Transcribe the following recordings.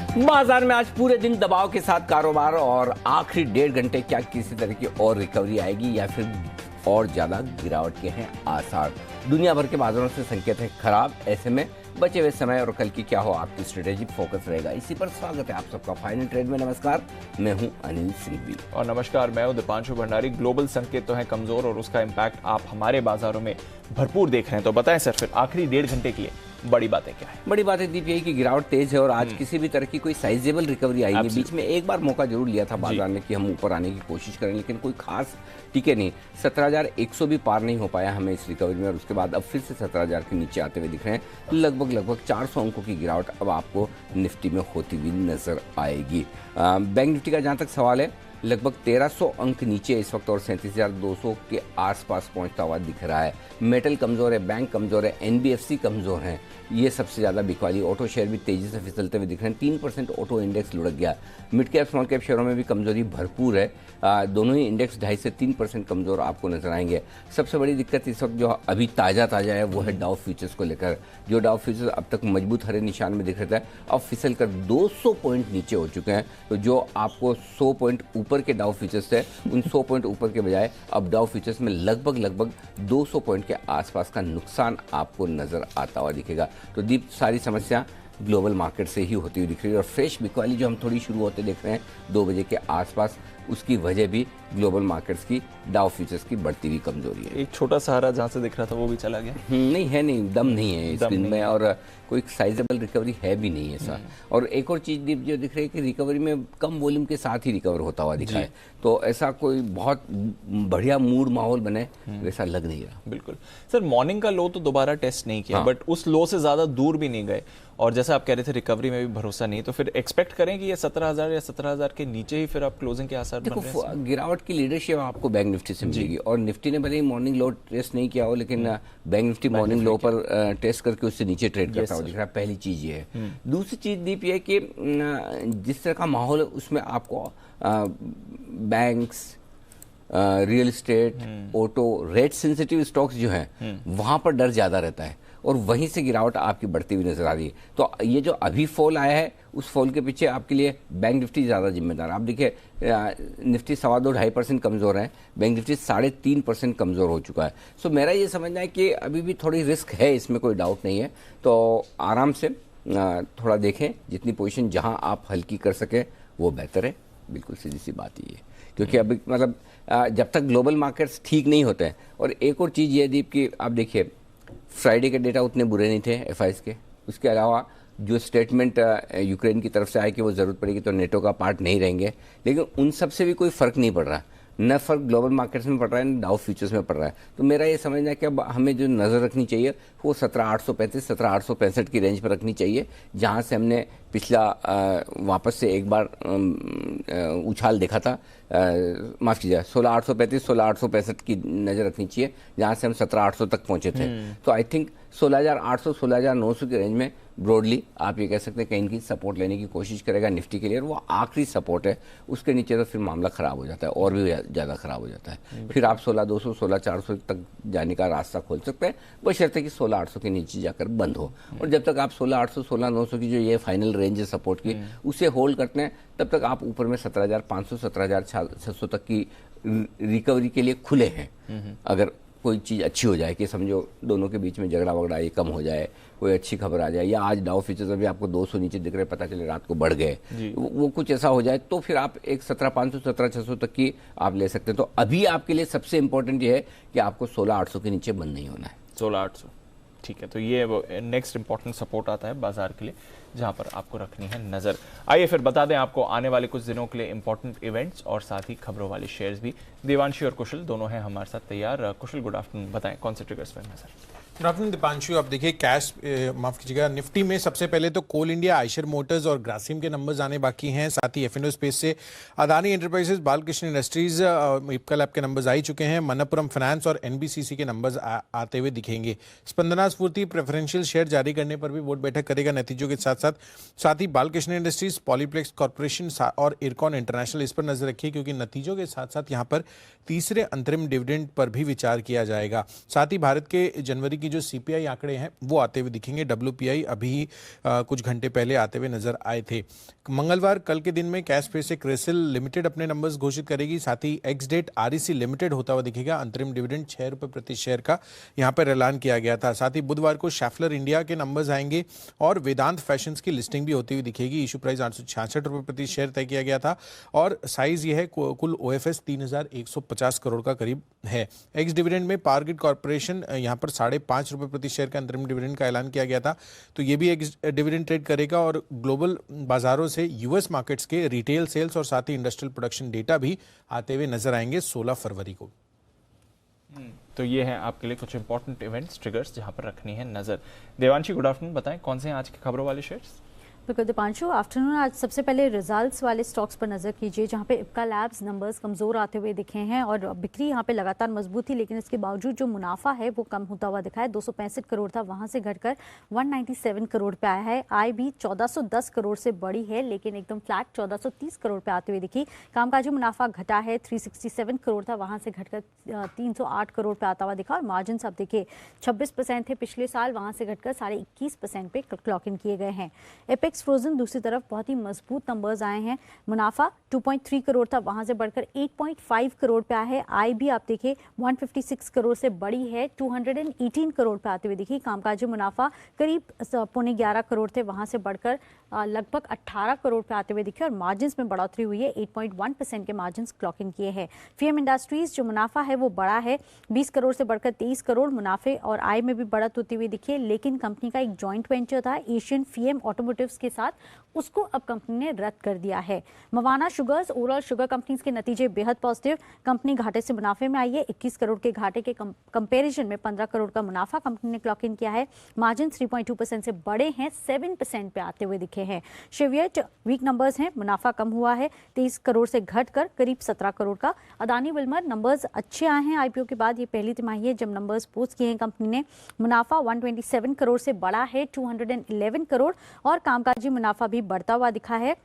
बाजार में आज पूरे दिन दबाव के साथ कारोबार और आखिरी 1.5 घंटे क्या किसी तरह की और रिकवरी आएगी या फिर और ज्यादा गिरावट के हैं आसार। दुनिया भर के बाजारों से संकेत है खराब। ऐसे में बचे हुए समय और कल की क्या हो आपकी स्ट्रेटेजिक फोकस रहेगा, इसी पर स्वागत है आप सबका फाइनल ट्रेड में। नमस्कार, मैं हूं अनिल सिंघवी और नमस्कार, मैं हूं दीपांशु भंडारी। ग्लोबल संकेत तो है कमजोर और उसका इम्पैक्ट आप हमारे बाजारों में भरपूर देख रहे हैं। तो बताएं सर, फिर आखिरी 1.5 घंटे की बड़ी बातें क्या है? बड़ी बात है दीप यही कि गिरावट तेज है और आज किसी भी तरह की कोई साइजेबल रिकवरी आई नहीं। बीच में एक बार मौका जरूर लिया था बाजार ने कि हम ऊपर आने की कोशिश करें, लेकिन कोई खास टिके नहीं। 17,100 भी पार नहीं हो पाया हमें इस रिकवरी में और उसके बाद अब फिर से 17,000 के नीचे आते हुए दिख रहे हैं। लगभग 400 अंकों की गिरावट अब आपको निफ्टी में होती हुई नजर आएगी। बैंक निफ्टी का जहां तक सवाल है, लगभग 1300 अंक नीचे इस वक्त और 37,200 के आसपास पहुंचता हुआ दिख रहा है। मेटल कमजोर है, बैंक कमजोर है, एनबीएफसी कमजोर है, ये सबसे ज्यादा बिकवाली। ऑटो शेयर भी तेजी से फिसलते हुए दिख रहे हैं। 3% ऑटो इंडेक्स लुढ़क गया। मिड कैप स्मॉल कैप शेयरों में भी कमजोरी भरपूर है। दोनों ही इंडेक्स 2.5 से 3% कमजोर आपको नजर आएंगे। सबसे बड़ी दिक्कत इस वक्त जो अभी ताजा है वो है डाउ फ्यूचर्स को लेकर। जो डाउ फ्यूचर्स अब तक मजबूत हरे निशान में दिख रहा था, अब फिसल कर 200 पॉइंट नीचे हो चुके हैं। तो जो आपको 100 पॉइंट ऊपर के डाउ फ्यूचर्स थे, उन 100 पॉइंट ऊपर के बजाय अब डाउ फ्यूचर्स में लगभग 200 पॉइंट के आसपास का नुकसान आपको नजर आता हुआ दिखेगा। तो दीप सारी समस्या ग्लोबल मार्केट से ही होती हुई दिख रही है और फ्रेश बिकवाली जो हम थोड़ी शुरू होते देख रहे हैं 2 बजे के आसपास, उसकी वजह भी ग्लोबल मार्केट्स की डाउ फ्यूचर्स की बढ़ती हुई कमजोरी है। एक छोटा सहारा जहां से दिख रहा था वो भी चला गया। नहीं, दम नहीं है इस दिन में और कोई साइजेबल रिकवरी है भी नहीं ऐसा। और एक और चीज जो दिख रही है कि रिकवरी में कम वॉल्यूम के साथ ही रिकवर होता हुआ दिखा है, तो ऐसा कोई बहुत बढ़िया मूड माहौल बने वैसा लग नहीं रहा। बिल्कुल सर, मॉर्निंग का लो तो दोबारा टेस्ट नहीं किया, बट उस लो से ज्यादा दूर भी नहीं गए और जैसा आप कह रहे थे रिकवरी में भी भरोसा नहीं, तो फिर एक्सपेक्ट करें कि ये 17,000 या 17,000 के नीचे ही फिर आप क्लोजिंग के आसार बन रहे हैं? गिरावट की लीडरशिप आपको बैंक निफ्टी से मिलेगी और निफ्टी ने भले ही मॉर्निंग लो टेस्ट नहीं किया हो, लेकिन बैंक निफ्टी मॉर्निंग लो पर टेस्ट करके उससे नीचे ट्रेड करता हुआ दिख रहा है। पहली चीज ये है। दूसरी चीज दीप ये है कि जिस तरह का माहौल है उसमें आपको banks, real estate, auto, rate sensitive stocks जो हैं वहां पर डर ज्यादा रहता है और वहीं से गिरावट आपकी बढ़ती हुई नजर आ रही है। तो ये जो अभी फॉल आया है उस फॉल के पीछे आपके लिए बैंक निफ्टी ज्यादा जिम्मेदार। आप देखिए निफ्टी 2.25% कमजोर है, बैंक निफ्टी 3.5% कमजोर हो चुका है। सो मेरा ये समझना है कि अभी भी थोड़ी रिस्क है, इसमें कोई डाउट नहीं है। तो आराम से थोड़ा देखें, जितनी पोजीशन जहां आप हल्की कर सकें वो बेहतर है। बिल्कुल सीधी सी बात ही है, क्योंकि अभी मतलब जब तक ग्लोबल मार्केट्स ठीक नहीं होते हैं। और एक और चीज़ ये दीप कि आप देखिए फ्राइडे के डेटा उतने बुरे नहीं थे एफआईएस के। उसके अलावा जो स्टेटमेंट यूक्रेन की तरफ से आए कि वो ज़रूरत पड़ेगी तो नेटो का पार्ट नहीं रहेंगे, लेकिन उन सब से भी कोई फ़र्क नहीं पड़ रहा। न फर्क ग्लोबल मार्केट्स में पड़ रहा है न डाउ फ्यूचर्स में पड़ रहा है। तो मेरा ये समझना है कि अब हमें जो नज़र रखनी चाहिए वो 17,835 17,865 की रेंज पर रखनी चाहिए, जहाँ से हमने पिछला वापस से एक बार उछाल देखा था। माफ़ कीजिए, 16,835 16,865 की नज़र रखनी चाहिए, जहाँ से हम 17,800 तक पहुँचे थे। तो आई थिंक 16,800 16,900 की रेंज में ब्रॉडली आप ये कह सकते हैं कहीं की सपोर्ट लेने की कोशिश करेगा निफ्टी के लिए, और वो आखिरी सपोर्ट है। उसके नीचे तो फिर मामला ख़राब हो जाता है और भी ज़्यादा ख़राब हो जाता है। फिर आप 16,200 16,400 तक जाने का रास्ता खोल सकते हैं, बशर्ते कि 16,800 के नीचे जाकर बंद हो। और जब तक आप 16,800 16,900 की जो ये फाइनल रेंज है सपोर्ट की, उसे होल्ड करते हैं, तब तक आप ऊपर में 17,500 17,600 तक की रिकवरी के लिए खुले हैं। अगर कोई चीज़ अच्छी हो जाए कि समझो दोनों के बीच में झगड़ा वगड़ा ये कम हो जाए, कोई अच्छी खबर आ जाए, या आज डाउ फ्यूचर्स अभी आपको 200 नीचे दिख रहे, पता चले रात को बढ़ गए, वो कुछ ऐसा हो जाए तो फिर आप एक 17,500 17,600 तक की आप ले सकते हैं। तो अभी आपके लिए सबसे इंपॉर्टेंट ये है कि आपको 16,800 के नीचे बंद नहीं होना है। 16,800 ठीक है। तो ये नेक्स्ट इंपॉर्टेंट सपोर्ट आता है बाजार के लिए, जहां पर आपको रखनी है नजर। आइए फिर बता दें आपको आने वाले कुछ दिनों के लिए इंपॉर्टेंट इवेंट्स और साथ ही खबरों वाले शेयर्स भी। देवांशी और कुशल दोनों हैं हमारे साथ तैयार। कुशल, गुड आफ्टरनून, बताएं कौन से ट्रिगर्स पर नजर? Good afternoon Deepanshu. आप देखिए कैश माफ कीजिएगा, निफ्टी में सबसे पहले तो कोल इंडिया, आयशर मोटर्स और ग्रासिम के नंबर्स आने बाकी हैं। साथ ही एफएनओ स्पेस से Adani enterprises, Balkrishna industries, Ipca lab के नंबर्स आ ही चुके हैं। मनप्पुरम फाइनेंस और एनबीसीसी के नंबर्स आते हुए दिखेंगे। स्पंदना स्फूर्ति प्रेफरेंशियल शेयर जारी करने पर भी बोर्ड बैठक करेगा नतीजों के साथ ही बालकृष्ण इंडस्ट्रीज, पॉलीप्लेक्स कॉर्पोरेशन और इरकॉन इंटरनेशनल, इस पर नजर रखिए क्योंकि नतीजों के साथ यहाँ पर तीसरे अंतरिम डिविडेंड पर भी विचार किया जाएगा। साथ ही भारत के जनवरी की बाकी जो CPI आंकड़े हैं वो आते हुए दिखेंगे। WPI अभी कुछ घंटे पहले आते हुए नजर आए थे। मंगलवार कल के दिन में कैश स्पेस से क्रिसिल लिमिटेड अपने नंबर्स घोषित करेगी। साथ ही एक्स डेट REC लिमिटेड होता हुआ दिखेगा। अंतरिम डिविडेंड 6 रुपए प्रति शेयर का यहां पर ऐलान किया गया था। साथ ही बुधवार को शैफलर इंडिया के नंबर्स आएंगे और वेदांत फैशंस की लिस्टिंग भी होती हुई दिखेगी। इशू प्राइस 866 रुपए प्रति शेयर तय किया गया था और साइज यह है कुल OFS 3150 करोड़ का करीब है। एक्स डिविडेंड में पावर ग्रिड कॉर्पोरेशन यहां पर 5.5 रुपए प्रति शेयर का अंतरिम डिविडेंड का ऐलान किया गया था, तो ये भी एक्स डिविडेंड ट्रेड करेगा। और ग्लोबल बाजारों से US मार्केट्स के रिटेल सेल्स और साथ ही इंडस्ट्रियल प्रोडक्शन डेटा भी आते हुए नजर आएंगे 16 फरवरी को। तो ये है आपके लिए कुछ इंपॉर्टेंट इवेंट्स, ट्रिगर्स जहां पर रखनी है नजर। देवांशी, गुड आफ्टरनून, बताएं कौन से हैं आज के खबरों वाले शेयर्स? बिल्कुल दीपांशु, आफ्टरनून आज सबसे पहले रिजल्ट्स वाले स्टॉक्स पर नजर कीजिए, जहां पे इप्का लैब्स नंबर्स कमजोर आते हुए दिखे हैं और बिक्री यहां पे लगातार मजबूत थी, लेकिन इसके बावजूद जो मुनाफा है वो कम होता हुआ दिखा है। 265 करोड़ था, वहां से घटकर 197 करोड़ पे आया है। आय भी 1410 करोड़ से बड़ी है, लेकिन एकदम फ्लैट 1430 करोड़ पे आते हुए दिखी। कामकाजी मुनाफा घटा है, 367 करोड़ था, वहां से घटकर 308 करोड़ पे आता हुआ दिखा। और मार्जिन आप देखिए 26% थे पिछले साल, वहां से घटकर 21.5% पे क्लॉक इन किए गए हैं। एपेक्स फ्रोजन दूसरी तरफ बहुत ही मजबूत नंबर्स आए हैं। मुनाफा 2.3 करोड़ था, वहां से बढ़कर 8.5 करोड़ पे आया है। आय भी आप देखिए 156 करोड़ से बड़ी है, 218 करोड़ पे आते हुए दिखी। कामकाजी मुनाफा करीब 11.25 करोड़ थे, वहां से बढ़कर लगभग 18 करोड़ पे आते हुए दिखे और मार्जिन में बढ़ोतरी हुई है। 8.1% के मार्जिन क्लॉक इन किए हैं। फीएम इंडस्ट्रीज जो मुनाफा है वो बड़ा है, 20 करोड़ से बढ़कर 23 करोड़। मुनाफे और आय में भी बढ़त होती हुई दिखी, लेकिन कंपनी का एक जॉइंट वेंचर था एशियन फीएम ऑटोमोटिव्स के साथ, उसको अब कंपनी ने रद्द कर दिया है। Mawana sugars, overall sugar companies के नतीजे बेहद पॉजिटिव। कंपनी घाटे से मुनाफे में आई है। 21 करोड़ के घाटे के कंपैरिजन में 15 करोड़ का मुनाफा कंपनी ने क्लॉक इन किया है। मार्जिन 3.2% से बड़े हैं, 7% पे आते हुए दिखे हैं। शेवियट वीक नंबर्स हैं, मुनाफा कम हुआ है, 23 करोड़ से घटकर करीब 17 करोड़ का। अदानी विल्मर नंबर्स अच्छे आए हैं IPO के बाद। ये पहली तिमाही है जब नंबर्स पोस्ट किए हैं कंपनी ने। मुनाफा 127 करोड़ से बड़ा है, 211 करोड़। और कामकाजी मुनाफा भी बढ़ता हुआ दिखा है,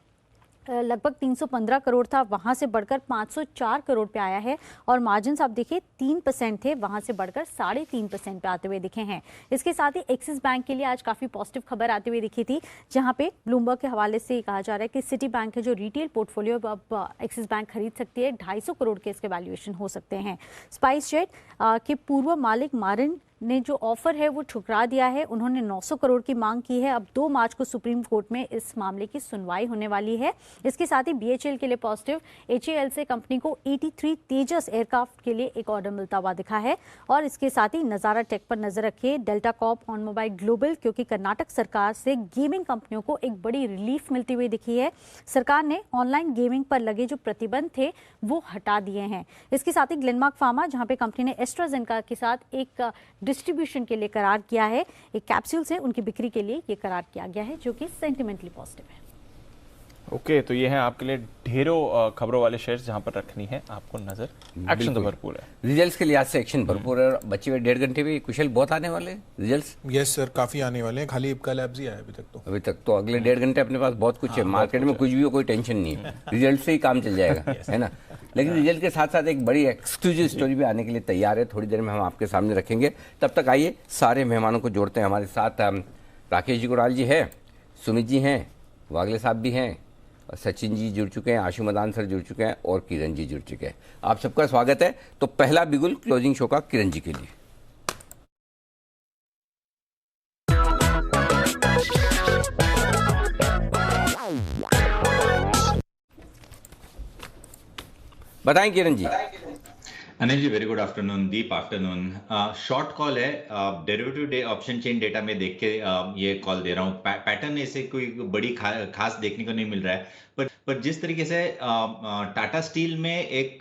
लगभग 315 करोड़ था, वहां से बढ़कर 504 करोड़ पे आया है। और मार्जिन आप देखिए 3% थे, वहां से बढ़कर 3.5% पे आते हुए दिखे हैं। इसके साथ ही एक्सिस बैंक के लिए आज काफी पॉजिटिव खबर आती हुई दिखी थी, जहां पे ब्लूमबर्ग के हवाले से कहा जा रहा है कि सिटी बैंक है जो रिटेल पोर्टफोलियो अब एक्सिस बैंक खरीद सकती है। 250 करोड़ के इसके वैल्यूएशन हो सकते हैं। स्पाइस जेट के पूर्व मालिक मारिन ने जो ऑफर है वो ठुकरा दिया है। उन्होंने 900 करोड़ की मांग की है। अब 2 मार्च को सुप्रीम कोर्ट में इस मामले की सुनवाई होने वाली है। इसके साथ ही BHEL के लिए पॉजिटिव, HAL से कंपनी को 83 तेजस एयरक्राफ्ट के लिए एक ऑर्डर मिलता हुआ दिखा है। और इसके साथ ही नजारा टेक पर नजर रखिए, डेल्टा कॉर्प, ऑनमोबाइल ग्लोबल, क्योंकि कर्नाटक सरकार से गेमिंग कंपनियों को एक बड़ी रिलीफ मिलती हुई दिखी है। सरकार ने ऑनलाइन गेमिंग पर लगे जो प्रतिबंध थे वो हटा दिए हैं। इसके साथ ही ग्लेनमार्क फार्मा, जहां पे कंपनी ने एस्ट्राजेनेका के साथ एक डिस्ट्रीब्यूशन के लिए करार किया है, एक कैप्सूल्स है उनकी बिक्री के लिए ये करार किया गया है, जो कि सेंटिमेंटली पॉजिटिव है। ओके, तो ये है आपके लिए ढेरों खबरों वाले शेयर्स जहां पर रखनी है आपको नजर। एक्शन तो भरपूर है, रिजल्ट्स के लिहाज से एक्शन भरपूर है। बचे हुए 1.5 घंटे में कुशल बहुत आने वाले रिजल्ट्स। यस सर, काफी आने वाले हैं। खाली इप्का लैब्स ही आया अभी तक तो अगले 1.5 घंटे अपने पास बहुत कुछ है। मार्केट में कुछ भी हो, कोई टेंशन नहीं है, रिजल्ट से ही काम चल जाएगा, है ना। लेकिन रिजल्ट के साथ साथ एक बड़ी एक्सक्लूसिव स्टोरी भी आने के लिए तैयार है, थोड़ी देर में हम आपके सामने रखेंगे। तब तक आइए सारे मेहमानों को जोड़ते हैं। हमारे साथ राकेश जी गुड़ाल जी हैं, सुमित जी हैं, वागले साहब भी हैं, सचिन जी जुड़ चुके हैं, आशु मदान सर जुड़ चुके हैं और किरण जी जुड़ चुके हैं। आप सबका स्वागत है। तो पहला बिगुल क्लोजिंग शो का किरण जी के लिए। बताएं किरण जी। अनिल जी, वेरी गुड आफ्टरनून। दीप आफ्टरनून। शॉर्ट कॉल है, derivative day option chain data में देख के ये कॉल दे रहा हूँ। पैटर्न ऐसे कोई बड़ी खास देखने को नहीं मिल रहा है, पर जिस तरीके से टाटा स्टील में एक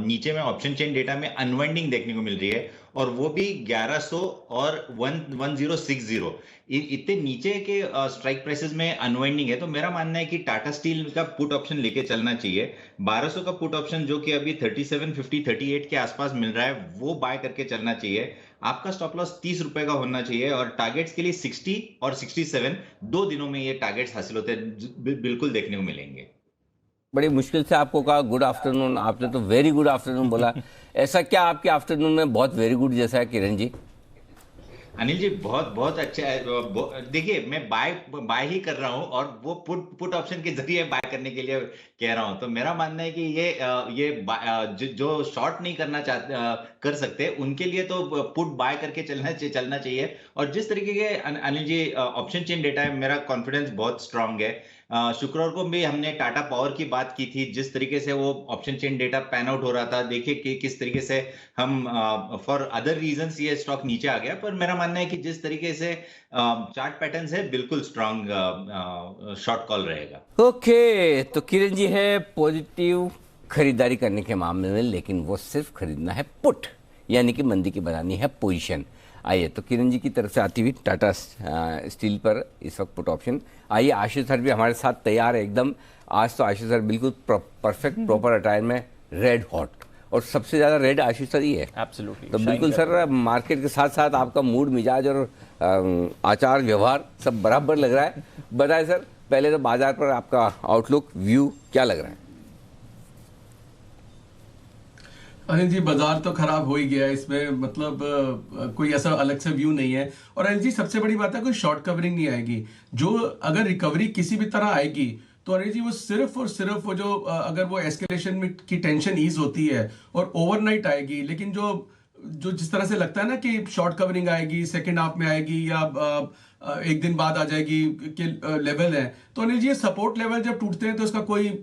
नीचे में ऑप्शन चेन डेटा में अनवाइंडिंग देखने को मिल रही है, और वो भी 1100 और 1060, इतने नीचे के स्ट्राइक प्राइसेस में अनवाइंडिंग है। तो मेरा मानना है कि टाटा स्टील का पुट ऑप्शन लेके चलना चाहिए। 1200 का पुट ऑप्शन जो कि अभी 3750 38 के आसपास मिल रहा है, वो बाय करके चलना चाहिए। आपका स्टॉप लॉस 30 रुपए का होना चाहिए, और टारगेट्स के लिए 60 और 67 2 दिनों में ये टारगेट्स हासिल होते हैं, बिल्कुल देखने को मिलेंगे। बड़ी मुश्किल से आपको कहा गुड आफ्टरनून, आपने तो वेरी गुड आफ्टरनून बोला। ऐसा क्या आपके आफ्टरनून में बहुत वेरी गुड जैसा है किरण जी? अनिल जी बहुत बहुत अच्छा है। देखिए मैं बाय ही कर रहा हूं और वो पुट ऑप्शन के जरिए बाय करने के लिए कह रहा हूं। तो मेरा मानना है कि जो शॉर्ट नहीं करना चाहते कर सकते उनके लिए तो पुट बाय करके चलना चाहिए। और जिस तरीके के Anil ji option chain data है, मेरा कॉन्फिडेंस बहुत स्ट्रांग है। शुक्रवार को भी हमने टाटा पावर की बात की थी, जिस तरीके से वो option chain data pan out हो रहा था, देखिए कि किस तरीके से हम फॉर अदर रीजंस ये स्टॉक नीचे आ गया। पर मेरा मानना है कि जिस तरीके से चार्ट पैटर्न्स है, बिल्कुल स्ट्रांग शॉर्ट कॉल रहेगा। ओके, तो किरण जी है पॉजिटिव खरीदारी करने के मामले में, लेकिन वो सिर्फ खरीदना है पुट, यानी कि मंदी की बनानी है पोजीशन। आइए तो किरण जी की तरफ से आती हुई टाटा स्टील पर इस वक्त पुट ऑप्शन। आइए आशीष सर भी हमारे साथ तैयार है एकदम। आज तो आशीष सर बिल्कुल परफेक्ट प्रॉपर अटायर में, रेड हॉट, और सबसे ज्यादा रेड आशीष सर ही है। एब्सोल्युटली। तो बिल्कुल सर मार्केट के साथ साथ आपका मूड मिजाज और आचार व्यवहार सब बराबर लग रहा है। बताएं सर, पहले तो बाजार पर आपका आउटलुक व्यू क्या लग रहा है? अनिल जी बाजार तो खराब हो ही गया है, इसमें मतलब कोई ऐसा अलग से व्यू नहीं है। और अनिल जी सबसे बड़ी बात है, कोई शॉर्ट कवरिंग नहीं आएगी। जो अगर रिकवरी किसी भी तरह आएगी तो अनिल जी वो सिर्फ और सिर्फ वो जो अगर वो एस्केलेशन में की टेंशन ईज होती है और ओवरनाइट आएगी। लेकिन जो जिस तरह से लगता है ना कि शॉर्ट कवरिंग आएगी, सेकेंड हाफ में आएगी या एक दिन बाद आ जाएगी के लेवल है, तो अनिल जी ये सपोर्ट लेवल जब टूटते हैं तो इसका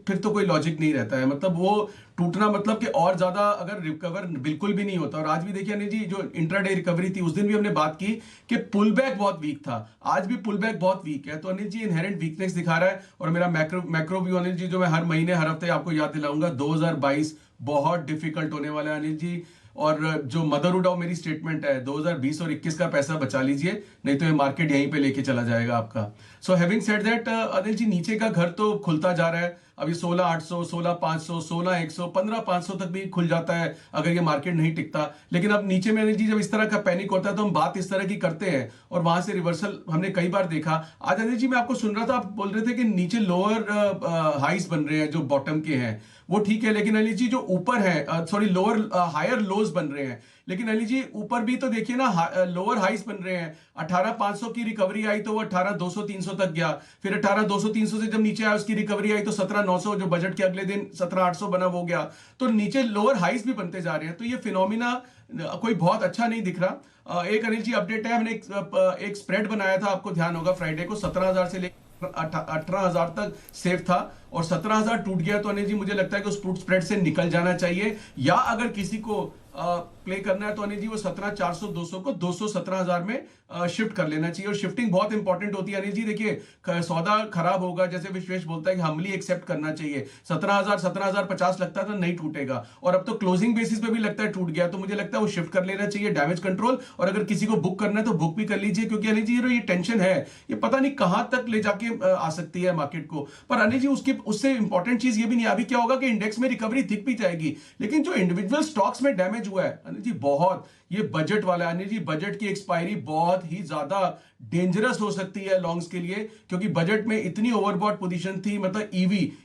फिर तो कोई लॉजिक नहीं रहता है। मतलब वो टूटना मतलब कि और ज्यादा अगर रिकवर बिल्कुल भी नहीं होता। और आज भी देखिए अनिल जी जो इंट्राडे रिकवरी थी, उस दिन भी हमने बात की कि पुल बैक बहुत वीक था, आज भी पुल बैक बहुत वीक है। तो अनिल जी इनहेरेंट वीकनेस दिखा रहा है। और मेरा मैक्रो व्यू अनिल जी जो मैं हर महीने हर हफ्ते आपको याद दिलाऊंगा, 2022 बहुत डिफिकल्ट होने वाला है अनिल जी। और जो मदरहुड ऑफ मेरी स्टेटमेंट है, 2020 और 21 का पैसा बचा लीजिए, नहीं तो ये मार्केट यहीं पे लेके चला जाएगा आपका। So having said that Anil ji नीचे का घर तो खुलता जा रहा है। अभी 16,800, 16,500, 16,100, 15,500 तक भी खुल जाता है अगर ये मार्केट नहीं टिकता। लेकिन अब नीचे में अनिल जी जब इस तरह का पैनिक होता है तो हम बात इस तरह की करते हैं और वहां से रिवर्सल हमने कई बार देखा। आज अनिल जी मैं आपको सुन रहा था, आप बोल रहे थे कि नीचे लोअर हाइस बन रहे हैं जो बॉटम के हैं, वो ठीक है। लेकिन अनिल जी जो ऊपर है, सॉरी लोअर हायर लोज बन रहे हैं। लेकिन अनिल जी ऊपर भी तो देखिए ना, लोअर हाइस बन रहे हैं। 18,500 की रिकवरी आई तो वो 18,200, 300 तक गया। फिर 18,200, 300 से जब नीचे आया उसकी रिकवरी आई तो 17,900, जो बजट के अगले दिन 17,800 बना वो गया। तो नीचे लोअर हाइस भी बनते जा रहे हैं। तो ये फिनोमिना कोई बहुत अच्छा नहीं दिख रहा। एक अनिल जी अपडेट है, हमने एक स्प्रेड बनाया था, आपको ध्यान होगा, फ्राइडे को 17,000 से लेकर 18,000 तक सेफ था और 17,000 टूट गया। तो अनिल जी मुझे लगता है कि उस पुट स्प्रेड से निकल जाना चाहिए, या अगर किसी को प्ले करना है तो अनिल जी वो 17,400, 200 को 217,000 में शिफ्ट कर लेना चाहिए। और शिफ्टिंग बहुत इंपॉर्टेंट होती है अनिल जी। देखिए सौदा खराब होगा, जैसे विश्वेश बोलता है कि हमली एक्सेप्ट करना चाहिए। 17,000, 17,050 लगता था नहीं टूटेगा, और अब तो क्लोजिंग बेसिस पे भी लगता है टूट गया। तो मुझे लगता है वो शिफ्ट कर लेना चाहिए, डैमेज कंट्रोल। और अगर किसी को बुक करना है तो बुक भी कर लीजिए, क्योंकि अनिल जी ये टेंशन है, ये पता नहीं कहां तक ले जाके आ सकती है मार्केट को। पर अनिल जी उससे इंपॉर्टेंट चीज ये भी नहीं, अभी क्या होगा कि इंडेक्स में रिकवरी दिख भी जाएगी, लेकिन जो इंडिविजुअल स्टॉक्स में डैमेज हुआ है अनिल जी बहुत, ये बजट वाला है अनिल जी। बजट की एक्सपायरी बहुत ही ज्यादा डेंजरस हो सकती है लॉन्ग्स के लिए, क्योंकि बजट में इतनी ओवरबॉट पोजीशन थी। मतलब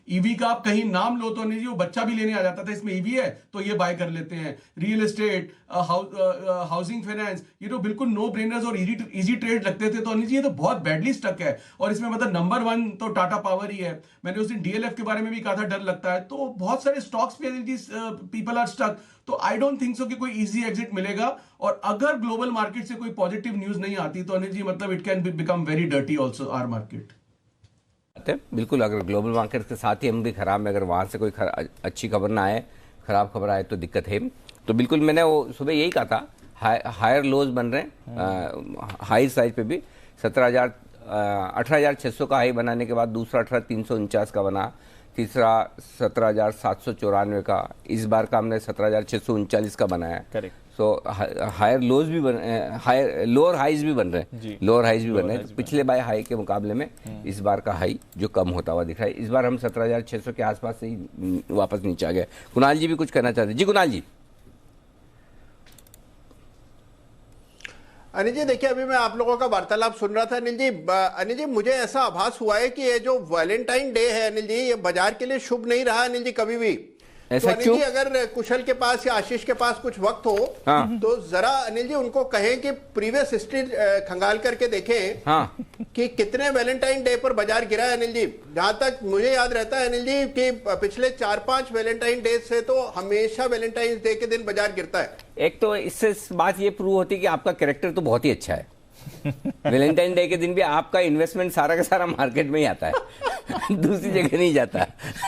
ईवी का आप कहीं नाम लो तो अनिल जी वो बच्चा भी लेने आ जाता था, इसमें ईवी है तो ये बाय कर लेते हैं। रियल एस्टेट, हाउसिंग फाइनेंस, ये तो बिल्कुल नो ब्रेनर्स और इजी ट्रेड लगते थे। तो अनिल जी ये तो बहुत बैडली स्टक है। और इसमें मतलब नंबर 1 तो टाटा पावर ही है। मैंने उस दिन डीएलएफ के बारे में भी कहा था, डर लगता है। तो बहुत सारे स्टॉक्स पे Anil ji people are stuck. तो आई डोंट थिंक सो कि कोई इजी एग्जिट मिलेगा। और अगर ग्लोबल मार्केट से कोई पॉजिटिव न्यूज नहीं आती तो अनिल जी मतलब it can become very dirty also our market. बिल्कुल, अगर ग्लोबल मार्केट के साथ ही हम भी खराब में, अगर वहां से कोई अच्छी खबर ना आए, खराब खबर आए तो दिक्कत है। तो बिल्कुल मैंने वो सुबह यही कहा था, हायर लोज बन रहे हैं। हाई साइज पे भी 18,600 का हाई बनाने के बाद दूसरा 18,349 का बना, तीसरा 17,794 का, इस बार का हमने 17,639 का बनाया। करेक्ट। सो हायर लोज भी बन, हायर लोअर हाइज भी बन रहे हैं, लोअर हाइज भी बन रहे हैं। तो पिछले बार हाई के मुकाबले में इस बार का हाई जो कम होता हुआ दिख रहा है। इस बार हम 17,600 के आसपास से ही वापस नीचे आ गए। कुणाल जी भी कुछ कहना चाहते हैं। जी कुणाल जी। अनिल जी देखिए, अभी मैं आप लोगों का वार्तालाप सुन रहा था अनिल जी मुझे ऐसा आभास हुआ है कि ये जो वैलेंटाइन डे है अनिल जी, ये बाजार के लिए शुभ नहीं रहा अनिल जी कभी भी। ऐसा तो अनिल क्यों? जी अगर कुशल के पास या आशीष के पास कुछ वक्त हो तो जरा अनिल जी उनको कहें कि प्रीवियस हिस्ट्री खंगाल करके देखें कि कितने वैलेंटाइन डे पर बाजार गिरा है अनिल जी। जहां तक मुझे याद रहता है अनिल जी कि पिछले 4-5 वैलेंटाइन डे से तो हमेशा वैलेंटाइन डे के दिन बाजार गिरता है। एक तो इससे बात ये प्रूव होती है कि आपका कैरेक्टर तो बहुत ही अच्छा है। वैलेंटाइन डे के दिन भी आपका इन्वेस्टमेंट सारा का सारा मार्केट में ही आता है, दूसरी जगह नहीं जाता।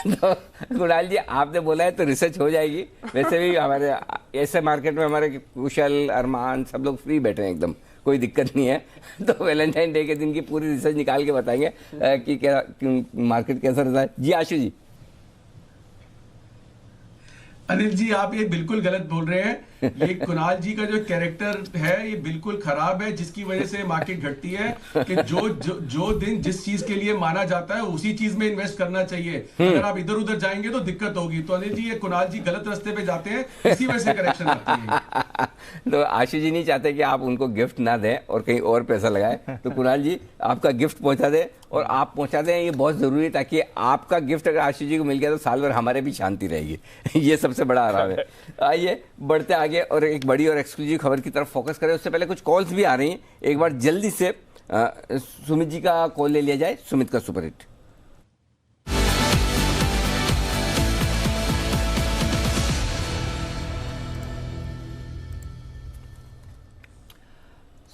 तो कुणाल जी आपने बोला है तो रिसर्च हो जाएगी। वैसे भी हमारे ऐसे मार्केट में हमारे कुशल, अरमान सब लोग फ्री बैठे हैं, एकदम कोई दिक्कत नहीं है। तो वैलेंटाइन डे के दिन की पूरी रिसर्च निकाल के बताएंगे कि क्या मार्केट कैसा रहता है। जी आशु जी। अनिल जी आप ये बिल्कुल गलत बोल रहे हैं। ये कुणाल जी का जो कैरेक्टर है ये बिल्कुल खराब है, जिसकी वजह से मार्केट घटती है कि जो दिन जिस चीज के लिए माना जाता है उसी चीज में इन्वेस्ट करना चाहिए। अगर आप इधर उधर जाएंगे तो दिक्कत होगी। तो अनिल जी ये कुणाल जी गलत रास्ते पे जाते हैं, इसी वजह से करेक्शन आती है। तो आशीष जी नहीं चाहते कि आप उनको गिफ्ट ना दें और कहीं और पैसा लगाए, तो कुणाल जी आपका गिफ्ट पहुंचा दें और आप पहुंचा दें, ये बहुत जरूरी है ताकि आपका गिफ्ट अगर आशीष जी को मिल गया तो साल भर हमारे भी शांति रहेगी। ये सबसे बड़ा आराम है। आइए बढ़ते आगे और एक बड़ी और एक्सक्लूसिव खबर की तरफ फोकस करें। उससे पहले कुछ कॉल्स भी आ रही हैं, एक बार जल्दी से सुमित जी का कॉल ले लिया जाए। सुमित का सुपरहिट।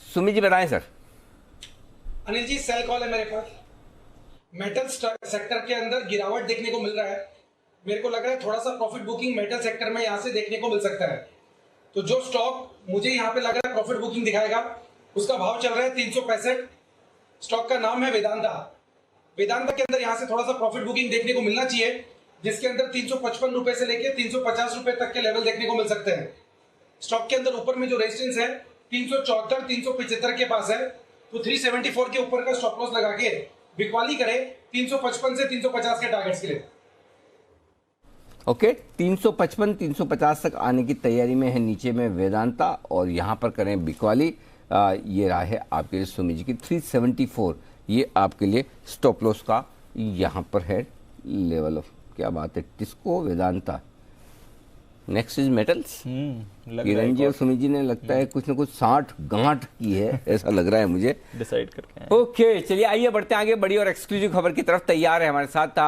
सुमित जी बताएं sir. Anil ji cell call है मेरे पास। मेटल सेक्टर के अंदर गिरावट देखने को मिल रहा है। मेरे को लग रहा है थोड़ा सा प्रॉफिट बुकिंग मेटल सेक्टर में यहां से देखने को मिल सकता है। तो जो स्टॉक मुझे यहां पे लग रहा है प्रॉफिट बुकिंग दिखाएगा उसका भाव चल रहा है 365। स्टॉक का नाम है वेदांता। वेदांता के अंदर यहां से थोड़ा सा प्रॉफिट बुकिंग देखने को मिलना चाहिए, जिसके अंदर 355 रुपए से लेकर 350 रुपए तक के लेवल देखने को मिल सकते हैं। स्टॉक के अंदर ऊपर में जो रेजिस्टेंस है 374 375 के पास है, तो 374 के ऊपर का स्टॉप लॉस लगा के बिकवाली करे 355 से 350 के टारगेट्स के लिए। ओके 355 350 तक आने की तैयारी में है नीचे में वेदांता, और यहां पर करें बिकवाली। ये रहा है आपके लिए सुमित जी की 374, ये आपके लिए स्टॉप लॉस का यहां पर है लेवल ऑफ। क्या बात है, TISCO Vedanta. Next is metals. Kiran ji और सुमित जी ने लगता है कुछ ना कुछ 60 गांठ की है, ऐसा लग रहा है मुझे डिसाइड करके। ओके चलिए आइए बढ़ते आगे बड़ी और एक्सक्लूसिव खबर की तरफ। तैयार है हमारे साथ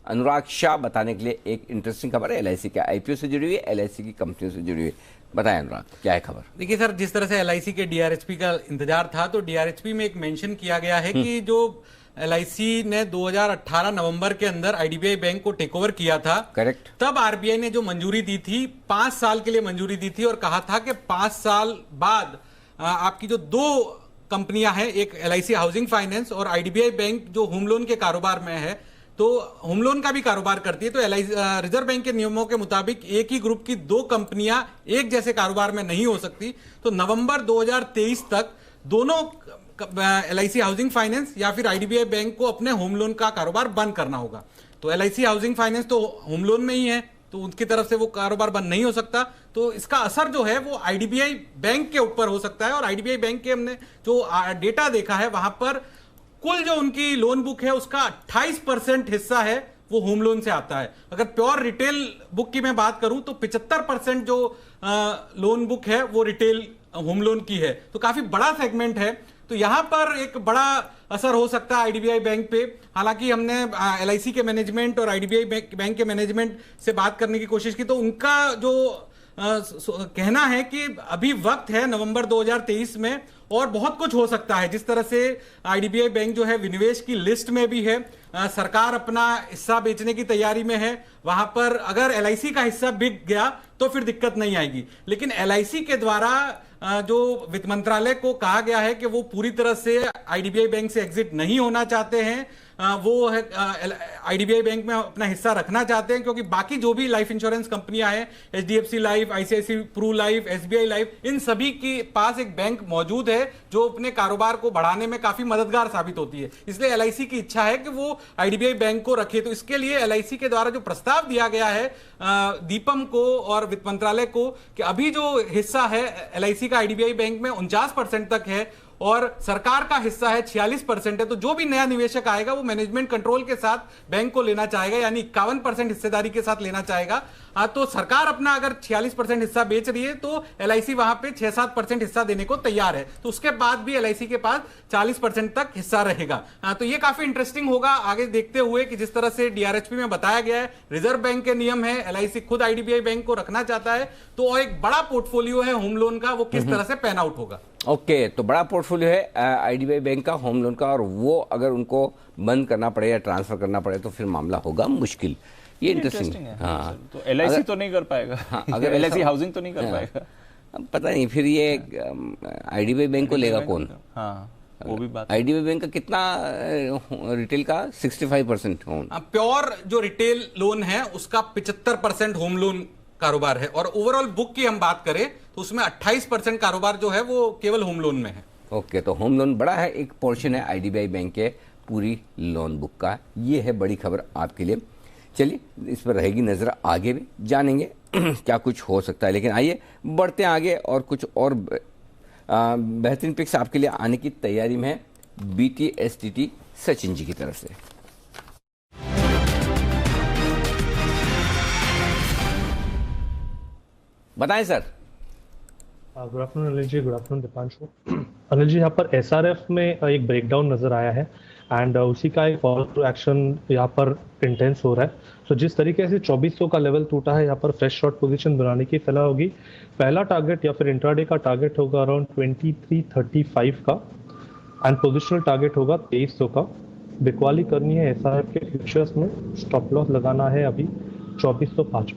अनुराग शाह बताने के लिए एक इंटरेस्टिंग खबर है। एलआईसी के आईपीओ से जुड़ी हुई है, एलआईसी की कंपनियों से जुड़ी हुई है। बताएं अनुराग क्या है खबर। देखिए सर, जिस तरह से एलआईसी के डीआरएचपी का इंतजार था, तो डीआरएचपी में एक मेंशन किया गया है कि जो एलआईसी ने 2018 नवंबर के अंदर आईडीबीआई बैंक को टेक ओवर किया था, करेक्ट, तब आरबीआई ने जो मंजूरी दी थी 5 साल के लिए मंजूरी दी थी और कहा था कि 5 साल बाद आपकी जो 2 कंपनियां हैं, एक एलआईसी हाउसिंग फाइनेंस और आईडीबीआई बैंक जो होम लोन के कारोबार में है, तो होम लोन का भी कारोबार करती है, तो रिजर्व बैंक के नियमों के मुताबिक एक ही ग्रुप की 2 कंपनियां एक जैसे कारोबार में नहीं हो सकती। तो नवंबर 2023 तक दोनों एलआईसी हाउसिंग फाइनेंस या फिर आईडीबीआई बैंक को अपने होम लोन का कारोबार बंद करना होगा। तो एलआईसी हाउसिंग फाइनेंस तो होम लोन में ही है, तो उनकी तरफ से वो कारोबार बंद नहीं हो सकता। तो इसका असर जो है वो आईडीबीआई बैंक के ऊपर हो सकता है। और आईडीबीआई बैंक के हमने जो डेटा देखा है, वहां पर कुल जो उनकी लोन बुक है उसका 28% हिस्सा है वो होम लोन से आता है। अगर प्योर रिटेल बुक की मैं बात करूं तो 75% जो लोन बुक है वो रिटेल होम लोन की है, तो काफी बड़ा सेगमेंट है। तो यहां पर एक बड़ा असर हो सकता है आईडीबीआई बैंक पे। हालांकि हमने एलआईसी के मैनेजमेंट और आईडीबीआई बैंक के मैनेजमेंट से बात करने की कोशिश की, तो उनका जो कहना है कि अभी वक्त है नवंबर 2023 में और बहुत कुछ हो सकता है। जिस तरह से आईडीबीआई बैंक जो है विनिवेश की लिस्ट में भी है, सरकार अपना हिस्सा बेचने की तैयारी में है, वहां पर अगर एलआईसी का हिस्सा बिक गया तो फिर दिक्कत नहीं आएगी। लेकिन एलआईसी के द्वारा जो वित्त मंत्रालय को कहा गया है कि वो पूरी तरह से आईडीबीआई बैंक से एग्जिट नहीं होना चाहते हैं, वो है आईडीबीआई बैंक में अपना हिस्सा रखना चाहते हैं, क्योंकि बाकी जो भी लाइफ इंश्योरेंस कंपनियां हैं, HDFC life, ICICI pru life, SBI life, इन सभी के पास एक बैंक मौजूद है जो अपने कारोबार को बढ़ाने में काफी मददगार साबित होती है। इसलिए एलआईसी की इच्छा है कि वो आईडीबीआई बैंक को रखे। तो इसके लिए एलआईसी के द्वारा जो प्रस्ताव दिया गया है दीपम को और वित्त मंत्रालय को कि अभी जो हिस्सा है एलआईसी का आईडीबीआई बैंक में 49% तक है, और सरकार का हिस्सा है 46% है, तो जो भी नया निवेशक आएगा वो मैनेजमेंट कंट्रोल के साथ बैंक को लेना चाहेगा, यानी 51% हिस्सेदारी के साथ लेना चाहेगा। तो सरकार अपना अगर 46% हिस्सा बेच रही है तो LIC वहां पे 6-7% हिस्सा देने को तैयार है, तो उसके बाद भी LIC के पास 40% तक हिस्सा रहेगा। तो ये काफी इंटरेस्टिंग होगा आगे देखते हुए कि जिस तरह से DRHP में बताया गया है, रिजर्व बैंक के नियम है, LIC खुद IDBI बैंक को रखना चाहता है, तो और एक बड़ा पोर्टफोलियो है होम लोन का, वो किस तरह से पैन आउट होगा। ओके, तो बड़ा पोर्टफोलियो है IDBI बैंक का होम लोन का, और वो अगर उनको बंद करना पड़े या ट्रांसफर करना पड़े तो फिर मामला होगा मुश्किल। ये इंटरेस्टिंग है। हाँ, तो LIC तो नहीं कर पाएगा। हाँ, अगर LIC हाउसिंग तो नहीं कर पाएगा, पता नहीं फिर ये IDBI बैंक को लेगा कौन। हाँ, वो भी बात। IDBI बैंक का कितना रिटेल का 65% होम, प्योर जो रिटेल लोन है उसका 75% होम लोन कारोबार है, और ओवरऑल बुक की हम बात करें तो उसमें 28% कारोबार जो है वो केवल होम लोन में है। ओके, तो होम लोन बड़ा है, एक पोर्शन है IDBI बैंक के पूरी लोन बुक का। ये है बड़ी खबर आपके लिए। चलिए, इस पर रहेगी नजर, आगे भी जानेंगे क्या कुछ हो सकता है। लेकिन आइए बढ़ते हैं आगे, और कुछ और बेहतरीन पिक्स आपके लिए आने की तैयारी में है BTSTT सचिन जी की तरफ से। बताएं sir. Good afternoon Anil ji, good afternoon Deepanshu. Anil ji, यहाँ पर SRF में एक ब्रेकडाउन नजर आया है, एंड उसी का एक फॉलो थ्रू एक्शन यहाँ पर इंटेंस हो रहा है। तो जिस तरीके से 2400 का लेवल टूटा है, यहाँ पर फ्रेश शॉर्ट पोजीशन बनाने की सलाह होगी। पहला टारगेट या फिर इंट्राडे का टारगेट होगा अराउंड 2335 का, एंड पोजिशनल टारगेट होगा 2300 का। बिकवाली करनी है SRF के फ्यूचर्स में, स्टॉप लॉस लगाना है अभी 2405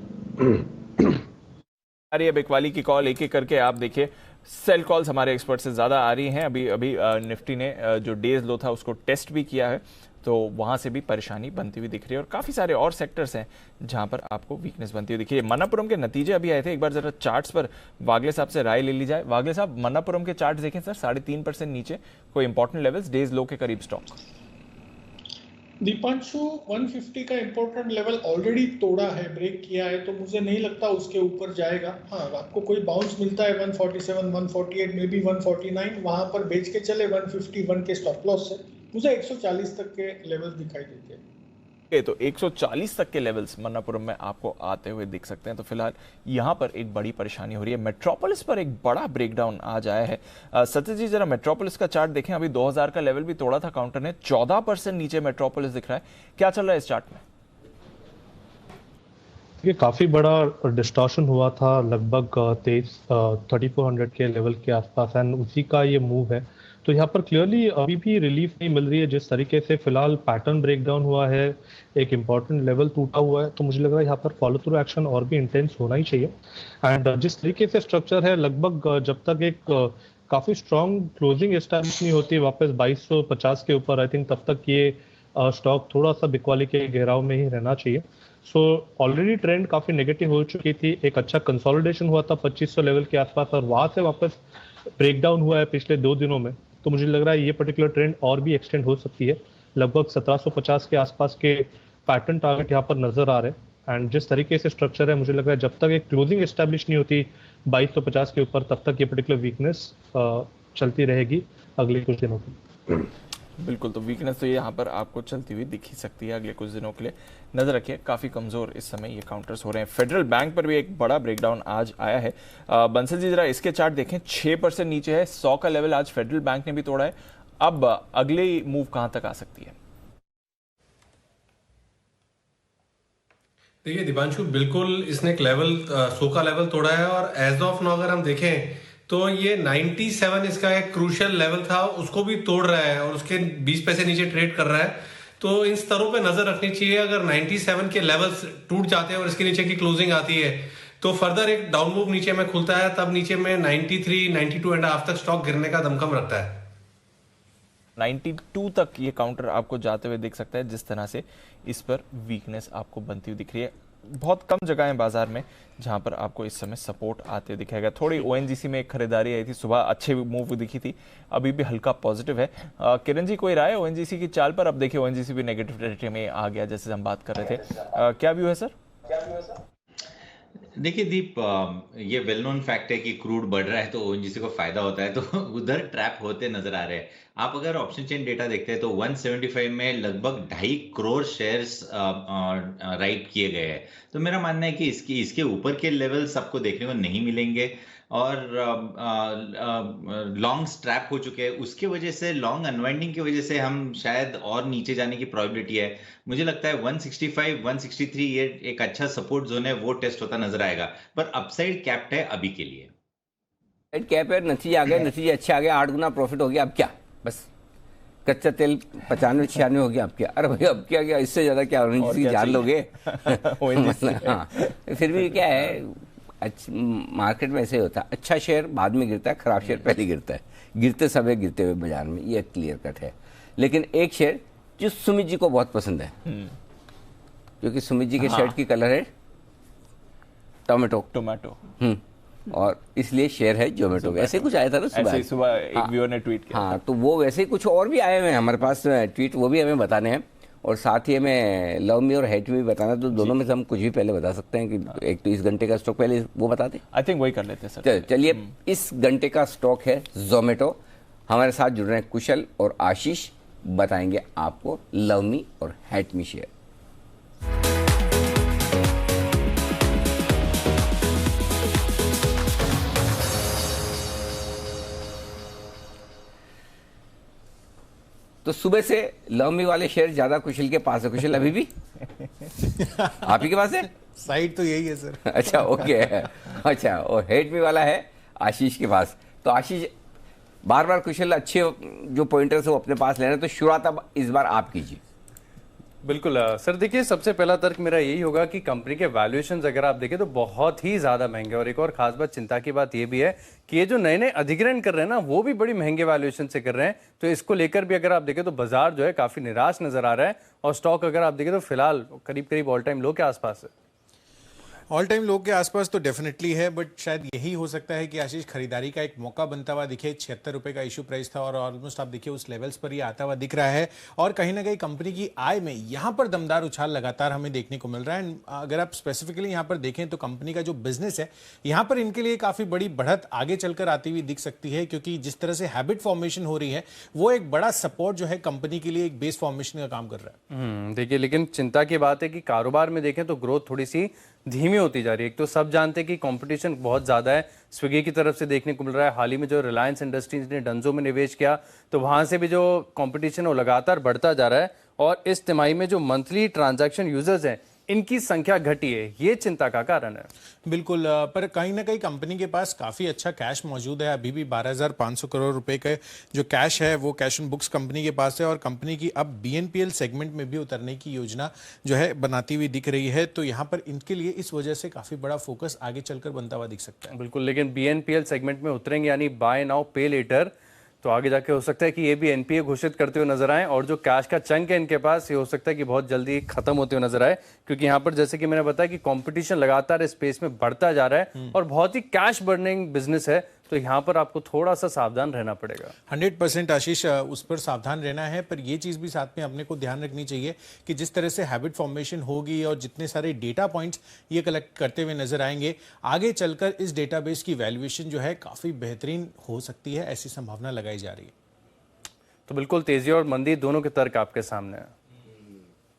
आ रही है बिकवाली की कॉल एक एक करके। आप देखिए, सेल कॉल्स हमारे एक्सपर्ट से ज़्यादा आ रही हैं। अभी निफ्टी ने जो डेज लो था उसको टेस्ट भी किया है, तो वहाँ से भी परेशानी बनती हुई दिख रही है, और काफ़ी सारे और सेक्टर्स हैं जहाँ पर आपको वीकनेस बनती हुई दिख रही है। मन्नापुरम के नतीजे अभी आए थे, एक बार जरा चार्ट्स पर वागले साहब से राय ले ली जाए। वागले साहब, मन्नापुरम के चार्ट देखें सर, 3.5% नीचे, कोई इंपॉर्टेंट लेवल्स, डेज लो के करीब स्टॉक। दीपांशु, 150 का इंपॉर्टेंट लेवल ऑलरेडी तोड़ा है, ब्रेक किया है, तो मुझे नहीं लगता उसके ऊपर जाएगा। हाँ, आपको कोई बाउंस मिलता है 147, 148, मे बी 149, वहां पर बेच के चले 151 के स्टॉप लॉस से। मुझे 140 तक के लेवल्स दिखाई देते हैं। तो 140 तक के लेवल्स मन्नापुरम में आपको आते हुए दिख सकते हैं। तो फिलहाल यहां पर एक बड़ी परेशानी हो रही है। मेट्रोपोलिस पर एक बड़ा ब्रेकडाउन आज आया है। सत्य जी, जरा मेट्रोपोलिस का चार्ट देखें। अभी 2000 का लेवल भी तोड़ा था काउंटर ने, 14% नीचे मेट्रोपोलिस दिख रहा है। क्या चल रहा है इस चार्ट में? ये काफी बड़ा डिस्टॉर्शन हुआ था लगभग 3400 के लेवल के आसपास, एंड उसी का ये मूव है। तो यहाँ पर क्लियरली अभी भी रिलीफ नहीं मिल रही है। जिस तरीके से फिलहाल पैटर्न ब्रेकडाउन हुआ है, एक इम्पॉर्टेंट लेवल टूटा हुआ है, तो मुझे लग रहा है यहाँ पर फॉलो थ्रू एक्शन और भी इंटेंस होना ही चाहिए। एंड जिस तरीके से स्ट्रक्चर है, लगभग जब तक एक काफी स्ट्रॉन्ग क्लोजिंग एस्टैब्लिश नहीं होती वापस 2250 के ऊपर, आई थिंक तब तक ये स्टॉक थोड़ा सा बिकवाली के घेराव में ही रहना चाहिए। सो ऑलरेडी ट्रेंड काफी नेगेटिव हो चुकी थी, एक अच्छा कंसोलिडेशन हुआ था 2500 लेवल के आसपास, और वहां से वापस ब्रेकडाउन हुआ है पिछले 2 दिनों में। तो मुझे लग रहा है ये पर्टिकुलर ट्रेंड और भी एक्सटेंड हो सकती है। लगभग 1750 के आसपास के पैटर्न टारगेट यहाँ पर नजर आ रहे हैं, एंड जिस तरीके से स्ट्रक्चर है, मुझे लग रहा है जब तक एक क्लोजिंग एस्टैब्लिश नहीं होती 2250 के ऊपर, तब तक ये पर्टिकुलर वीकनेस चलती रहेगी अगले कुछ दिनों की। बिल्कुल, तो वीकनेस तो यहाँ पर आपको चलती हुई दिख ही सकती है अगले कुछ दिनों के लिए। नजर रखिए, काफी कमजोर इस समय ये काउंटर्स हो रहे हैं। फेडरल बैंक पर भी एक बड़ा ब्रेकडाउन आज आया है। बंसल जी, जरा इसके चार्ट देखें, 6% नीचे है। 100 का लेवल आज फेडरल बैंक ने भी तोड़ा है। अब अगले मूव कहां तक आ सकती है? देखिए दीपांशु, बिल्कुल इसने एक लेवल 100 का लेवल तोड़ा है, और एज ऑफ नाउ अगर हम देखें तो ये 97 इसका एक क्रूशियल लेवल था, उसको भी तोड़ रहा है और उसके 20 पैसे नीचे ट्रेड कर रहा है। तो इन स्तरों पे नजर रखनी चाहिए। अगर 97 के लेवल्स टूट जाते हैं और इसके नीचे की क्लोजिंग आती है तो फर्दर एक डाउन मूव नीचे में खुलता है, तब नीचे में 93, 92.5 तक स्टॉक गिरने का दमखम रखता है। 92 तक ये काउंटर आपको जाते हुए दिख सकता है, जिस तरह से इस पर वीकनेस आपको बनती हुई दिख रही है। बहुत कम जगह है बाजार में जहां पर आपको इस समय सपोर्ट आते दिखाएगा। थोड़ी ONGC में एक खरीदारी आई थी सुबह, अच्छे मूव दिखी थी, अभी भी हल्का पॉजिटिव है। किरण जी, कोई राय ONGC की चाल पर? अब देखिए ONGC भी नेगेटिव टेरिटरी में आ गया, जैसे हम बात कर रहे थे। क्या व्यू है सर? देखिए दीप, ये वेल नोन फैक्ट है कि क्रूड बढ़ रहा है तो ओएनजीसी को फायदा होता है, तो उधर ट्रैप होते नजर आ रहे हैं। आप अगर ऑप्शन चेन डेटा देखते हैं तो 175 में लगभग 2.5 करोड़ शेयर्स राइट किए गए हैं। तो मेरा मानना है कि इसके ऊपर के लेवल्स आपको देखने को नहीं मिलेंगे और लॉन्ग स्ट्रैप हो चुके हैं, उसके वजह से लॉन्ग अनवाइंडिंग की वजह से हम शायद और नीचे जाने की प्रोबेबिलिटी है। मुझे लगता है 165 163 ये एक अच्छा सपोर्ट जोन है, वो टेस्ट होता नजर आएगा, पर अपसाइड कैप्ड है अभी के लिए। कैप है, नतीजे आ गए, नतीजे अच्छे आ गए, 8 गुना प्रॉफिट हो गया। अब क्या, बस कच्चा तेल 95-96 हो गया। अब क्या, अरे भाई अब क्या, इससे ज्यादा क्या जान लोगे। हाँ, फिर भी क्या है, मार्केट में ऐसे होता है, अच्छा शेयर बाद में गिरता है, खराब शेयर पहले गिरता है, गिरते समय गिरते हुए बाजार में, ये क्लियर कट है। लेकिन एक शेयर जो सुमित जी को बहुत पसंद है, क्योंकि सुमित जी के शर्ट की कलर है टोमेटो, और इसलिए शेयर है जोमेटो। ऐसे कुछ आया था ना सुबह एक व्यूअर ने ट्वीट किया। हाँ, तो वो वैसे ही कुछ और भी आए हुए हैं हमारे पास ट्वीट, वो भी हमें बताने हैं, और साथ ही हमें लव मी और हेट मी बताना। तो दोनों में से हम कुछ भी पहले बता सकते हैं कि एक तो इस घंटे का स्टॉक पहले वो बता दें। आई थिंक वही कर लेते हैं सर। चलिए, इस घंटे का स्टॉक है जोमेटो। हमारे साथ जुड़ रहे हैं कुशल और आशीष, बताएंगे आपको लव मी और हेट मी शेयर। तो सुबह से लव मी वाले शेयर ज्यादा कुशल के पास है। कुशल अभी भी आप ही के पास है? साइड तो यही है सर। अच्छा, ओके। अच्छा, और हेट मी वाला है आशीष के पास। तो आशीष, बार बार कुशल अच्छे जो पॉइंटर्स है वो अपने पास लेना, तो शुरुआत अब इस बार आप कीजिए। बिल्कुल सर, देखिए सबसे पहला तर्क मेरा यही होगा कि कंपनी के वैल्यूएशंस अगर आप देखें तो बहुत ही ज्यादा महंगे, और एक और खास बात, चिंता की बात ये भी है कि ये जो नए नए अधिग्रहण कर रहे हैं ना, वो भी बड़ी महंगे वैल्यूएशन से कर रहे हैं। तो इसको लेकर भी अगर आप देखें तो बाजार जो है काफी निराश नजर आ रहा है, और स्टॉक अगर आप देखें तो फिलहाल करीब करीब ऑल टाइम लो के आसपास है। ऑल टाइम लो के आसपास तो डेफिनेटली है, बट शायद यही हो सकता है कि आशीष खरीदारी का एक मौका बनता हुआ दिखे। 76 रुपए का इशू प्राइस था और ऑलमोस्ट आप देखिए उस लेवल्स पर ये आता हुआ दिख रहा है, और कहीं ना कहीं कंपनी की आय में यहाँ पर दमदार उछाल लगातार हमें देखने को मिल रहा है। अगर आप स्पेसिफिकली यहाँ पर देखें तो कंपनी का जो बिजनेस है, यहाँ पर इनके लिए काफी बड़ी बढ़त आगे चलकर आती हुई दिख सकती है, क्योंकि जिस तरह से हैबिट फॉर्मेशन हो रही है वो एक बड़ा सपोर्ट जो है कंपनी के लिए एक बेस फॉर्मेशन का काम कर रहा है। देखिए, लेकिन चिंता की बात है कि कारोबार में देखें तो ग्रोथ थोड़ी सी धीमी होती जा रही है। एक तो सब जानते हैं कि कंपटीशन बहुत ज्यादा है, स्विगी की तरफ से देखने को मिल रहा है। हाल ही में जो रिलायंस इंडस्ट्रीज ने डंजो में निवेश किया, तो वहां से भी जो कंपटीशन है वो लगातार बढ़ता जा रहा है, और इस तिमाही में जो मंथली ट्रांजैक्शन यूजर्स हैं इनकी संख्या घटी है, ये चिंता का कारण है। बिल्कुल, पर कहीं ना कहीं कंपनी के पास काफी अच्छा कैश मौजूद है। अभी भी 12,500 करोड़ रुपए का जो कैश है वो कैश ऑन बुक्स कंपनी के पास है, और कंपनी की अब बीएनपीएल सेगमेंट में भी उतरने की योजना जो है बनाती हुई दिख रही है। तो यहाँ पर इनके लिए इस वजह से काफी बड़ा फोकस आगे चलकर बनता हुआ दिख सकता है। बिल्कुल, लेकिन बीएनपीएल सेगमेंट में उतरेंगे यानी बाय नाउ पे लेटर, तो आगे जाके हो सकता है कि ये भी एनपीए घोषित करते हुए नजर आए, और जो कैश का चंक है इनके पास, ये हो सकता है कि बहुत जल्दी खत्म होते हुए नजर आए, क्योंकि यहाँ पर जैसे कि मैंने बताया कि कंपटीशन लगातार इस स्पेस में बढ़ता जा रहा है और बहुत ही कैश बर्निंग बिजनेस है। तो यहाँ पर आपको थोड़ा सा सावधान रहना पड़ेगा। 100% आशीष, उस पर सावधान रहना है, पर यह चीज भी साथ में अपने को ध्यान रखनी चाहिए कि जिस तरह से हैबिट फॉर्मेशन होगी और जितने सारे डेटा पॉइंट्स ये कलेक्ट करते हुए नजर आएंगे, आगे चलकर इस डेटाबेस की वैल्यूएशन जो है काफी बेहतरीन हो सकती है, ऐसी संभावना लगाई जा रही है। तो बिल्कुल तेजी और मंदी दोनों के तर्क आपके सामने है।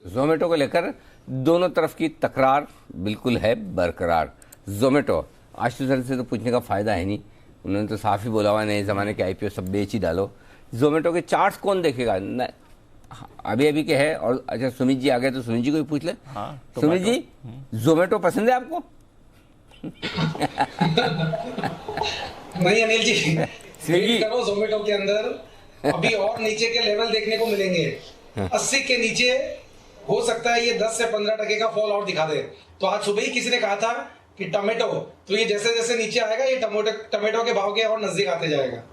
जोमेटो को लेकर दोनों तरफ की तकरार बिल्कुल है बरकरार। जोमेटो, आशीष से तो पूछने का फायदा है नहीं, उन्होंने तो साफ ही बोला हुआ नए जमाने के आईपीओ सब बेच ही डालो। जोमेटो के चार्ट्स कौन देखेगा? अभी अभी के है। और अच्छा, सुमित जी आ गए तो सुमित जी को भी पूछ ले। सुमित जी, जोमेटो पसंद है आपको? नहीं अनिल जी, स्विगी करो जोमेटो के अंदर अभी और नीचे के लेवल देखने को मिलेंगे। 80 के नीचे हो सकता है ये 10 से 15% का फॉल आउट दिखा दे। तो आज सुबह ही किसी ने कहा था कि टमेटो, तो ये जैसे जैसे नीचे आएगा ये टमेटो के भाव के और नजदीक आते जाएगा।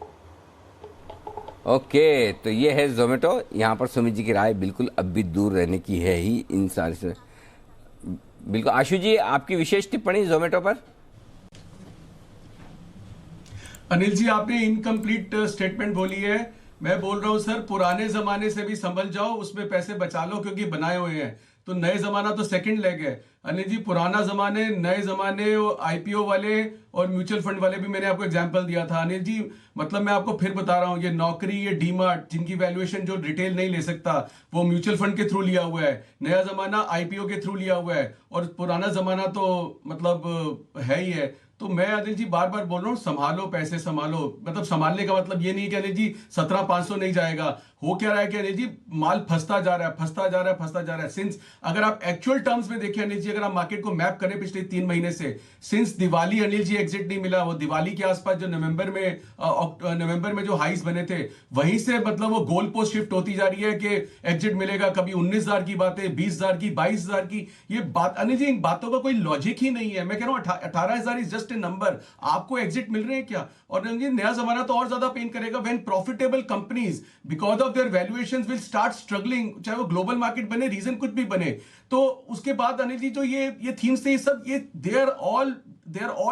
ओके, तो ये है जोमेटो। यहाँ पर सुमित जी की राय बिल्कुल अब भी दूर रहने की है ही इन सारे से। बिल्कुल आशु जी, आपकी विशेष टिप्पणी जोमेटो पर? अनिल जी, आपने इनकम्प्लीट स्टेटमेंट बोली है। मैं बोल रहा हूं सर, पुराने जमाने से भी संभल जाओ, उसमें पैसे बचा लो क्योंकि बनाए हुए हैं। तो नए जमाना तो सेकंड लेग है। अनिल जी पुराना जमाने, नए जमाने, आईपीओ वाले और म्यूचुअल फंड वाले भी मैंने आपको एग्जांपल दिया था। अनिल जी मतलब मैं आपको फिर बता रहा हूं, ये नौकरी, ये डीमार्ट जिनकी वैल्यूएशन जो रिटेल नहीं ले सकता वो म्यूचुअल फंड के थ्रू लिया हुआ है, नया जमाना आईपीओ के थ्रू लिया हुआ है, और पुराना जमाना तो मतलब है ही है। तो मैं अनिल जी बार बार बोल रहा हूँ संभालो पैसे संभालो। मतलब संभालने का मतलब ये नहीं कि अनिल जी 17,500 नहीं जाएगा। हो क्या रहा है कि अनिल जी माल फंसता जा रहा है, फंसता जा रहा है, फंसता जा रहा है। सिंस अगर आप एक्चुअल टर्म्स में देखें अनिल जी, अगर आप मार्केट को मैप करें पिछले 3 महीने से, सिंस दिवाली अनिल जी एग्जिट नहीं मिला। वो दिवाली के आसपास जो नवंबर में जो हाइस बने थे वहीं से मतलब वो गोल पोस्ट शिफ्ट होती जा रही है कि एग्जिट मिलेगा। कभी 19,000 की बातें, 20,000 की, 22,000 की। ये बात अनिल जी इन बातों का कोई लॉजिक ही नहीं है। मैं कह रहा हूँ 18,000 इज जस्ट ए नंबर। आपको एग्जिट मिल रहे हैं क्या? और ये नया जमाना तो और ज्यादा पेन करेगा when profitable companies because of their valuations will start struggling, चाहे वो ग्लोबल मार्केट बने, रीजन कुछ भी बने। तो उसके बाद अनिल जी जो ये थीम्स थे, ये सब ये they are all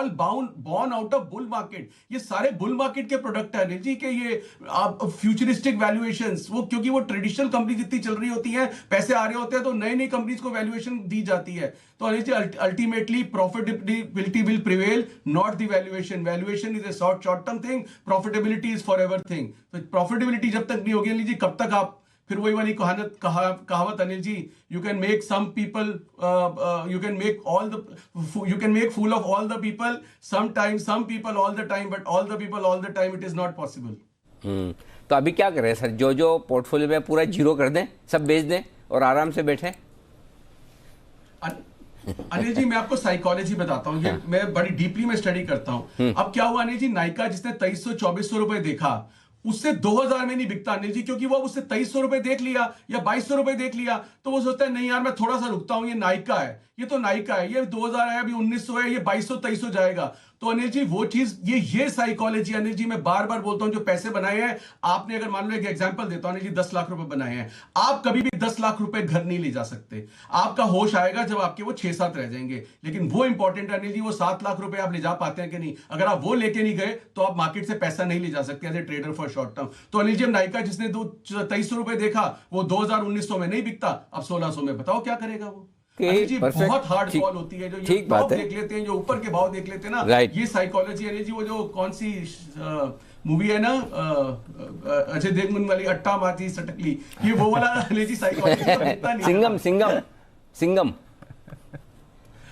born out of bull market. ये सारे बुल मार्केट के प्रोडक्ट है अनिल जी के ये फ्यूचरिस्टिक वैल्यूएशंस, वो क्योंकि वो ट्रेडिशनल कंपनी जितनी चल रही होती हैं, पैसे आ रहे होते हैं, तो नई नई कंपनीज को वैल्यूएशन दी जाती है। तो Anil ji ultimately profitability will prevail, not the valuation. Valuation is a short term thing, profitability is forever thing. तो प्रॉफिटेबिलिटी जब तक नहीं होगी अनिल जी, कब तक आप फिर वही वाली कहावत Anil ji, you can make some people, you can make fool of all the people, some time, some people all the time, but all the people all the time it is not possible. तो अभी क्या करें sir, जो portfolio में पूरा zero कर दें, सब बेच दें और आराम से बैठे? अनिल जी मैं आपको साइकोलॉजी बताता हूँ, ये मैं बड़ी डीपली में स्टडी करता हूँ। अब क्या हुआ अनिल जी, नाइका जिसने 2300-2400 रुपए देखा, उससे 2000 में नहीं बिकता अनिल जी, क्योंकि वो उससे 2300 रुपए देख लिया या 2200 रुपए देख लिया, तो वो सोचता है नहीं यार मैं थोड़ा सा रुकता हूं, ये नाइका है, ये तो नाइका है, ये 2000 है, अभी 1900 है, ये 2200-2300 जाएगा। तो अनिल जी वो चीज, ये साइकोलॉजी अनिल जी मैं बार बार बोलता हूं, जो पैसे बनाए हैं आपने, अगर मान लो एक एग्जांपल देता हूं अनिल जी, 10 लाख रुपए बनाए हैं, आप कभी भी 10 लाख रुपए घर नहीं ले जा सकते। आपका होश आएगा जब आपके वो 6-7 रह जाएंगे। लेकिन वो इंपॉर्टेंट है अनिल जी, वो 7 लाख रुपए आप ले जा पाते हैं कि नहीं। अगर आप वो लेके नहीं गए तो आप मार्केट से पैसा नहीं ले जा सकते as a trader for short term. तो अनिल जी नाइका जिसने 2300 रुपए देखा, वो 2000-1900 में नहीं बिकता, अब 1600 में, बताओ क्या करेगा वो। जी बहुत हार्ड कॉल होती है, जो ये भाव देख लेते हैं, जो ऊपर के भाव देख लेते हैं ना, ये साइकोलॉजी अनिल जी, वो जो कौन सी मूवी है ना अजय देवगन वाली, अट्टा माची सटकली, ये वो वाला अनिल जी साइकोलॉजी सिंघम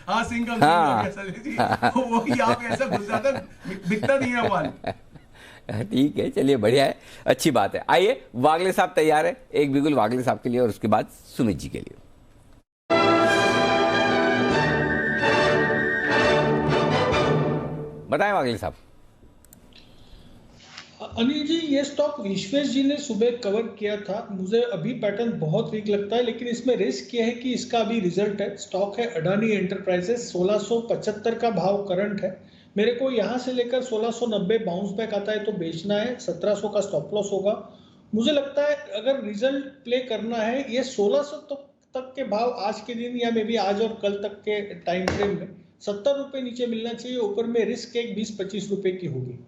हाँ सिंघम, वो यहाँ पे ऐसा घुस जाता, बिकता नहीं है माल। ठीक है, चलिए बढ़िया है, अच्छी बात है। आइए वागले साहब तैयार है, एक बिगुल वागले साहब के लिए और उसके बाद सुमित जी के लिए। बताएं वागले साहब। अनिल जी ये स्टॉक विश्वेश जी ने सुबह कवर किया था, मुझे अभी पैटर्न बहुत वीक लगता है, लेकिन इसमें रिस्क ये है कि इसका अभी रिजल्ट है। स्टॉक है अडानी एंटरप्राइजेस, 1675 का भाव करंट है। मेरे को यहाँ से लेकर 1690 बाउंस बैक आता है तो बेचना है, 1700 का स्टॉप लॉस होगा। मुझे लगता है अगर रिजल्ट प्ले करना है, ये 1600 तक के भाव आज के दिन या मे बी आज और कल तक के टाइम फ्रेम में 70 रुपए नीचे मिलना चाहिए। ऊपर में रिस्क एक 20-25 रुपए की होगी।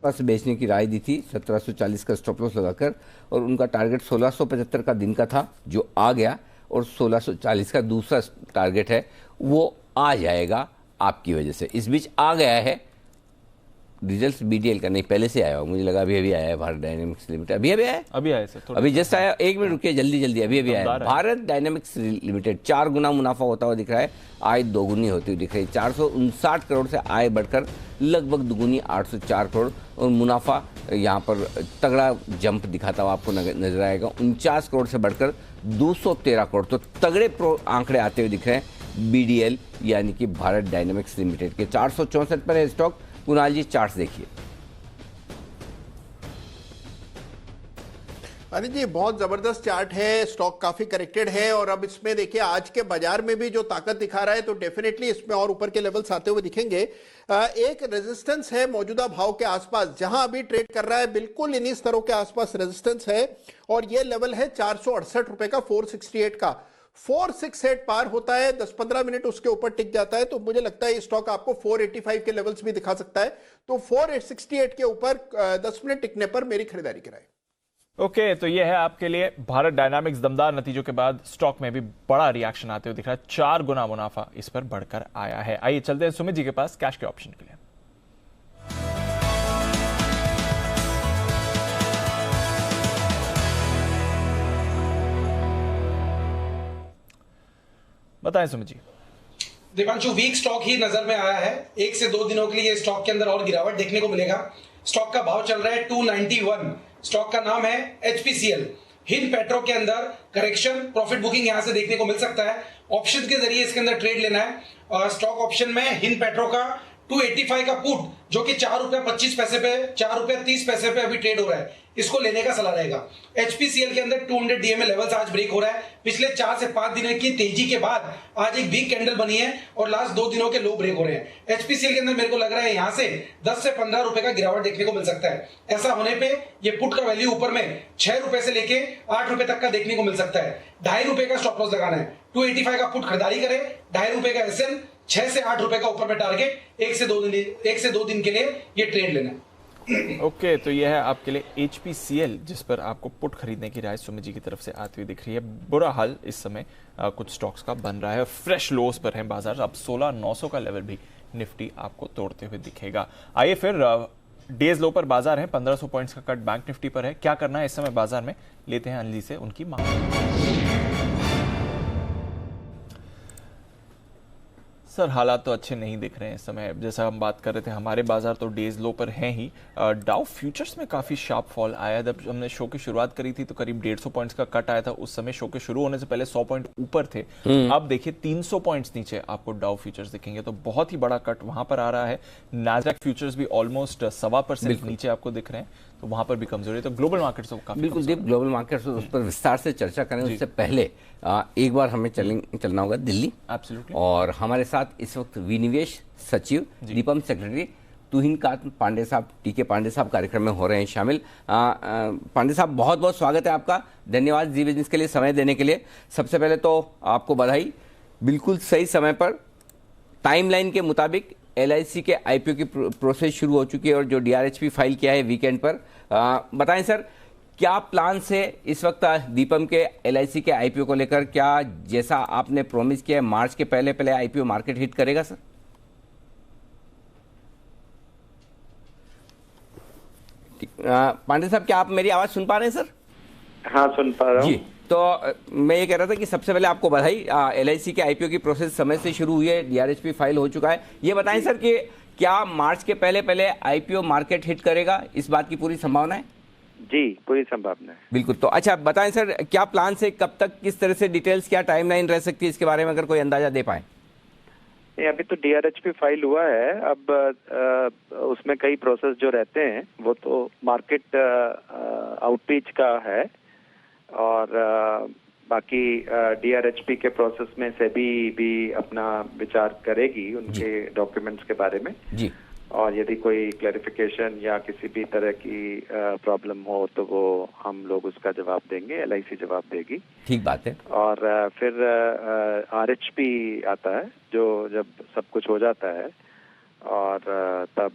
पास बेचने की राय दी थी 1740 का स्टॉप लॉस लगाकर, और उनका टारगेट 1675 का दिन का था जो आ गया, और 1640 का दूसरा टारगेट है वो आ जाएगा आपकी वजह से। इस बीच आ गया है रिजल्ट्स बीडीएल का, नहीं पहले से आया, मुझे लगा अभी आया है भारत डायनेमिक्स लिमिटेड, अभी आया है, अभी आया सर, अभी जस्ट आया, 1 मिनट रुकिए, जल्दी अभी आया। भारत डायनेमिक्स लिमिटेड 4 गुना मुनाफा होता हुआ दिख रहा है, आय 2 गुनी होती हुई दिख रही है। 459 करोड़ से आय बढ़कर लगभग दुगुनी 804 करोड़, और मुनाफा यहाँ पर तगड़ा जंप दिखाता हुआ आपको नजर आएगा, 49 करोड़ से बढ़कर 213 करोड़। तो तगड़े आंकड़े आते हुए दिख रहे हैं बीडीएल यानी कि भारत डायनेमिक्स लिमिटेड के। 464 पर है स्टॉक। कुणाल जी चार्ट देखिए। अनिल जी बहुत जबरदस्त चार्ट है, स्टॉक काफी करेक्टेड है, और अब इसमें देखिए आज के बाजार में भी जो ताकत दिखा रहा है, तो डेफिनेटली इसमें और ऊपर के लेवल्स आते हुए दिखेंगे। एक रेजिस्टेंस है मौजूदा भाव के आसपास, जहां अभी ट्रेड कर रहा है, बिल्कुल इन्हीं स्तरों के आसपास रेजिस्टेंस है, और ये लेवल है 468 रुपए का, 468 का। 468 पार होता है, 10-15 मिनट उसके ऊपर टिक जाता है, तो मुझे लगता है स्टॉक आपको 485 के लेवल्स भी दिखा सकता है। तो 468 के ऊपर 10 मिनट टिकने पर मेरी खरीदारी कराए। ओके, तो ये है आपके लिए भारत डायनामिक्स। दमदार नतीजों के बाद स्टॉक में भी बड़ा रिएक्शन आते हुए दिख रहा है, 4 गुना मुनाफा इस पर बढ़कर आया है। आइए चलते हैं सुमित जी के पास कैश के ऑप्शन के लिए। बताएं सुमित जी। दीपांशु, वीक स्टॉक ही नजर में आया है। 1 से 2 दिनों के लिए स्टॉक के अंदर और गिरावट देखने को मिलेगा। स्टॉक का भाव चल रहा है 291। स्टॉक का नाम है HPCL। हिंद पेट्रो के अंदर करेक्शन प्रॉफिट बुकिंग यहां से देखने को मिल सकता है। ऑप्शन के जरिए इसके अंदर ट्रेड लेना है। स्टॉक ऑप्शन में हिंद पेट्रो का 285 का पुट जो कि 4 रुपए 25 पैसे पे 4 रुपए 30 पैसे पे अभी ट्रेड हो रहा है, इसको लेने का सलाह रहेगा। HPCL के अंदर 200 DMA लेवल्स आज ब्रेक हो रहा है। पिछले 4 से 5 दिनों की तेजी के बाद आज एक बिग कैंडल बनी है और लास्ट 2 दिनों के लो ब्रेक हो रहे हैं। HPCL के अंदर मेरे को लग रहा है यहां से 10 से 15 रुपए का गिरावट देखने को मिल सकता है। ऐसा होने पे ये पुट का वैल्यू ऊपर में 6 रुपए से लेके 8 रुपए तक का देखने को मिल सकता है। 2.5 रुपए का स्टॉप लॉस लगाना है। 285 का पुट खरीदारी करें, 2.5 रुपए का SL, 6 से 8 रुपए का ऊपर में टारगेट। 1 से 2 दिन के लिए ये ट्रेड लेना है। ओके, तो यह है आपके लिए HPCL जिस पर आपको पुट खरीदने की राय सुमित जी की तरफ से आती हुई दिख रही है। बुरा हाल इस समय कुछ स्टॉक्स का बन रहा है, फ्रेश लोस पर है बाजार। अब 16,900 का लेवल भी निफ्टी आपको तोड़ते हुए दिखेगा। आइए फिर डेज लो पर बाजार है, 1500 पॉइंट्स का कट बैंक निफ्टी पर है। क्या करना है इस समय बाजार में, लेते हैं अनिल से उनकी मांग। सर, हालात तो अच्छे नहीं दिख रहे हैं इस समय। जैसा हम बात कर रहे थे, हमारे बाजार तो डेज लो पर हैं ही। डाउ फ्यूचर्स में काफी शार्प फॉल आया। जब हमने शो की शुरुआत करी थी तो करीब 150 पॉइंट्स का कट आया था। उस समय शो के शुरू होने से पहले 100 पॉइंट ऊपर थे। अब देखिए 300 पॉइंट्स नीचे आपको डाउ फ्यूचर्स दिखेंगे, तो बहुत ही बड़ा कट वहां पर आ रहा है। नास्डैक फ्यूचर्स भी ऑलमोस्ट 1.25% नीचे आपको दिख रहे हैं, तो वहां पर भी कमजोरी है। तो ग्लोबल मार्केट्स काफी बिल्कुल दीप, ग्लोबल मार्केट्स उस पर विस्तार से चर्चा करें उससे पहले एक बार हमें चलना होगा दिल्ली। एब्सोल्युटली। और हमारे साथ इस वक्त विनिवेश सचिव, दीपम सेक्रेटरी तुहिनकांत पांडे साहब, टीके पांडे साहब कार्यक्रम में हो रहे हैं शामिल। पांडे साहब, बहुत बहुत स्वागत है आपका। धन्यवाद जी बिजनेस के लिए समय देने के लिए। सबसे पहले तो आपको बधाई, बिल्कुल सही समय पर टाइमलाइन के मुताबिक LIC के IPO की प्रोसेस शुरू हो चुकी है और जो DRHP फाइल किया है वीकेंड पर। बताएं सर, क्या प्लान है इस वक्त दीपम के LIC के IPO को लेकर? क्या जैसा आपने प्रॉमिस किया है मार्च के पहले IPO मार्केट हिट करेगा सर? पांडे साहब, क्या आप मेरी आवाज सुन पा रहे हैं सर? हाँ, सुन पा रहा हूँ जी। तो मैं ये कह रहा था कि सबसे पहले आपको बधाई, LIC के IPO की प्रोसेस समय से शुरू हुई है, DRHP फाइल हो चुका है। ये बताएं सर कि क्या मार्च के पहले IPO मार्केट हिट करेगा, इस बात की पूरी संभावना है? जी, पूरी संभावना है। बिल्कुल। तो अच्छा बताएं सर, क्या प्लान से, कब तक, किस तरह से डिटेल्स, क्या टाइमलाइन रह सकती है इसके बारे में अगर कोई अंदाजा दे पाए? अभी तो DRHP फाइल हुआ है। अब उसमें कई प्रोसेस जो रहते हैं वो तो मार्केट आउटरीच का है और बाकी DRHP के प्रोसेस में सेबी भी अपना विचार करेगी उनके डॉक्यूमेंट्स के बारे में जी। और यदि कोई क्लैरिफिकेशन या किसी भी तरह की प्रॉब्लम हो तो वो हम लोग उसका जवाब देंगे, LIC जवाब देगी। ठीक बात है। और फिर RHP आता है जो जब सब कुछ हो जाता है और तब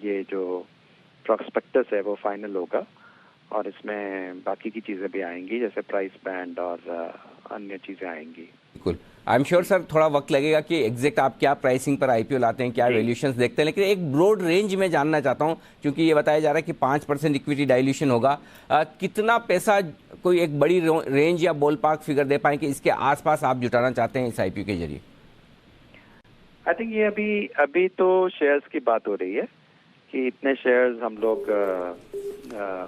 ये जो प्रॉस्पेक्टस है वो फाइनल होगा और इसमें बाकी की चीजें भी आएंगी, जैसे प्राइस बैंड और अन्य चीजें आएंगी। बिल्कुल। आई एम श्योर सर थोड़ा वक्त लगेगा कि एग्जैक्ट आप क्या प्राइसिंग पर IPO लाते हैं, क्या वैल्यूएशंस देखते हैं, लेकिन एक ब्रॉड रेंज में जानना चाहता हूं क्योंकि ये बताया जा रहा है कि 5% इक्विटी डाइल्यूशन होगा। कितना पैसा, कोई एक बड़ी रेंज या बॉल पार्क फिगर दे पाएं कि इसके आसपास आप जुटाना चाहते हैं इस IPO के जरिए? आई थिंक ये अभी तो शेयर्स की बात हो रही है कि इतने शेयर्स हम लोग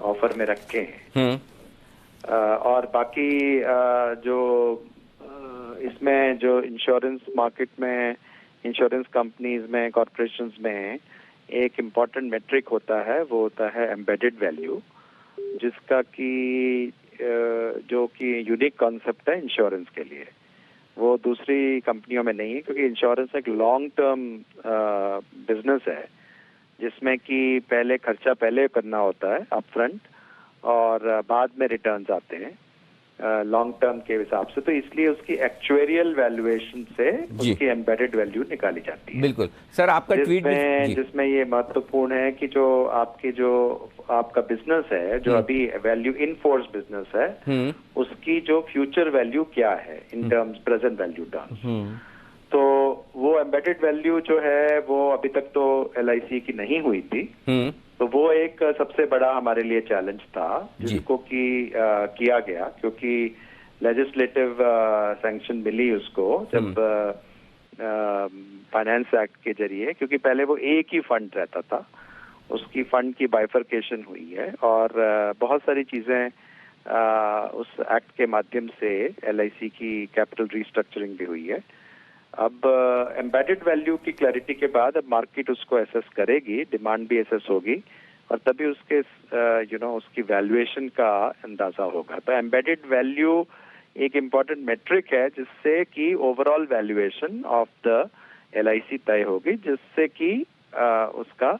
ऑफर में रखे हैं और बाकी जो इसमें जो इंश्योरेंस मार्केट में, इंश्योरेंस कंपनीज में, कॉर्पोरेशंस में एक इम्पॉर्टेंट मेट्रिक होता है, वो होता है एम्बेडेड वैल्यू, जिसका कि जो कि यूनिक कॉन्सेप्ट है इंश्योरेंस के लिए। वो दूसरी कंपनियों में नहीं है क्योंकि इंश्योरेंस एक लॉन्ग टर्म बिजनेस है जिसमें कि पहले खर्चा पहले करना होता है अपफ्रंट और बाद में रिटर्न्स आते हैं। लॉन्ग टर्म के हिसाब से, तो इसलिए उसकी एक्चुअरियल वैल्यूएशन से उसकी एम्बेडेड वैल्यू निकाली जाती है। बिल्कुल सर, आपका ट्वीट जिसमें ये महत्वपूर्ण है कि जो आपका बिजनेस है, जो अभी वैल्यू इन फोर्स बिजनेस है, उसकी जो फ्यूचर वैल्यू क्या है in terms, present value terms. तो वो एम्बेडेड वैल्यू जो है वो अभी तक तो LIC की नहीं हुई थी, तो वो एक सबसे बड़ा हमारे लिए चैलेंज था जिसको किया गया, क्योंकि लेजिस्लेटिव सैंक्शन मिली उसको जब फाइनेंस एक्ट के जरिए, क्योंकि पहले वो एक ही फंड रहता था, उसकी फंड की बाइफरकेशन हुई है और बहुत सारी चीजें उस एक्ट के माध्यम से LIC की कैपिटल रिस्ट्रक्चरिंग भी हुई है। अब एम्बेडेड वैल्यू की क्लैरिटी के बाद अब मार्केट उसको एसेस करेगी, डिमांड भी एसेस होगी और तभी उसके उसकी वैल्यूएशन का अंदाजा होगा। तो एम्बेडेड वैल्यू एक इम्पॉर्टेंट मेट्रिक है जिससे कि overall valuation of the LIC तय होगी, जिससे कि उसका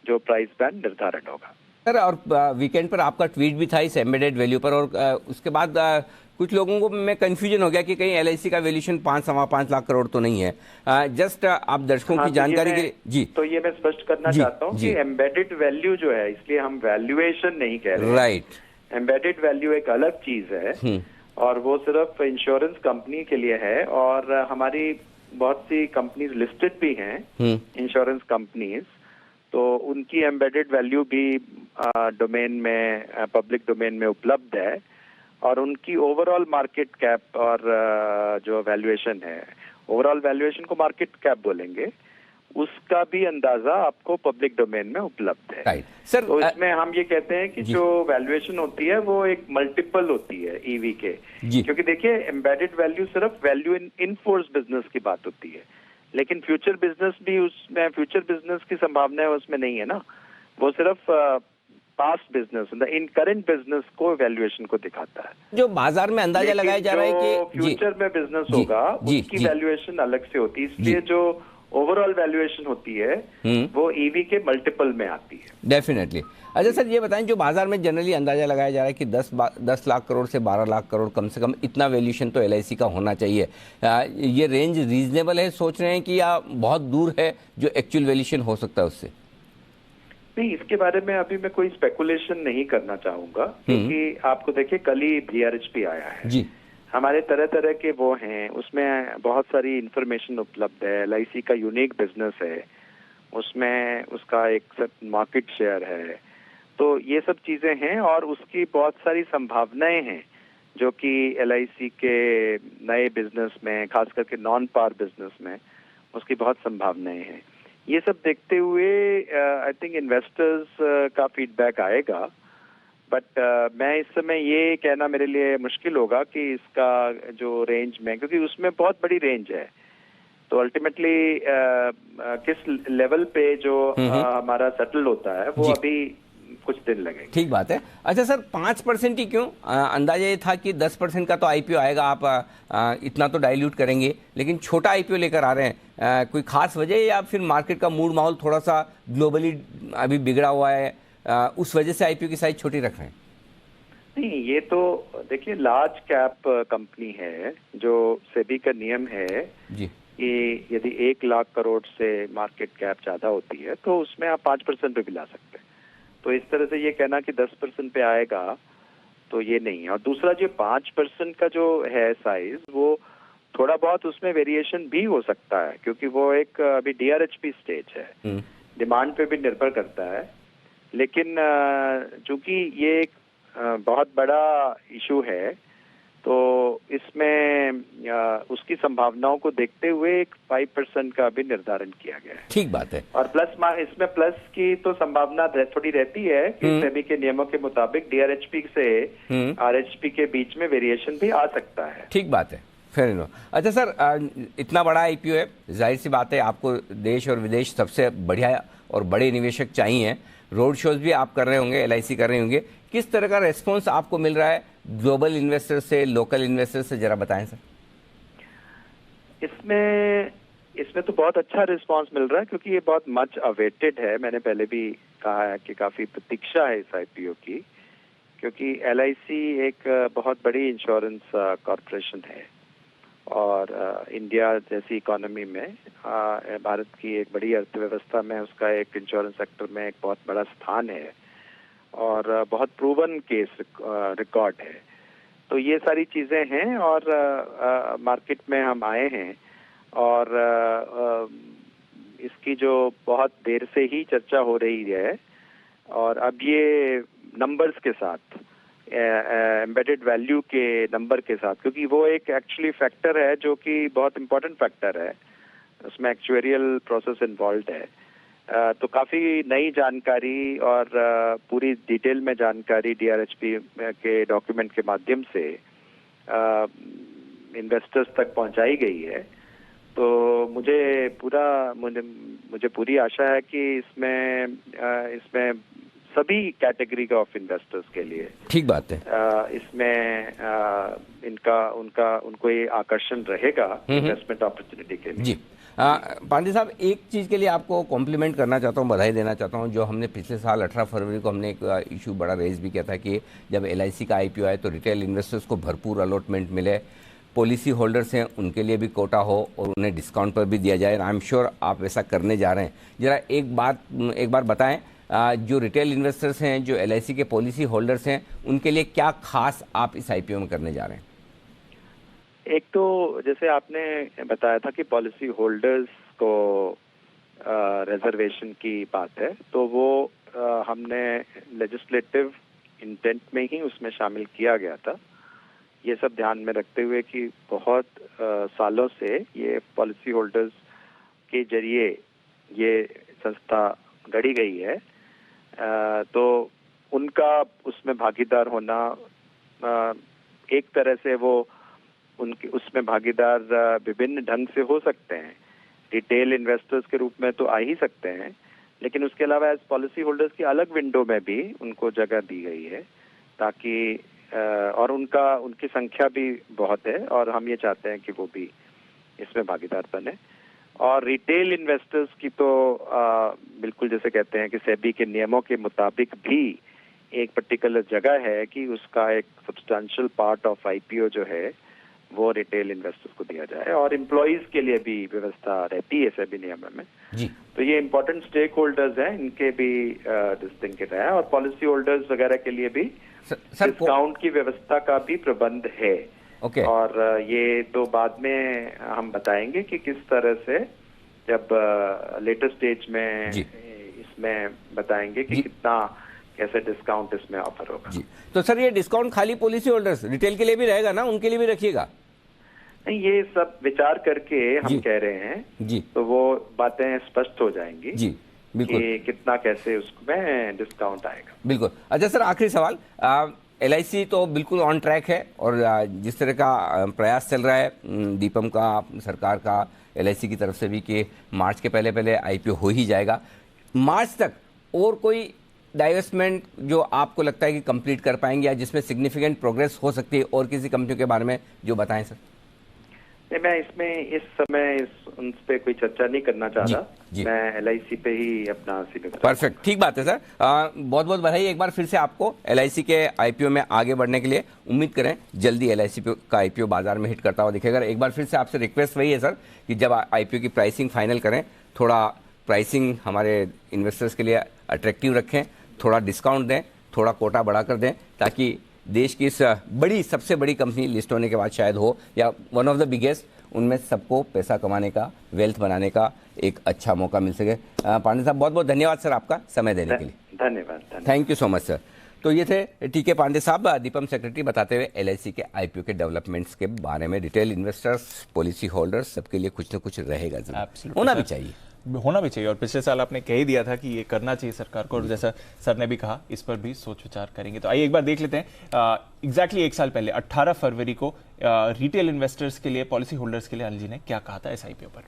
जो प्राइस बैंड निर्धारण होगा। सर, और वीकेंड पर आपका ट्वीट भी था इस एम्बेडेड वैल्यू पर, और उसके बाद कुछ लोगों को मैं कंफ्यूजन हो गया कि कहीं LIC का वैल्यूएशन 5-5 लाख करोड़ तो नहीं है। जस्ट आप दर्शकों की जानकारी के लिए जी, तो ये मैं स्पष्ट करना चाहता हूँ कि एम्बेडेड वैल्यू जो है, इसलिए हम वैल्यूएशन नहीं कह रहे, राइट। एम्बेडेड वैल्यू एक अलग चीज है और वो सिर्फ इंश्योरेंस कंपनी के लिए है, और हमारी बहुत सी कंपनीज लिस्टेड भी हैं, इंश्योरेंस कंपनीज, तो उनकी एम्बेडेड वैल्यू भी डोमेन में, पब्लिक डोमेन में उपलब्ध है, और उनकी ओवरऑल मार्केट कैप और जो वैल्यूएशन है, ओवरऑल वैल्यूएशन को मार्केट कैप बोलेंगे, उसका भी अंदाजा आपको पब्लिक डोमेन में उपलब्ध है। राइट सर, तो इसमें हम ये कहते हैं कि जो वैल्यूएशन होती है वो एक मल्टीपल होती है EV के, क्योंकि देखिए एम्बेडेड वैल्यू सिर्फ वैल्यू इन फोर्स बिजनेस की बात होती है, लेकिन फ्यूचर बिजनेस भी, उसमें फ्यूचर बिजनेस की संभावना उसमें नहीं है ना, वो सिर्फ पास्ट बिजनेस, इन करंट बिजनेस को वैल्यूएशन को दिखाता है। जो बाजार में अंदाजा लगाया जा रहा है कि फ्यूचर में बिजनेस होगा उसकी वैल्यूएशन अलग से होती है, इसलिए जो ओवरऑल वैल्यूएशन होती है वो EV के मल्टीपल में आती है। डेफिनेटली। अच्छा सर, ये बताएं, जो बाजार में जनरली अंदाजा लगाया जा रहा है कि 10 लाख करोड़ से 12 लाख करोड़ कम से कम इतना वैल्यूएशन तो LIC का होना चाहिए, ये रेंज रीजनेबल है सोच रहे हैं कि या बहुत दूर है जो एक्चुअल वैल्यूएशन हो सकता है उससे? नहीं, इसके बारे में अभी मैं कोई स्पेकुलेशन नहीं करना चाहूंगा, क्योंकि आपको देखिए कल ही BRHP आया है जी, हमारे तरह तरह के वो हैं, उसमें बहुत सारी इंफॉर्मेशन उपलब्ध है, LIC का यूनिक बिजनेस है, उसमें उसका एक मार्केट शेयर है, तो ये सब चीजें हैं और उसकी बहुत सारी संभावनाएं हैं जो कि LIC के नए बिजनेस में, खास करके नॉन पार बिजनेस में उसकी बहुत संभावनाएं हैं। ये सब देखते हुए आई थिंक इन्वेस्टर्स का फीडबैक आएगा, बट मैं इस समय ये कहना मेरे लिए मुश्किल होगा कि इसका जो रेंज में, क्योंकि उसमें बहुत बड़ी रेंज है, तो अल्टीमेटली किस लेवल पे जो हमारा सेटल होता है वो अभी कुछ दिन लगेंगे। ठीक बात है। अच्छा सर, 5% ही क्यों? अंदाजा ये था कि 10% का तो IPO आएगा, आप इतना तो डाइल्यूट करेंगे, लेकिन छोटा IPO लेकर आ रहे हैं, कोई खास वजह या फिर मार्केट का मूड माहौल थोड़ा सा ग्लोबली अभी बिगड़ा हुआ है, उस वजह से IPO की साइज छोटी रख रहे हैं? नहीं, ये तो देखिए लार्ज कैप कंपनी है, जो सेबी का नियम है जी कि यदि 1 लाख करोड़ से मार्केट कैप ज्यादा होती है तो उसमें आप 5% पे भी ला सकते हैं, तो इस तरह से ये कहना कि 10% पे आएगा तो ये नहीं है। और दूसरा जो 5% का जो है साइज, वो थोड़ा बहुत उसमें वेरिएशन भी हो सकता है, क्योंकि वो एक अभी DRHP स्टेज है, डिमांड पे भी निर्भर करता है, लेकिन चूंकि ये एक बहुत बड़ा इशू है तो इसमें उसकी संभावनाओं को देखते हुए एक 5% का भी निर्धारण किया गया है। ठीक बात है। और इसमें प्लस की तो संभावना थोड़ी रहती है कि सेबी के नियमों के मुताबिक DRHP से RHP के बीच में वेरिएशन भी आ सकता है। ठीक बात है, फेयर इनफ। अच्छा सर, इतना बड़ा IPO है, जाहिर सी बात है आपको देश और विदेश सबसे बढ़िया और बड़े निवेशक चाहिए, रोड शोज भी आप कर रहे होंगे, LIC कर रहे होंगे, किस तरह का रेस्पॉन्स आपको मिल रहा है ग्लोबल इन्वेस्टर से, लोकल इन्वेस्टर से, जरा बताएं सर। इसमें तो बहुत अच्छा रिस्पांस मिल रहा है, क्योंकि ये बहुत मच अवेटेड है। मैंने पहले भी कहा है कि काफी प्रतीक्षा है इस IPO की, क्योंकि LIC एक बहुत बड़ी इंश्योरेंस कॉरपोरेशन है और इंडिया जैसी इकोनॉमी में भारत की एक बड़ी अर्थव्यवस्था में उसका एक इंश्योरेंस सेक्टर में एक बहुत बड़ा स्थान है और बहुत प्रूवन केस रिकॉर्ड है। तो ये सारी चीज़ें हैं और मार्केट में हम आए हैं और इसकी जो बहुत देर से ही चर्चा हो रही है और अब ये नंबर्स के साथ एम्बेडेड वैल्यू के नंबर के साथ, क्योंकि वो एक एक्चुअली फैक्टर है जो कि बहुत इम्पोर्टेंट फैक्टर है, उसमें एक्चुअरियल प्रोसेस इन्वॉल्व है। तो काफ़ी नई जानकारी और पूरी डिटेल में जानकारी DRHP के डॉक्यूमेंट के माध्यम से इन्वेस्टर्स तक पहुंचाई गई है। तो मुझे पूरी आशा है कि इसमें सभी कैटेगरी का ऑफ इन्वेस्टर्स के लिए ठीक बात है, इसमें उनको ये आकर्षण रहेगा इन्वेस्टमेंट अपॉर्चुनिटी के लिए। जी पांडे साहब, एक चीज़ के लिए आपको कॉम्प्लीमेंट करना चाहता हूँ, बधाई देना चाहता हूँ। जो हमने पिछले साल 18 फरवरी को हमने एक इशू बड़ा रेज भी किया था कि जब LIC का IPO आए तो रिटेल इन्वेस्टर्स को भरपूर अलॉटमेंट मिले, पॉलिसी होल्डर्स हैं उनके लिए भी कोटा हो और उन्हें डिस्काउंट पर भी दिया जाए। आई एम श्योर आप वैसा करने जा रहे हैं। जरा एक बार बताएं, जो रिटेल इन्वेस्टर्स हैं, जो LIC के पॉलिसी होल्डर्स हैं, उनके लिए क्या खास आप इस IPO में करने जा रहे हैं? एक तो जैसे आपने बताया था कि पॉलिसी होल्डर्स को रिजर्वेशन की बात है, तो वो हमने लेजिस्लेटिव इंटेंट में ही उसमें शामिल किया गया था। ये सब ध्यान में रखते हुए कि बहुत सालों से ये पॉलिसी होल्डर्स के जरिए ये संस्था गढ़ी गई है, तो उनका उसमें भागीदार होना एक तरह से वो उनके उसमें भागीदार विभिन्न ढंग से हो सकते हैं। रिटेल इन्वेस्टर्स के रूप में तो आ ही सकते हैं, लेकिन उसके अलावा एज पॉलिसी होल्डर्स की अलग विंडो में भी उनको जगह दी गई है ताकि और उनकी संख्या भी बहुत है और हम ये चाहते हैं कि वो भी इसमें भागीदार बने। और रिटेल इन्वेस्टर्स की तो बिल्कुल जैसे कहते हैं कि सेबी के नियमों के मुताबिक भी एक पर्टिकुलर जगह है कि उसका एक सब्सटेंशियल पार्ट ऑफ IPO जो है वो रिटेल इन्वेस्टर्स को दिया जाए और एम्प्लॉइज के लिए भी व्यवस्था रहती है सेबी नियम में जी। तो ये इम्पोर्टेंट स्टेक होल्डर्स हैं, इनके भी डिस्टिंक्ट है और पॉलिसी होल्डर्स वगैरह के लिए भी डिस्काउंट की व्यवस्था का भी प्रबंध है। ओके। और ये तो बाद में हम बताएंगे कि किस तरह से जब लेटर स्टेज में इसमें बताएंगे कि कितना कैसे डिस्काउंट इसमें ऑफर होगा। जी, तो सर ये डिस्काउंट खाली पॉलिसी होल्डर्स, रिटेल के लिए भी रहेगा ना, उनके लिए भी रखिएगा? नहीं, ये सब विचार करके हम कह रहे हैं जी, तो वो बातें स्पष्ट हो जाएंगी जी बिल्कुल कि कितना कैसे उसमें डिस्काउंट आएगा। बिल्कुल। अच्छा सर, आखिरी सवाल, LIC तो बिल्कुल ऑन ट्रैक है और जिस तरह का प्रयास चल रहा है दीपम का, सरकार का, LIC की तरफ से भी कि मार्च के पहले IPO हो ही जाएगा, मार्च तक और कोई डाइवेस्टमेंट जो आपको लगता है कि कंप्लीट कर पाएंगे या जिसमें सिग्निफिकेंट प्रोग्रेस हो सकती है और किसी कंपनियों के बारे में जो बताएं सर? नहीं, मैं इसमें इस समय उन पे कोई चर्चा नहीं करना चाह रहा। मैं LIC पे ही अपना सीधे। परफेक्ट, ठीक बात है सर। बहुत बहुत बधाई एक बार फिर से आपको LIC के IPO में आगे बढ़ने के लिए। उम्मीद करें जल्दी LIC का IPO बाजार में हिट करता हुआ दिखेगा। एक बार फिर से आपसे रिक्वेस्ट वही है सर कि जब IPO की प्राइसिंग फाइनल करें, थोड़ा प्राइसिंग हमारे इन्वेस्टर्स के लिए अट्रैक्टिव रखें, थोड़ा डिस्काउंट दें, थोड़ा कोटा बढ़ा कर दें, ताकि देश की इस सबसे बड़ी कंपनी लिस्ट होने के बाद शायद हो या वन ऑफ द बिगेस्ट, उनमें सबको पैसा कमाने का, वेल्थ बनाने का एक अच्छा मौका मिल सके। पांडे साहब बहुत बहुत धन्यवाद सर आपका समय देने के लिए। धन्यवाद। Thank you so much sir. तो ये थे TK पांडे साहब, दीपम सेक्रेटरी, बताते हुए LIC के IPO के डेवलपमेंट्स के बारे में। रिटेल इन्वेस्टर्स, पॉलिसी होल्डर्स, सबके लिए कुछ न कुछ रहेगा, होना भी चाहिए, होना भी चाहिए। और पिछले साल आपने कह ही दिया था कि ये करना चाहिए सरकार को, और जैसा सर ने भी कहा इस पर भी सोच विचार करेंगे। तो आइए एक बार देख लेते हैं एग्जैक्टली एक साल पहले 18 फरवरी को रिटेल इन्वेस्टर्स के लिए, पॉलिसी होल्डर्स के लिए अनिल जी ने क्या कहा था इस IPO पर।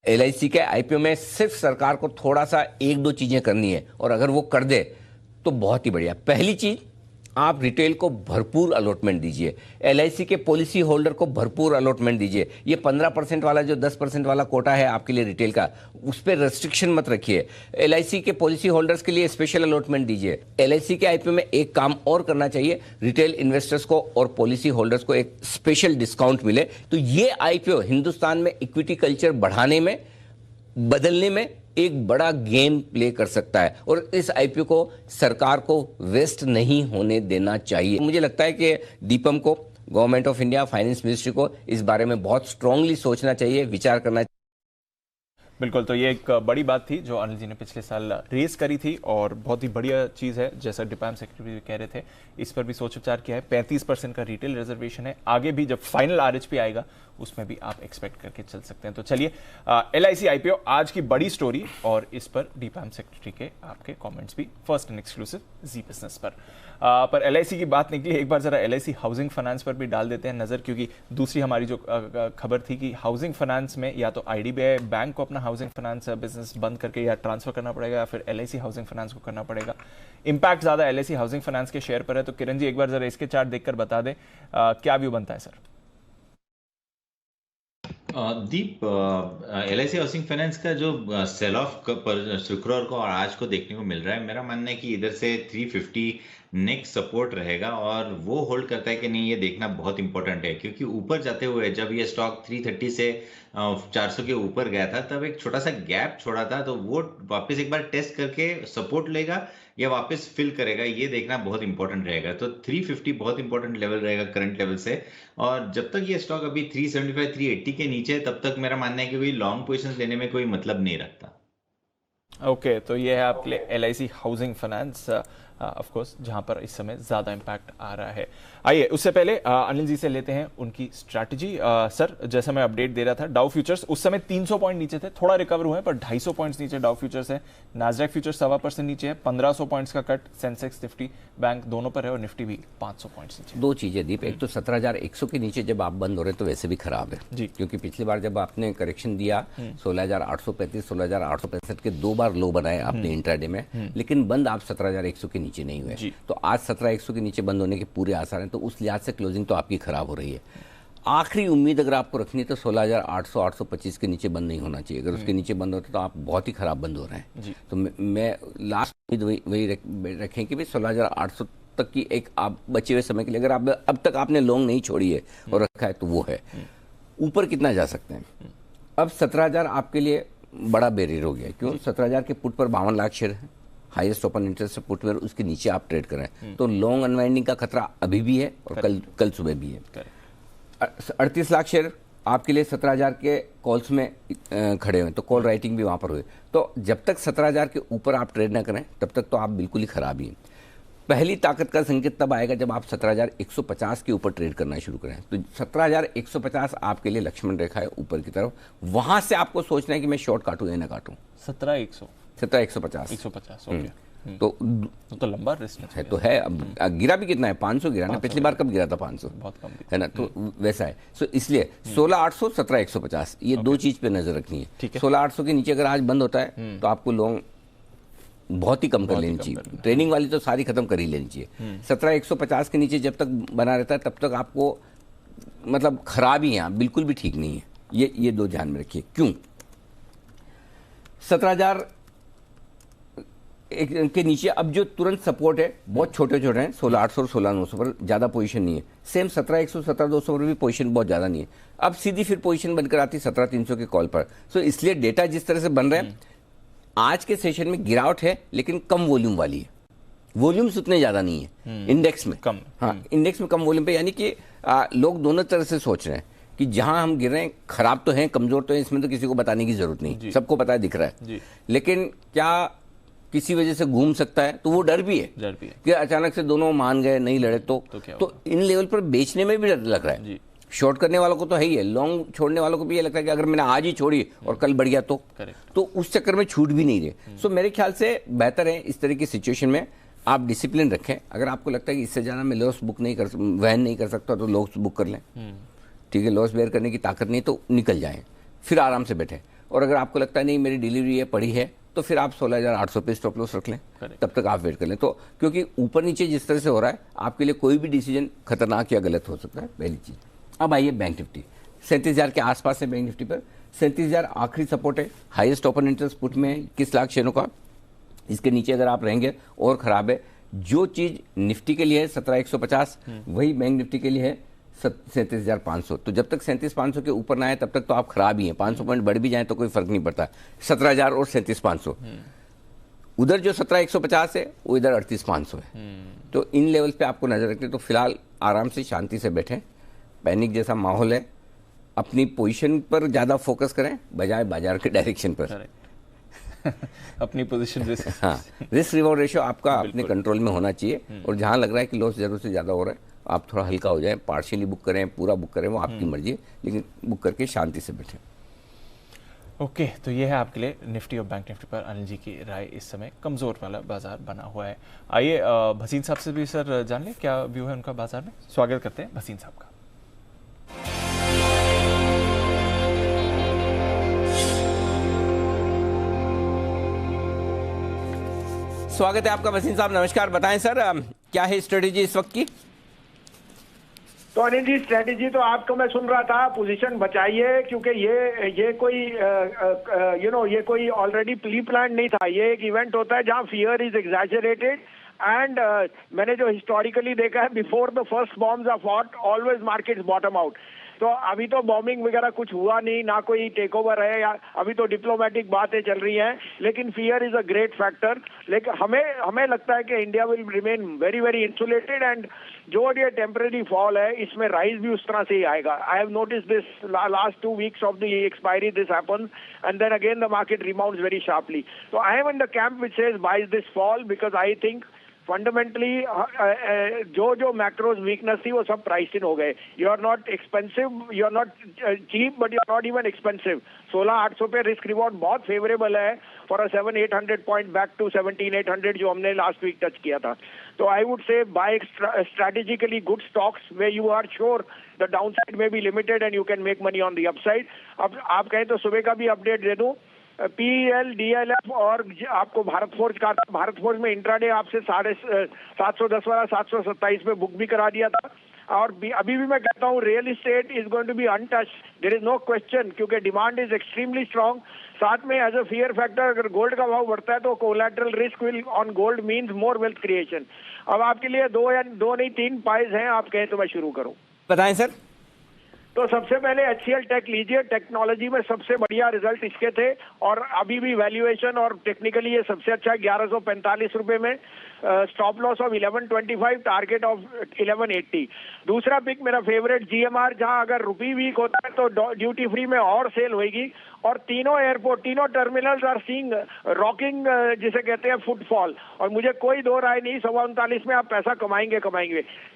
LIC के IPO में सिर्फ सरकार को थोड़ा सा 1-2 चीजें करनी है और अगर वो कर दे तो बहुत ही बढ़िया। पहली चीज, आप रिटेल को भरपूर अलॉटमेंट दीजिए, LIC के पॉलिसी होल्डर को भरपूर अलॉटमेंट दीजिए। ये 15% वाला जो 10% वाला कोटा है आपके लिए रिटेल का, उस पर रेस्ट्रिक्शन मत रखिए। LIC के पॉलिसी होल्डर्स के लिए स्पेशल अलॉटमेंट दीजिए। LIC के IPO में एक काम और करना चाहिए, रिटेल इन्वेस्टर्स को और पॉलिसी होल्डर्स को एक स्पेशल डिस्काउंट मिले। तो ये IPO हिंदुस्तान में इक्विटी कल्चर बढ़ाने में, बदलने में एक बड़ा गेम प्ले कर सकता है और इस IPO को सरकार को वेस्ट नहीं होने देना चाहिए। मुझे लगता है कि दीपम को, government of India, finance ministry को इस बारे में बहुत स्ट्रांगली सोचना चाहिए, विचार करना चाहिए। बिल्कुल, तो ये एक बड़ी बात थी जो अनिल जी ने पिछले साल रेस करी थी और बहुत ही बढ़िया चीज़ है, जैसा डिपार्टमेंट सेक्रेटरी भी कह रहे थे, इस पर भी सोच विचार किया है। 35% का रिटेल रिजर्वेशन है, आगे भी जब फाइनल RHP आएगा उसमें भी आप एक्सपेक्ट करके चल सकते हैं। तो चलिए, LIC IPO आज की बड़ी स्टोरी और इस पर डिपार्टमेंट सेक्रेटरी के आपके कॉमेंट्स भी first and exclusive Zee business पर LIC की बात निकली, एक बार जरा LIC हाउसिंग फाइनेंस पर भी डाल देते हैं नजर, क्योंकि दूसरी हमारी जो खबर थी कि हाउसिंग फाइनेंस में या तो IDBI बैंक को अपना हाउसिंग फाइनेंस बिजनेस बंद करके या ट्रांसफर करना पड़ेगा या फिर LIC हाउसिंग फाइनेंस को करना पड़ेगा। इंपैक्ट ज्यादा LIC हाउसिंग फाइनेंस के शेयर पर है। तो किरण जी, एक बार जरा इसके चार्ट देखकर बता दें क्या व्यू बनता है सर? दीप, LIC हाउसिंग फाइनेंस का जो सेल ऑफ पर शुक्रवार को और आज को देखने को मिल रहा है, मेरा मानना है कि इधर से 350 नेक्स्ट सपोर्ट रहेगा और वो होल्ड करता है कि नहीं, ये देखना बहुत इंपॉर्टेंट है। क्योंकि ऊपर जाते हुए जब ये स्टॉक 330 से 400 के ऊपर गया था, तब एक छोटा सा गैप छोड़ा था, तो वो वापस एक बार टेस्ट करके सपोर्ट लेगा या वापस फिल करेगा, ये देखना बहुत इंपॉर्टेंट रहेगा। तो 350 बहुत इंपॉर्टेंट लेवल रहेगा करंट लेवल से, और जब तक ये स्टॉक अभी 375 380 के नीचे है, तब तक मेरा मानना है कि कोई लॉन्ग पोजीशंस लेने में कोई मतलब नहीं रखता। ओके, तो ये है आपके LIC housing finance of course, जहां पर इस समय ज्यादा इंपैक्ट आ रहा है। आइए, उससे पहले अनिल जी से लेते हैं उनकी स्ट्रैटेजी। सर, जैसा मैं अपडेट दे रहा था, डाउ फ्यूचर्स उस समय 300 पॉइंट नीचे थे, थोड़ा रिकवर हुए पर 250 पॉइंट्स नीचे डाउ फ्यूचर्स है। नास्डैक फ्यूचर्स 1.25% नीचे है, 1500 पॉइंट्स का कट सेंसेक्स निफ्टी बैंक दोनों पर है और निफ्टी भी 500 पॉइंट्स नीचे। दो चीजें दीप, एक तो 17,100 के नीचे जब आप बंद हो रहे हैं तो वैसे भी खराब है जी, क्योंकि पिछली बार जब आपने करेक्शन दिया 16,835 16,865 के 2 बार लो बनाए आपने इंट्राडे में, लेकिन बंद आप 17,100 के नीचे नहीं हुए। तो आज 17,100 के नीचे बंद होने के पूरे आसार हैं, तो उस लिहाज से क्लोजिंग तो आपकी खराब हो रही है। आखिरी उम्मीद अगर आपको रखनी है तो 16,800 825 के नीचे बंद नहीं होना चाहिए। अगर उसके नीचे बंद होता तो आप बहुत ही खराब बंद हो रहे हैं। तो मैं लास्ट उम्मीद वही रखें कि भाई 16,800 तक की एक आप बचे हुए समय के लिए, अगर आप अब तक आपने लॉन्ग नहीं छोड़ी है और रखा है तो वो है। ऊपर कितना जा सकते हैं? अब 17,000 आपके लिए बड़ा बैरियर हो गया। क्यों? 17,000 के पुट पर 52 लाख शेयर है, हाईएस्ट ओपन इंटरेस्ट पुट पर, उसके नीचे आप ट्रेड करें तो लॉन्ग अनवाइंडिंग का खतरा अभी भी है और कल सुबह भी है। 38 लाख शेयर आपके लिए 17,000 के कॉल्स में खड़े हुए, तो कॉल राइटिंग भी वहां पर हुई। तो जब तक 17,000 के ऊपर आप ट्रेड ना करें तब तक तो आप बिल्कुल ही खराब ही। पहली ताकत का संकेत तब आएगा जब आप 17,150 के ऊपर ट्रेड करना शुरू करें। तो 17,150 आपके लिए लक्ष्मण रेखा है ऊपर की तरफ, वहां से आपको सोचना है कि मैं शॉर्ट काटूं या ना काटूं। 17,150 ओके। तो लंबा रिस्क है, तो है। अब गिरा भी कितना है? 500 गिरा ना, पिछली बार कब गिरा था? 500 बहुत कम है ना, तो वैसा है। सो इसलिए 16,800 17,150 ये दो चीज पे नजर रखनी है। 16,800 के नीचे अगर आज बंद होता है तो आपको लॉन्ग बहुत ही कम कर लेनी चाहिए, ट्रेनिंग वाली तो सारी खत्म कर ही लेनी चाहिए। 17,150 के नीचे जब तक बना रहता है तब तक आपको मतलब खराब ही है, बिल्कुल भी ठीक नहीं है। ये दो ध्यान में रखिए। क्यों? 17,000 के नीचे अब जो तुरंत सपोर्ट है बहुत छोटे छोटे हैं, 16,800 और 16,900 पर ज्यादा पोजीशन नहीं है। सेम 17,100 17,200 पर भी पोजीशन बहुत ज्यादा नहीं है। अब सीधी फिर पोजीशन बनकर आती 17,300 के कॉल पर। सो इसलिए डेटा जिस तरह से बन रहे हैं, आज के सेशन में गिरावट है लेकिन कम वॉल्यूम वाली है। वॉल्यूम्स उतने ज्यादा नहीं है इंडेक्स में, कम। हाँ, इंडेक्स में कम वॉल्यूम पे, यानी कि लोग दोनों तरह से सोच रहे हैं कि जहां हम गिर रहे हैं खराब तो हैं, कमजोर तो हैं, इसमें तो किसी को बताने की जरूरत नहीं, सबको पता है, दिख रहा है। लेकिन क्या किसी वजह से घूम सकता है? तो वो डर भी है कि अचानक से दोनों मान गए, नहीं लड़े तो इन लेवल पर बेचने में भी डर लग रहा है। शॉर्ट करने वालों को तो है ही है, लॉन्ग छोड़ने वालों को भी ये लगता है कि अगर मैंने आज ही छोड़ी और कल बढ़ गया तो उस चक्कर में छूट भी नहीं रहे। सो मेरे ख्याल से बेहतर है इस तरह की सिचुएशन में आप डिसिप्लिन रखें। अगर आपको लगता है कि इससे ज्यादा मैं लॉस वहन नहीं कर सकता तो लॉस बुक कर लें, ठीक है। लॉस बेयर करने की ताकत नहीं तो निकल जाएं, फिर आराम से बैठे। और अगर आपको लगता है नहीं मेरी डिलीवरी है पड़ी है, तो तो फिर आप 16,800 पे स्टॉप लॉस रख लें, तब तक आप वेट कर लें। तो क्योंकि ऊपर नीचे जिस तरह से हो रहा है, आपके लिए कोई भी डिसीजन खतरनाक या गलत हो सकता है, पहली चीज। अब आइए बैंक निफ्टी, 37,000 के आसपास है बैंक निफ्टी पर। 37,000 आखिरी सपोर्ट है, हाईएस्ट ओपन इंटरेस्ट पुट में 21 लाख शेयरों का। इसके नीचे अगर आप रहेंगे और खराब है। जो चीज निफ्टी के लिए है 17,150, वही बैंक निफ्टी के लिए है 37,500। तो जब तक 37,500 के ऊपर ना आए तब तक तो आप खराब ही हैं। 500 पॉइंट बढ़ भी जाए तो कोई फर्क नहीं पड़ता। 17,000 और 37,500, उधर जो 17,150 है वो इधर 38,500 है। तो इन लेवल पे आपको नजर रखनी। तो फिलहाल आराम से शांति से बैठें, पैनिक जैसा माहौल है, अपनी पोजीशन पर ज्यादा फोकस करें बजाय बाजार के डायरेक्शन पर। अपनी पोजीशन रिस्क, हाँ, रिस्क रिवॉर्ड रेशियो आपका अपने कंट्रोल में होना चाहिए। और जहां लग रहा है कि लॉस जरूर से ज्यादा हो रहा है, आप थोड़ा हल्का हो जाए, पार्शियली बुक करें, पूरा बुक करें, वो आपकी मर्जी है, लेकिन बुक करके शांति से बैठें। ओके, तो ये है आपके लिए निफ्टी और बैंक निफ्टी पर अनिल जी की राय। इस समय कमजोर वाला बाजार बना हुआ है। आइए भसीन साहब से भी सर जान लें क्या व्यू है उनका बाजार में। स्वागत करते हैं भसीन साहब का। स्वागत है आपका भसीन साहब, नमस्कार। बताएं सर, क्या है स्ट्रेटेजी इस वक्त की? तो अनिल जी, स्ट्रेटेजी तो आपको मैं सुन रहा था, पोजीशन बचाइए, क्योंकि ये कोई ये कोई ऑलरेडी प्री प्लान नहीं था। ये एक इवेंट होता है जहां फियर इज एग्जैजरेटेड एंड मैंने जो हिस्टोरिकली देखा है, before the first bombs are fought always markets bottom out. तो अभी तो बॉम्बिंग वगैरह कुछ हुआ नहीं, ना कोई टेक ओवर है, या अभी तो डिप्लोमेटिक बातें चल रही हैं, लेकिन fear is a great factor. लेकिन हमें लगता है कि India will remain very very insulated and जो ये टेम्परेरी फॉल है इसमें राइज भी उस तरह से ही आएगा। I have notice this last 2 weeks of the expiry this happens and then again the market rebounds very sharply. तो I am in the camp which says buy this fall because I think fundamentally जो macros weakness थी वो सब price in हो गए। You are not expensive, you are not cheap, but you are not even expensive. 16,800 पे risk reward बहुत favourable है for a 700-800 point back to 17,800 जो हमने लास्ट वीक टच किया था। तो I would say buy strategically good stocks where you are sure the downside में be limited and you can make money on the upside. अब आप कहें तो सुबह का भी अपडेट दे दूं, PEL, DLF और आपको भारत फोर्ज का, भारत फोर्ज में इंट्राडे आपसे 710 वाला 727 में बुक भी करा दिया था। और अभी भी मैं कहता हूँ real estate is going to be untouched, there is no question, क्योंकि डिमांड इज एक्सट्रीमली स्ट्रांग। साथ में एज अ फियर फैक्टर अगर गोल्ड का भाव बढ़ता है तो collateral risk will on gold means more wealth creation. अब आपके लिए दो नहीं 3 पाइज हैं, आप कहें तो मैं शुरू करूँ। बताएं सर। तो सबसे पहले HCL टेक लीजिए, टेक्नोलॉजी में सबसे बढ़िया रिजल्ट इसके थे और अभी भी वैल्यूएशन और टेक्निकली ये सबसे अच्छा है 1145 रुपए में, stop loss of 1125, target of 1180। दूसरा पिक मेरा फेवरेट GMR, जहां अगर रुपी वीक होता है तो ड्यूटी फ्री में और सेल होगी और तीनों एयरपोर्ट, तीनों टर्मिनल्स आर सीइंग रॉकिंग जिसे कहते हैं फुटफॉल। और मुझे कोई दो राय नहीं, 39 में आप पैसा कमाएंगे।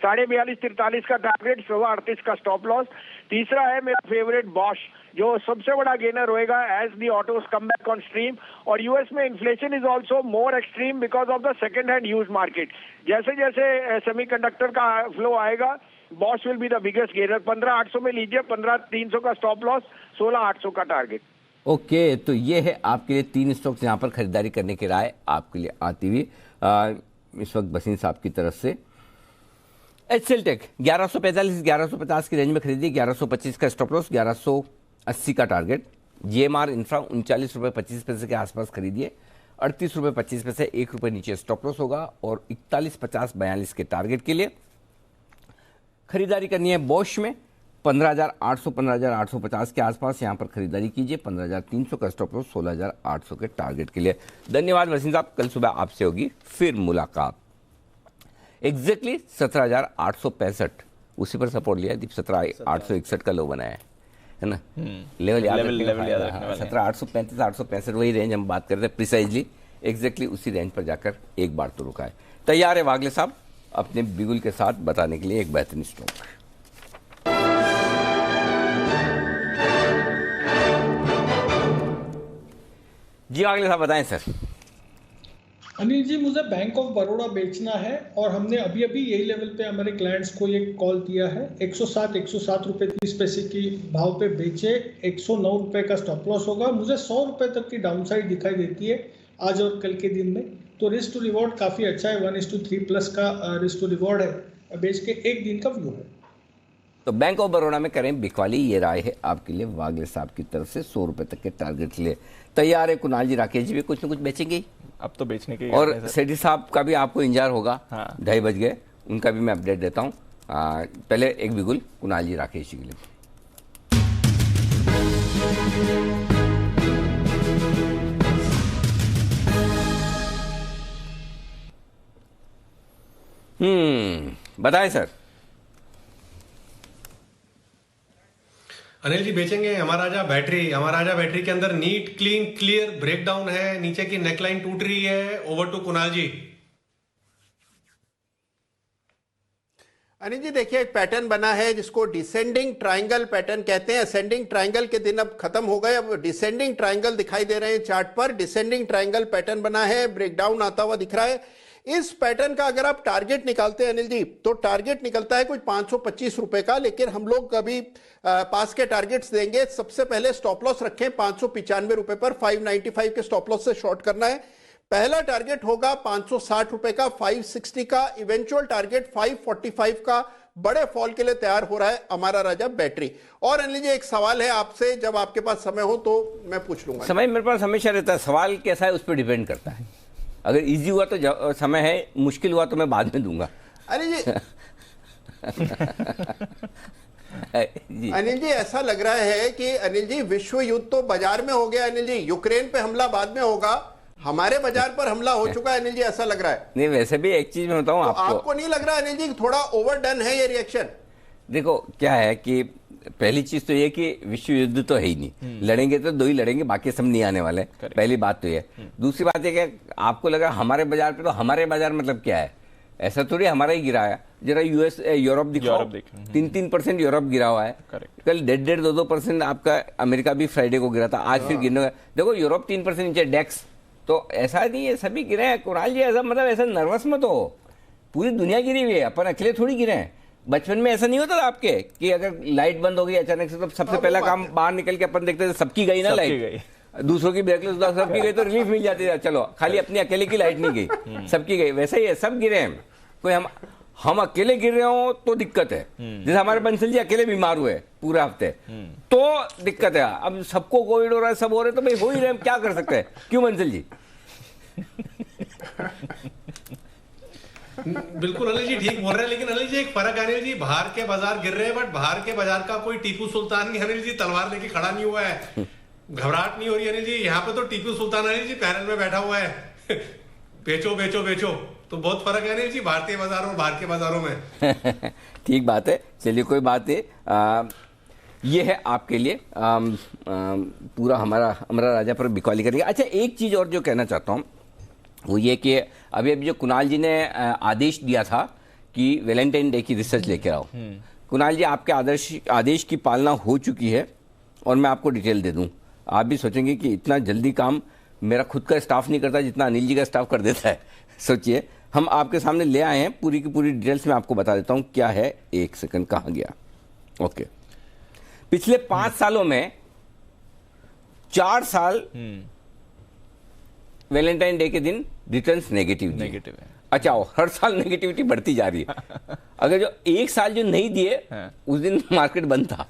42-43 का टारगेट, 38 का स्टॉप लॉस। तीसरा है मेरा फेवरेट बॉश, जो सबसे बड़ा गेनर होएगा as the autos come back on stream. और यूएस में inflation is also more extreme because of the second hand use market. जैसे जैसे सेमीकंडक्टर का फ्लो आएगा, Bosch will be the biggest gainer. 15,800 में लीजिए, 15,300 का स्टॉप लॉस, 16,800 का टारगेट। ओके, तो ये है आपके लिए 3 स्टॉक्स यहाँ पर खरीदारी करने की राय आपके लिए आती हुई इस वक्त भसीन साहब की तरफ से। HCL टेक 1145-1150 की रेंज में खरीदी, 1125 का स्टॉप लॉस, 1180 का टारगेट। GMR इंफ्रा 39 रुपये 25 पैसे के आसपास खरीदिए, 38 रुपये 25 पैसे, 1 रुपये नीचे स्टॉप लॉस होगा और 41-50-42 के टारगेट के लिए खरीदारी करनी है। बॉश में 15,800 15,850 के आसपास यहाँ पर खरीदारी कीजिए, 15,300 का स्टॉप लॉस, 16,800 के टारगेट के लिए। धन्यवाद वसीम साहब, कल सुबह आपसे होगी फिर मुलाकात। एग्जैक्टली 17,865 उसी पर सपोर्ट लिया, 17,861 का लो बनाया है ना, लेवल याद रखना। 17,835-865 वही रेंज हम बात कर रहे हैं, प्रिसाइजली एग्जैक्टली उसी रेंज पर जाकर एक बार तो रुका है। तैयार है वागले साहब अपने बिगुल के साथ बताने के लिए एक बेहतरीन स्टॉक। जी वागले साहब बताएं सर। अनिल जी, मुझे बैंक ऑफ बड़ौदा बेचना है और हमने अभी यही लेवल पे हमारे क्लाइंट्स को ये कॉल दिया है। 107 रुपये 30 पैसे की भाव पे बेचे, 109 रुपये का स्टॉप लॉस होगा। मुझे 100 रुपये तक की डाउनसाइड दिखाई देती है। आज और कल के दिन में। तो रिस्क टू रिवॉर्ड काफ़ी अच्छा है, 1:3+ का रिस्क टू रिवॉर्ड है बेच के एक दिन का व्यू है। तो बैंक ऑफ बड़ौदा में करें बिकवाली, ये राय है आपके लिए वागले साहब की तरफ से। 100 रुपए तक के टारगेट के लिए तैयार है। कुणाल जी, राकेश जी भी कुछ न कुछ बेचेंगे ही। अब तो बेचने के और सेठी साहब का भी आपको इंतजार होगा। हाँ। 2:30 बज गए, उनका भी मैं अपडेट देता हूँ। पहले एक बिगुल कुणाल जी, राकेश जी के लिए। बताएं सर। अनिल जी बेचेंगे महाराजा बैटरी के अंदर नीट क्लीन क्लियर ब्रेकडाउन है, नीचे की नेकलाइन टूट रही है। Over to Kunal ji. अनिल जी देखिए, एक पैटर्न बना है जिसको डिसेंडिंग ट्रायंगल पैटर्न कहते हैं। असेंडिंग ट्रायंगल के दिन अब खत्म हो गए, अब डिसेंडिंग ट्रायंगल दिखाई दे रहे हैं चार्ट पर। डिसेंडिंग ट्रायंगल पैटर्न बना है, ब्रेकडाउन आता हुआ दिख रहा है। इस पैटर्न का अगर आप टारगेट निकालते हैं अनिल जी, तो टारगेट निकलता है कुछ 525 रुपए का, लेकिन हम लोग कभी पास के टारगेट्स देंगे। सबसे पहले स्टॉप लॉस रखें 595 रुपए पर, 595 के स्टॉप लॉस से शॉर्ट करना है। पहला टारगेट होगा 560 रुपए का, 560 का। इवेंचुअल टारगेट 545 का। बड़े फॉल के लिए तैयार हो रहा है हमारा राजा बैटरी। और अनिल जी एक सवाल है आपसे, जब आपके पास समय हो तो मैं पूछ लूंगा। समय मेरे पास हमेशा रहता है, सवाल कैसा है उस पर डिपेंड करता है। अगर इजी हुआ तो समय है, मुश्किल हुआ तो मैं बाद में दूंगा। अरे जी अनिल जी ऐसा लग रहा है कि अनिल जी विश्व युद्ध तो बाजार में हो गया। अनिल जी यूक्रेन पे हमला बाद में होगा, हमारे बाजार पर हमला हो चुका है। अनिल जी ऐसा लग रहा है। नहीं, वैसे भी एक चीज मैं बताऊं तो आपको नहीं लग रहा अनिल जी थोड़ा ओवरडन है ये रिएक्शन? देखो क्या है कि पहली चीज तो ये कि विश्व युद्ध तो है ही नहीं, लड़ेंगे तो 2 ही लड़ेंगे, बाकी सब नहीं आने वाले। पहली बात तो ये। दूसरी बात ये कि आपको लगा हमारे बाजार पे, तो हमारे बाजार मतलब क्या है? ऐसा थोड़ी हमारा ही गिरा है। जरा यूएस यूरोप दिखाओ, 3% यूरोप गिरा हुआ है। कल 1.5-2% आपका अमेरिका भी फ्राइडे को गिरा था, आज फिर गिरने का। देखो यूरोप 3% नीचे, डेक्स तो ऐसा नहीं है, सभी गिरे हैं। कुणाल जी ऐसा मतलब ऐसा नर्वस मत हो, पूरी दुनिया गिरी हुई है, अपन अकेले थोड़ी गिरे हैं। बचपन में ऐसा नहीं होता था आपके कि अगर लाइट बंद हो गई अचानक से, तो सबसे पहला काम बाहर निकल के अपन देखते थे सबकी गई ना लाइट, दूसरों की ब्रेकलेस सबकी गई तो रिलीफ मिल जाती है, चलो खाली अपनी अकेले की लाइट नहीं गई, सबकी गई। वैसे ही है, सब गिरे हैं। कोई हम अकेले गिर रहे हो तो दिक्कत है। जैसे हमारे बंसल जी अकेले बीमार हुए पूरे हफ्ते, तो दिक्कत है। अब सबको कोविड हो रहा है, सब हो रहे, तो भाई हो ही रहे, क्या कर सकते हैं? क्यों बंसल जी? बिल्कुल अनिल जी ठीक बोल रहे हैं, लेकिन अनिल जी एक फर्क है। अनिल जी बाहर के बाजार गिर रहे हैं, बट बाहर के बाजार का कोई टीपू सुल्तान नहीं अनिल जी तलवार लेके खड़ा नहीं हुआ है, घबराहट नहीं हो रही अनिल जी। यहाँ पे तो टीपू सुल्तान अनिल जी पैनल में बैठा हुआ है बेचो बेचो बेचो। तो बहुत फर्क है अनिल जी भारतीय बाजारों और बाहर के बाजारों में। ठीक बात है, चलिए कोई बात नहीं। ये है आपके लिए पूरा हमारा राजा पर बिकवाली करेंगे। अच्छा, एक चीज और जो कहना चाहता हूँ वो ये कि अभी जो कुणाल जी ने आदेश दिया था कि वैलेंटाइन डे की रिसर्च लेके आओ, कुणाल जी आपके आदेश की पालना हो चुकी है, और मैं आपको डिटेल दे दूं। आप भी सोचेंगे कि इतना जल्दी काम मेरा खुद का स्टाफ नहीं करता जितना अनिल जी का स्टाफ कर देता है। सोचिए, हम आपके सामने ले आए हैं, पूरी की पूरी डिटेल्स में आपको बता देता हूं क्या है। एक सेकंड, कहाँ गया? ओके, पिछले 5 सालों में 4 साल वैलेंटाइन डे के दिन रिटर्न्स नेगेटिव है। अच्छा, हर साल नेगेटिविटी बढ़ती जा रही है। अगर जो एक साल जो नहीं दिए उस दिन मार्केट बंद था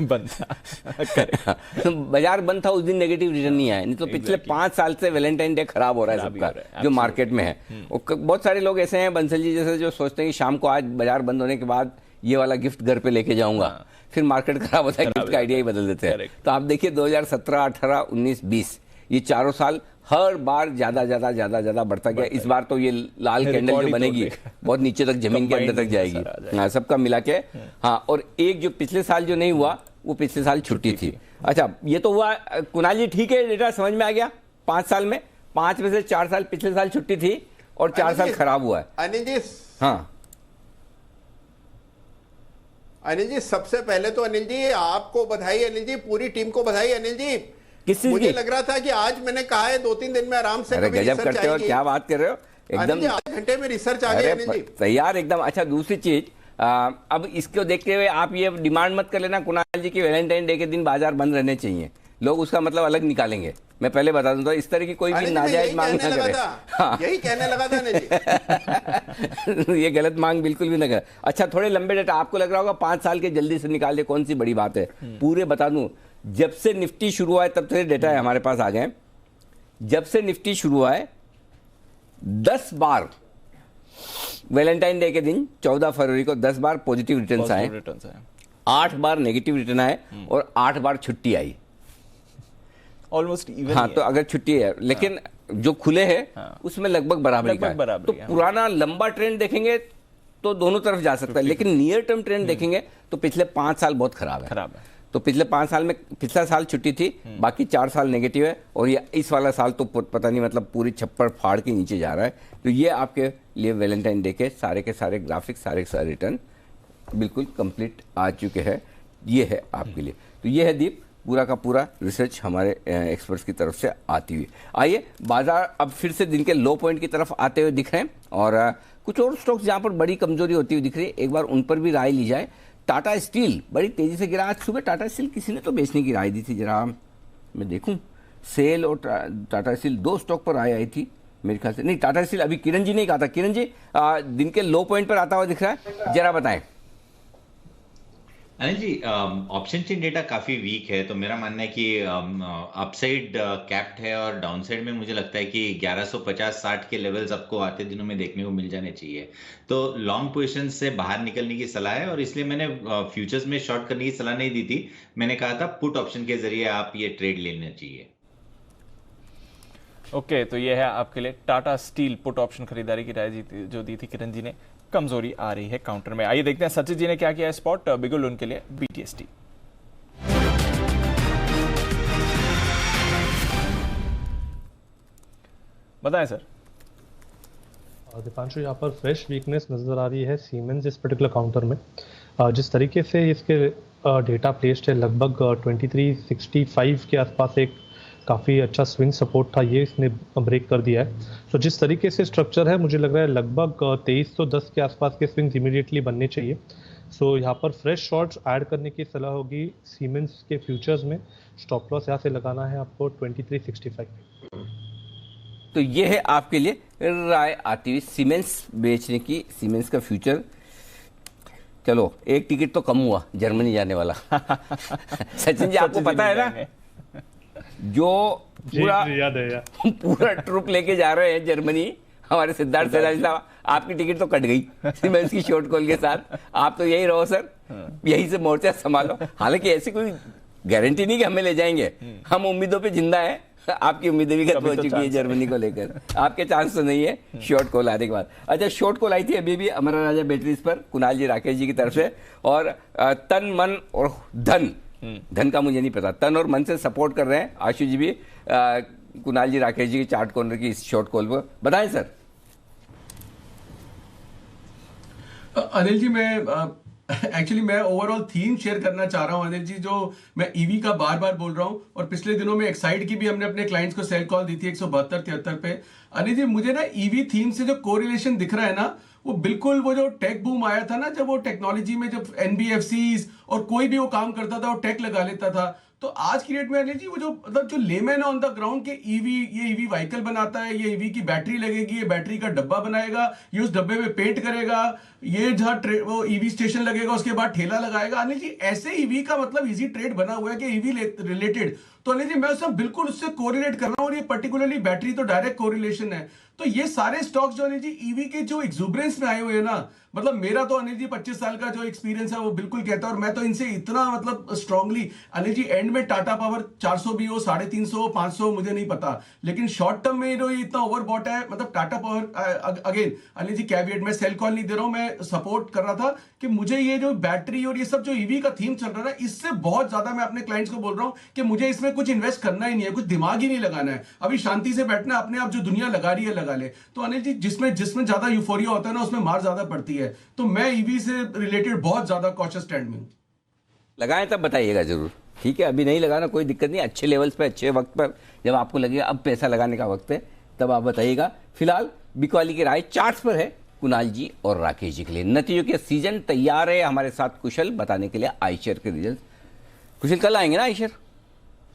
तो बाजार बंद था, उस दिन नेगेटिव रिटर्न नहीं आया। नहीं तो पिछले 5 साल से वैलेंटाइन डे खराब हो रहा है सबका, जो मार्केट में है। बहुत सारे लोग ऐसे हैं बंसल जी जैसे, जो सोचते हैं कि शाम को आज बाजार बंद होने के बाद ये वाला गिफ्ट घर पे लेके जाऊंगा, फिर मार्केट खराब होता है, गिफ्ट का आइडिया ही बदल देते हैं। तो आप देखिए 2017, 18, 19, 20 ये चारों साल हर बार ज्यादा बढ़ता गया। इस बार तो ये लाल कैंडल जो बनेगी बहुत नीचे तक, जमीन के अंदर तक जाएगी। हाँ, सबका मिला के। हाँ, और एक जो पिछले साल जो नहीं हुआ वो पिछले साल छुट्टी थी। अच्छा, ये तो हुआ कुणाल जी, ठीक है, डेटा समझ में आ गया। 5 साल में 5 में से 4 साल पिछले साल छुट्टी थी और 4 साल खराब हुआ है। अनिल जी, हाँ अनिल जी, सबसे पहले तो अनिल जी आपको बधाई, अनिल जी पूरी टीम को बधाई। अनिल जी मुझे लग रहा था कि आज मैंने कहा है 2-3 दिन में आराम से गजब करते हो, क्या बात कर रहे हो, एकदम 8 घंटे में रिसर्च आ गई अनिल जी, तैयार एकदम। अच्छा, दूसरी चीज, अब इसको देखते हुए आप ये डिमांड मत कर लेना कुणाल जी की वैलेंटाइन डे के दिन बाजार बंद रहने चाहिए, लोग उसका मतलब अलग निकालेंगे। मैं पहले बता दूं तो इस तरह की कोई भी नाजायज मांग ना करे। हाँ। यही कहने लगा था नहीं। ये गलत मांग बिल्कुल भी ना करे। अच्छा, थोड़े लंबे डेटा आपको लग रहा होगा 5 साल के जल्दी से निकाल दे, कौन सी बड़ी बात है। पूरे बता दूं, जब से निफ्टी शुरू हुआ है तब से डेटा है हमारे पास आ गए। जब से निफ्टी शुरू हुआ है 10 बार वैलेंटाइन डे के दिन 14 फरवरी को 10 बार पॉजिटिव रिटर्न्स आए, 8 बार नेगेटिव रिटर्न आए और 8 बार छुट्टी आई। Almost even. हाँ, तो अगर छुट्टी है लेकिन जो खुले हैं उसमें लगभग बराबरी का है। तो पुराना लंबा ट्रेंड देखेंगे तो दोनों तरफ जा सकता है, लेकिन नियर टर्म ट्रेंड देखेंगे तो पिछले 5 साल बहुत खराब है। तो पिछले 5 साल में पिछला साल छुट्टी थी, बाकी 4 साल नेगेटिव है, और ये इस वाला साल तो पता नहीं मतलब पूरी छप्पर फाड़ के नीचे जा रहा है। तो ये आपके लिए वैलेंटाइन डे के सारे ग्राफिक्स, सारे के सारे रिटर्न बिल्कुल कंप्लीट आ चुके हैं। ये है आपके लिए। तो ये है दीप, पूरा का पूरा रिसर्च हमारे एक्सपर्ट्स की तरफ से आती हुई। आइए, बाजार अब फिर से दिन के लो पॉइंट की तरफ आते हुए दिख रहे हैं, और कुछ और स्टॉक्स जहां पर बड़ी कमजोरी होती हुई दिख रही है, एक बार उन पर भी राय ली जाए। टाटा स्टील बड़ी तेजी से गिरा। आज सुबह टाटा स्टील किसी ने तो बेचने की राय दी थी, जरा मैं देखूं। सेल और टाटा स्टील 2 स्टॉक पर राय आई थी मेरे ख्याल से। नहीं, टाटा स्टील अभी किरण जी ने कहा था। किरण जी, दिन के लो पॉइंट पर आता हुआ दिख रहा है, जरा बताएं। Anil ji, option chain data काफी वीक है, तो मेरा मानना है कि अपसाइड कैप्ड है और डाउनसाइड में मुझे लगता है कि 1150-60 के लेवल्स आपको आते दिनों में देखने को मिल जाने चाहिए। तो लॉन्ग पोजीशन से बाहर निकलने की सलाह है, और इसलिए मैंने फ्यूचर्स में शॉर्ट करने की सलाह नहीं दी थी। मैंने कहा था पुट ऑप्शन के जरिए आप ये ट्रेड लेना चाहिए। ओके, तो ये है आपके लिए टाटा स्टील पुट ऑप्शन खरीदारी की राय जो दी थी किरण जी ने। कमजोरी आ रही है काउंटर में। आइए देखते हैं सचिन जी ने क्या किया है स्पॉट बिगुल उनके लिए बीटीएसटी। बताएं सर। दीपांशु, यहाँ पर फ्रेश वीकनेस नजर आ रही है सीमेंस इस पर्टिकुलर काउंटर में। जिस तरीके से इसके डेटा प्लेस्ड है, लगभग 2365 के आसपास एक काफ़ी अच्छा स्विंग सपोर्ट था, ये इसने ब्रेक कर दिया है। तो जिस तरीके से स्ट्रक्चर है, मुझे लग रहा है लगभग 2310 के आसपास के स्विंग्स इमीडिएटली बनने चाहिए। सो यहाँ पर फ्रेश शॉर्ट्स ऐड करने की सलाह होगी सीमेंस के फ्यूचर्स में। स्टॉप लॉस यहाँ से लगाना है आपको 2365। तो ये है आपके लिए राय आती हुई सीमेंस बेचने की। सीमेंस का फ्यूचर, चलो एक टिकट तो कम हुआ जर्मनी जाने वाला। सचिन जी, आपको पता है ना जो पूरा ट्रुप लेके जा रहे हैं जर्मनी, हमारे सिद्धार्थ सैराज साहब, आपकी टिकट तो कट गई सीमेंस की शॉर्ट कॉल के साथ। आप तो यही रहो सर, यही से मोर्चा संभालो। हालांकि ऐसी कोई गारंटी नहीं कि हमें ले जाएंगे, हम उम्मीदों पे जिंदा है। आपकी उम्मीदें भी खत्म हो चुकी है जर्मनी को लेकर, आपके चांस तो नहीं है शॉर्ट कॉल आने के बाद। अच्छा, शॉर्ट कॉल आई थी अभी भी अमरा राजा बैटरीज पर कुणाल जी राकेश जी की तरफ से, और तन मन और धन का मुझे नहीं पता, तन और मन से सपोर्ट कर रहे हैं आशु जी भी कुणाल जी राकेश जी की चार्ट कॉर्नर की इस शॉर्ट कॉल पर। बताएं सर। अनिल जी, मैं ओवरऑल थीम शेयर करना चाह रहा हूं अनिल जी। जो मैं ईवी का बार बार बोल रहा हूं, और पिछले दिनों में एक्साइड की भी हमने अपने क्लाइंट्स को सेल कॉल दी थी 172-73 पे। अनिल जी, मुझे ना ईवी थीम से जो कोरिलेशन दिख रहा है ना, वो बिल्कुल वो जो टेक बूम आया था ना, जब वो टेक्नोलॉजी में जब एनबीएफसीज और कोई भी वो काम करता था वो टेक लगा लेता था। तो आज की डेट में अनिल जी, वो जो मतलब जो लेमैन है ऑन द ग्राउंड के ये ईवी व्हीकल बनाता है, ये ईवी की बैटरी लगेगी, ये बैटरी का डब्बा बनाएगा, ये उस डब्बे में पेंट करेगा, ये जहाँ वो ईवी स्टेशन लगेगा उसके बाद ठेला लगाएगा। अनिल जी, ऐसे ईवी का मतलब इजी ट्रेड बना हुआ है कि ईवी रिलेटेड। तो अनिल जी, मैं उससे बिल्कुल उससे कोरिलेट कर रहा हूँ, और ये पर्टिकुलरली बैटरी तो डायरेक्ट कोरिलेशन है। तो ये सारे स्टॉक्स जो अनिल जी ईवी के जो एक्सुबरेंस में आए हुए हैं ना, मतलब मेरा तो अनिल जी 25 साल का जो एक्सपीरियंस है वो बिल्कुल कहता है, और मैं तो इनसे इतना मतलब स्ट्रांगली अनिल जी, एंड में टाटा पावर 400 भी हो, 350 हो, 500 मुझे नहीं पता, लेकिन शॉर्ट टर्म में जो इतना ओवरबॉट है, मतलब Tata power again Anil ji caveat, मैं सेल कॉल नहीं दे रहा हूं, मैं सपोर्ट कर रहा था कि मुझे ये जो बैटरी और ये सब जो ईवी का थीम चल रहा है, इससे बहुत ज्यादा मैं अपने क्लाइंट्स को बोल रहा हूं कि मुझे इसमें कुछ इन्वेस्ट करना ही नहीं है, कुछ दिमाग ही नहीं लगाना है, अभी शांति से बैठना, अपने आप जो दुनिया लगा रही है लगा ले। तो अनिल जी, जिसमें ज्यादा यूफोरिया होता है ना, उसमें मार ज्यादा पड़ती है। तो मैं ईवी से रिलेटेड बहुत ज्यादा कॉशियस स्टैंड में हूं। लगाएं तब बताइएगा जरूर, ठीक है? अभी नहीं लगाना कोई दिक्कत नहीं, अच्छे लेवल्स पे अच्छे वक्त पर जब आपको लगेगा अब पैसा लगाने का वक्त है तब आप बताइएगा। फिलहाल बिकवाली की राय चार्ट्स पर है कुणाल जी और राकेश जी के लिए। नतीजों के सीजन तैयार है हमारे साथ कुशल बताने के लिए आईशर के रिजल्ट। कुशल, कल आएंगे ना आईशर?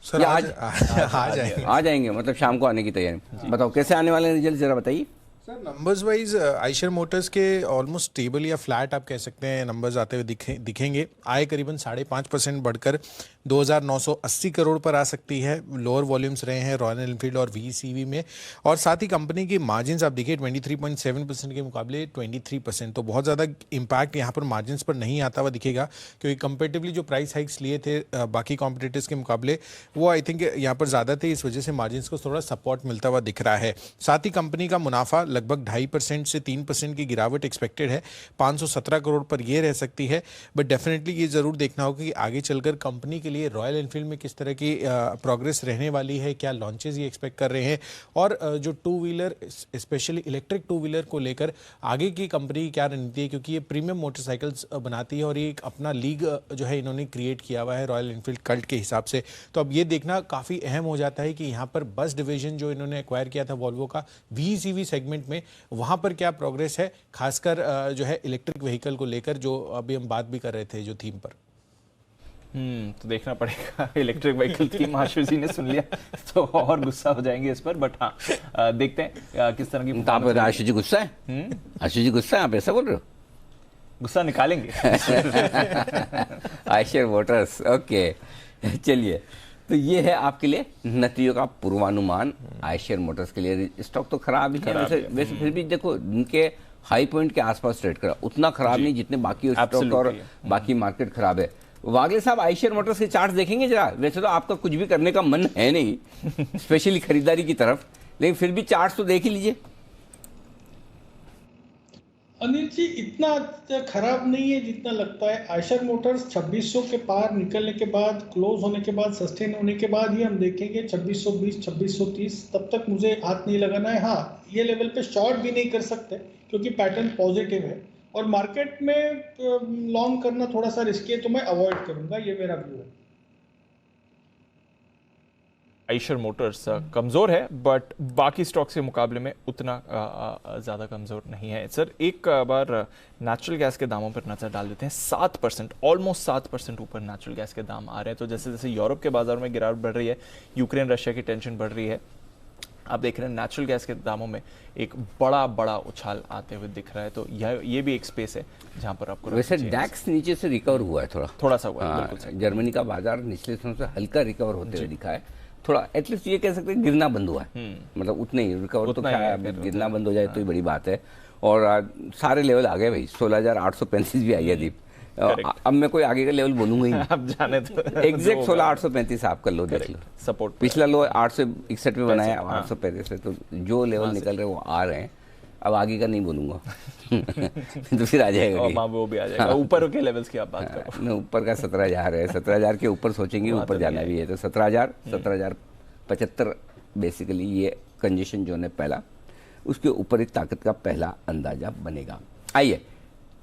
सर आ जाएंगे मतलब शाम को आने की तैयारी। बताओ कैसे आने वाले रिजल्ट जरा बताइए। Sir numbers wise Eicher Motors के ऑलमोस्ट स्टेबल या फ्लैट आप कह सकते हैं नंबर्स आते हुए दिखेंगे। आय करीबन 5.5% बढ़कर 2,980 करोड़ पर आ सकती है। लोअर वॉल्यूम्स रहे हैं रॉयल एनफील्ड और VECV में, और साथ ही कंपनी की मार्जिन्स आप देखिए 23.7% के मुकाबले 23%, तो बहुत ज़्यादा इम्पैक्ट यहाँ पर मार्जिन्स पर नहीं आता हुआ दिखेगा, क्योंकि कंपेरेटिवली जो प्राइस हाइक्स लिए थे बाकी कॉम्पिटिटर्स के मुकाबले वो आई थिंक यहाँ पर ज़्यादा थे, इस वजह से मार्जिन्स को थोड़ा सपोर्ट मिलता हुआ दिख रहा है। साथ ही कंपनी का मुनाफा लगभग 2.5% से 3% की गिरावट एक्सपेक्टेड है, 517 करोड़ पर ये रह सकती है। बट डेफिनेटली ये ज़रूर देखना होगा कि आगे चलकर कंपनी के लिए रॉयल एनफील्ड में किस तरह की प्रोग्रेस रहने वाली है, क्या लॉन्चेस ये एक्सपेक्ट कर रहे हैं, और जो two wheeler specially electric two wheeler को लेकर आगे की कंपनी की क्या रणनीति है, क्योंकि ये प्रीमियम मोटरसाइकिल्स बनाती है और ये एक अपना लीग जो है इन्होंने क्रिएट किया हुआ है रॉयल एनफील्ड कल्ट के हिसाब से। तो अब ये देखना काफ़ी अहम हो जाता है कि यहाँ पर बस डिवीजन जो इन्होंने एक्वायर किया था वॉल्वो का VECV सेगमेंट में, वहाँ पर क्या प्रोग्रेस है, खासकर जो है इलेक्ट्रिक व्हीकल को लेकर, जो अभी हम बात भी कर रहे थे जो थीम पर। तो देखना पड़ेगा। इलेक्ट्रिक व्हीकल थीम आशु जी ने सुन लिया तो और गुस्सा हो जाएंगे इस पर, बट हाँ देखते हैं किस तरह की। आप आशु जी गुस्सा है? आशु जी गुस्सा है, आप ऐसा बोल रहे हो? गुस्सा निकालेंगे। आइशर मोटर्स, ओके चलिए, तो ये है आपके लिए नतीजों का पूर्वानुमान आइशर मोटर्स के लिए। स्टॉक तो खराब ही है वैसे फिर भी देखो इनके हाई पॉइंट के आसपास ट्रेड करा, उतना खराब नहीं जितने बाकी स्टॉक और बाकी मार्केट खराब है। वागले साहब आइशर मोटर्स के चार्ट देखेंगे जरा। वैसे तो आपका कुछ भी करने का मन है नहीं स्पेशली खरीदारी की तरफ, लेकिन फिर भी चार्ट तो देख ही लीजिए। अनिल जी इतना खराब नहीं है जितना लगता है। आइशर मोटर्स 2600 के पार निकलने के बाद, क्लोज होने के बाद, सस्टेन होने के बाद ही हम देखेंगे 2620 2630, तब तक मुझे हाथ नहीं लगाना है। हाँ ये लेवल पे शॉर्ट भी नहीं कर सकते क्योंकि पैटर्न पॉजिटिव है, और मार्केट में लॉन्ग करना थोड़ा सा रिस्की है, तो मैं अवॉइड करूंगा, ये मेरा व्यू है। आइशर मोटर्स कमजोर है बट बाकी स्टॉक्स के मुकाबले में उतना ज़्यादा कमजोर नहीं है। सर एक बार नेचुरल गैस के दामों पर नज़र डाल देते हैं। 7%, ऑलमोस्ट 7% ऊपर नेचुरल गैस के दाम आ रहे हैं। तो जैसे जैसे यूरोप के बाजार में गिरावट बढ़ रही है, यूक्रेन रशिया की टेंशन बढ़ रही है, आप देख रहे हैं नेचुरल गैस के दामों में एक बड़ा उछाल आते हुए दिख रहा है। तो ये भी एक स्पेस है जहां पर आपको वैसे डैक्स नीचे से रिकवर हुआ है, थोड़ा सा हुआ है। बिल्कुल जर्मनी का बाजार निचले स्थान से हल्का रिकवर होते हुए दिखा है, थोड़ा एटलीस्ट ये कह सकते हैं गिरना बंद हुआ है, मतलब उतने ही रिकवर तो क्या गिरना बंद हो जाए तो ही बड़ी बात है। और सारे लेवल आ गए भाई, 16,835 भी आई है दीप। अब मैं कोई आगे का लेवल बोलूंगा ही नहीं, आप जाने तो एग्जैक्ट 16,835 आप कर लो, देख लो सपोर्ट। पिछला लो 861 पे बनाया, 835 पे, तो जो लेवल निकल रहे वो आ रहे हैं। अब आगे का नहीं बोलूंगा तो फिर आ जाएगा, वो भी आ जाएगा। ऊपर के लेवल्स की आप बात करो ना, ऊपर का 17,000 है, 17,000 के ऊपर सोचेंगे, ऊपर जाना भी है तो 17,000 17,075 बेसिकली ये कंजेशन जोन है पहला, उसके ऊपर एक ताकत का पहला अंदाजा बनेगा। आइए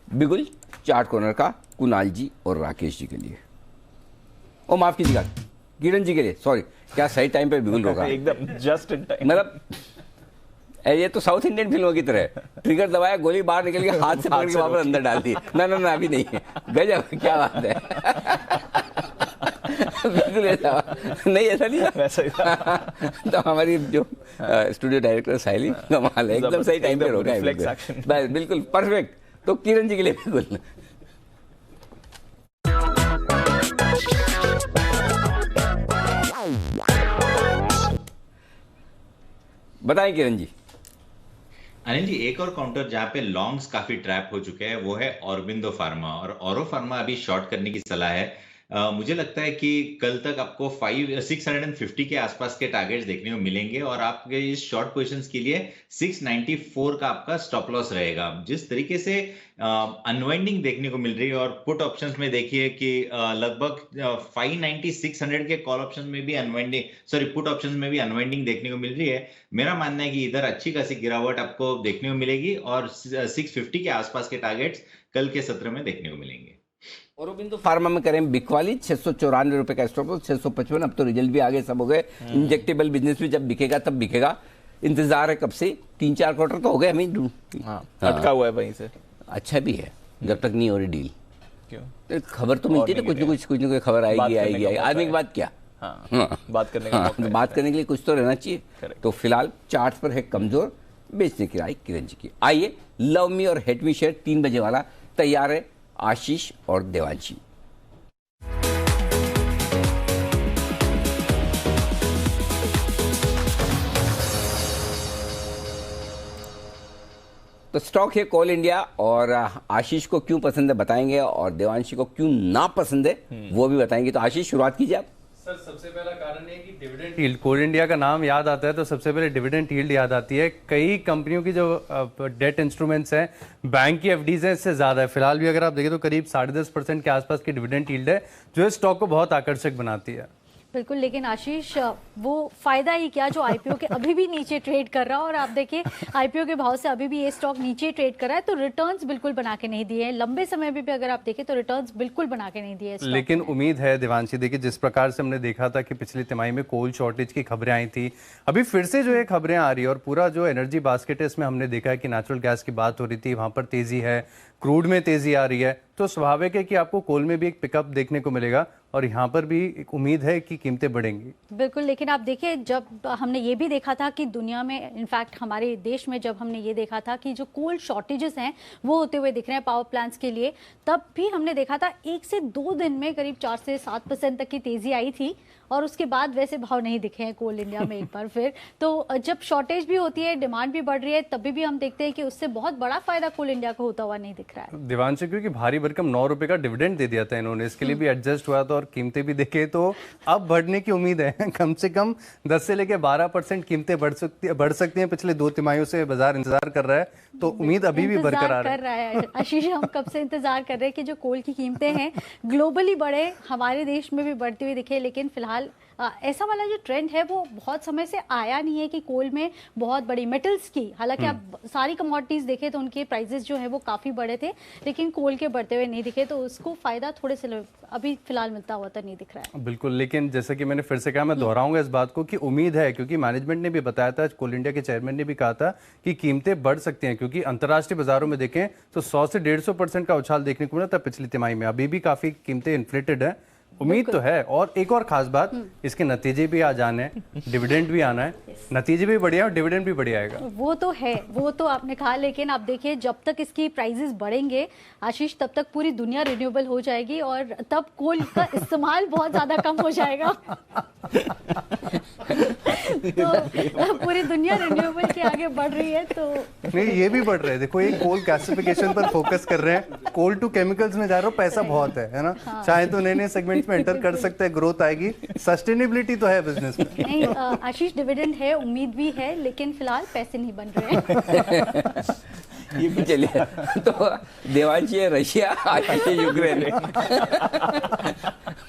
बिगुल चार्ट कॉर्नर का कुणाल जी और राकेश जी के लिए, ओ माफ कीजिएगा किरण जी के लिए, सॉरी क्या सही टाइम पे बिगुल होगा एकदम जस्ट इन टाइम, मतलब ये तो साउथ इंडियन फिल्मों की तरह ट्रिगर दबाया, गोली बाहर निकल के हाथ से पकड़ के वापस अंदर डाल दी। ना अभी नहीं है, गजब क्या बात है। बिल्कुल ऐसा नहीं, ऐसा नहीं वैसा ही तो हमारी जो स्टूडियो डायरेक्टर साइली कमाल है, एकदम सही टाइम पे रोका है, बिल्कुल परफेक्ट। तो किरण जी के लिए बिल्कुल बताएं किरण जी। अनिल जी एक और काउंटर जहां पे लॉन्ग्स काफी ट्रैप हो चुके हैं वो है ऑरोबिंदो फार्मा, और ऑरो फार्मा अभी शॉर्ट करने की सलाह है। मुझे लगता है कि कल तक आपको 650 के आसपास के टारगेट्स देखने को मिलेंगे, और आपके इस शॉर्ट पोजीशंस के लिए 694 का आपका स्टॉप लॉस रहेगा। जिस तरीके से अनवाइंडिंग देखने को मिल रही है, और पुट ऑप्शंस में देखिए कि लगभग 590 600 के कॉल ऑप्शन में भी अनवाइंडिंग, सॉरी पुट ऑप्शंस में भी अनवाइंडिंग देखने को मिल रही है। मेरा मानना है कि इधर अच्छी खासी गिरावट आपको देखने को मिलेगी, और 650 के आसपास के टारगेट्स कल के सत्र में देखने को मिलेंगे। औरोबिंदो फार्मा में करें बिकवाली 694 रुपए का स्टॉप लॉस, 655। अब तो रिजल्ट भी आगे सब हो गए, इंजेक्टेबल बिजनेस भी जब बिकेगा तब बिकेगा, इंतजार है कब से, 3-4 क्वार्टर तो हो गए हमें अटका हुआ है वहीं से। अच्छा भी है जब तक नहीं हो रही डील, क्यों तो खबर तो मिलती है ना, कुछ ना कुछ खबर आएगी। आदमी की बात क्या, बात करने का मौका है बात करने के लिए कुछ तो रहना चाहिए। तो फिलहाल चार्ट पर है कमजोर, बेचने की राय किरण जी की। आइए लव मी और हेट मी शेयर 3 बजे वाला तैयार है, आशीष और देवांशी। तो स्टॉक है कोल इंडिया और आशीष को क्यों पसंद है बताएंगे और देवांशी को क्यों ना पसंद है वो भी बताएंगे। तो आशीष शुरुआत कीजिए आप। सर सबसे पहला कारण है कि डिविडेंड यील्ड, कोल इंडिया का नाम याद आता है तो सबसे पहले डिविडेंड यील्ड याद आती है। कई कंपनियों की जो डेट इंस्ट्रूमेंट्स हैं, बैंक की एफडीज हैं, इससे ज्यादा है। फिलहाल भी अगर आप देखें तो करीब 10.5% के आसपास की डिविडेंड यील्ड है, जो इस स्टॉक को बहुत आकर्षक बनाती है। बिल्कुल, लेकिन आशीष वो फायदा ही क्या जो आईपीओ के अभी भी नीचे ट्रेड कर रहा है, और आप देखिए आईपीओ के भाव से अभी भी ये स्टॉक नीचे ट्रेड कर रहा है, तो रिटर्न्स बिल्कुल बना के नहीं दिए हैं। लंबे समय में भी अगर आप देखें तो रिटर्न्स बिल्कुल बना के नहीं दिए। लेकिन उम्मीद है देवांशी, देखिए जिस प्रकार से हमने देखा था कि पिछली तिमाही में कोल शॉर्टेज की खबरें आई थी, अभी फिर से जो है खबरें आ रही है और पूरा जो एनर्जी बास्केट है इसमें हमने देखा है कि नेचुरल गैस की बात हो रही थी, वहां पर तेजी है, क्रूड में तेजी आ रही है, तो स्वाभाविक है कि आपको कोल में भी एक पिकअप देखने को मिलेगा और यहाँ पर भी एक उम्मीद है कि कीमतें बढ़ेंगी। बिल्कुल, लेकिन आप देखिए जब हमने ये भी देखा था कि दुनिया में, इनफैक्ट हमारे देश में जब हमने ये देखा था कि जो कोल शॉर्टेजेस हैं वो होते हुए दिख रहे हैं पावर प्लांट्स के लिए, तब भी हमने देखा था 1 से 2 दिन में करीब 4 से 7% तक की तेजी आई थी और उसके बाद वैसे भाव नहीं दिखे हैं कोल इंडिया में एक बार फिर। तो जब शॉर्टेज भी होती है, डिमांड भी बढ़ रही है, तभी भी हम देखते हैं कि उससे बहुत बड़ा फायदा कोल इंडिया को होता हुआ नहीं दिख रहा है। दिवांशी, क्योंकि भारी भरकम 9 रुपए का डिविडेंड दे दिया था इन्होंने, इसके लिए भी एडजस्ट हुआ था और कीमतें भी देखे तो अब बढ़ने की उम्मीद है। कम से कम 10 से लेकर 12% कीमतें बढ़ सकती हैं। पिछले 2 तिमाहियों से बाजार इंतजार कर रहा है, तो उम्मीद अभी भी बरकरार है। आशीष, हम कब से इंतजार कर रहे हैं कि जो कोल की कीमतें हैं ग्लोबली बढ़े, हमारे देश में भी बढ़ती हुई दिखे, लेकिन फिलहाल ऐसा वाला जो ट्रेंड है वो बहुत समय से आया नहीं है कि कोल में बहुत बड़ी मेटल्स की, हालांकि आप सारी कमोडिटीज देखें तो उनके प्राइसेस जो है वो काफी बढ़े थे, लेकिन कोल के बढ़ते हुए नहीं दिखे, तो उसको फायदा थोड़े से अभी फिलहाल मिलता हुआ तो नहीं दिख रहा है। बिल्कुल, लेकिन जैसा कि मैंने फिर से कहा, मैं दोहराऊंगा इस बात को कि उम्मीद है, क्योंकि मैनेजमेंट ने भी बताया था, कोल इंडिया के चेयरमैन ने भी कहा था कि कीमतें बढ़ सकती हैं, क्योंकि अंतर्राष्ट्रीय बाजारों में देखें तो 100 से 150% का उछाल देखने को मिला था पिछली तिमाही में। अभी भी काफी कीमतें इन्फ्लेटेड है, उम्मीद तो है। और एक और खास बात, इसके नतीजे भी आ जाने हैं, डिविडेंड भी आना है, नतीजे भी बढ़िया और डिविडेंड भी बढ़िया आएगा। वो तो है, वो तो आपने कहा, लेकिन आप देखिए जब तक इसकी प्राइसेस बढ़ेंगे आशीष, तब तक पूरी दुनिया रिन्यूएबल हो जाएगी और तब कोल का इस्तेमाल बहुत ज्यादा कम हो जाएगा। तो पूरी दुनिया रिन्यूएबल के आगे बढ़ रही है, तो नहीं, ये भी बढ़ रहे हैं। देखो, ये कोल गैसिफिकेशन पर फोकस कर रहे हैं, कोल टू केमिकल्स में जा रहे हो, पैसा बहुत है ना। चाहे तो नए सेगमेंट्स में एंटर कर सकते हैं, ग्रोथ आएगी, सस्टेनेबिलिटी तो है बिजनेस में। नहीं आशीष, डिविडेंड है, उम्मीद भी है, लेकिन फिलहाल पैसे नहीं बन रहे हैं। ये भी चलिए। तो देवांशी है रशिया, आशीष है यूक्रेन।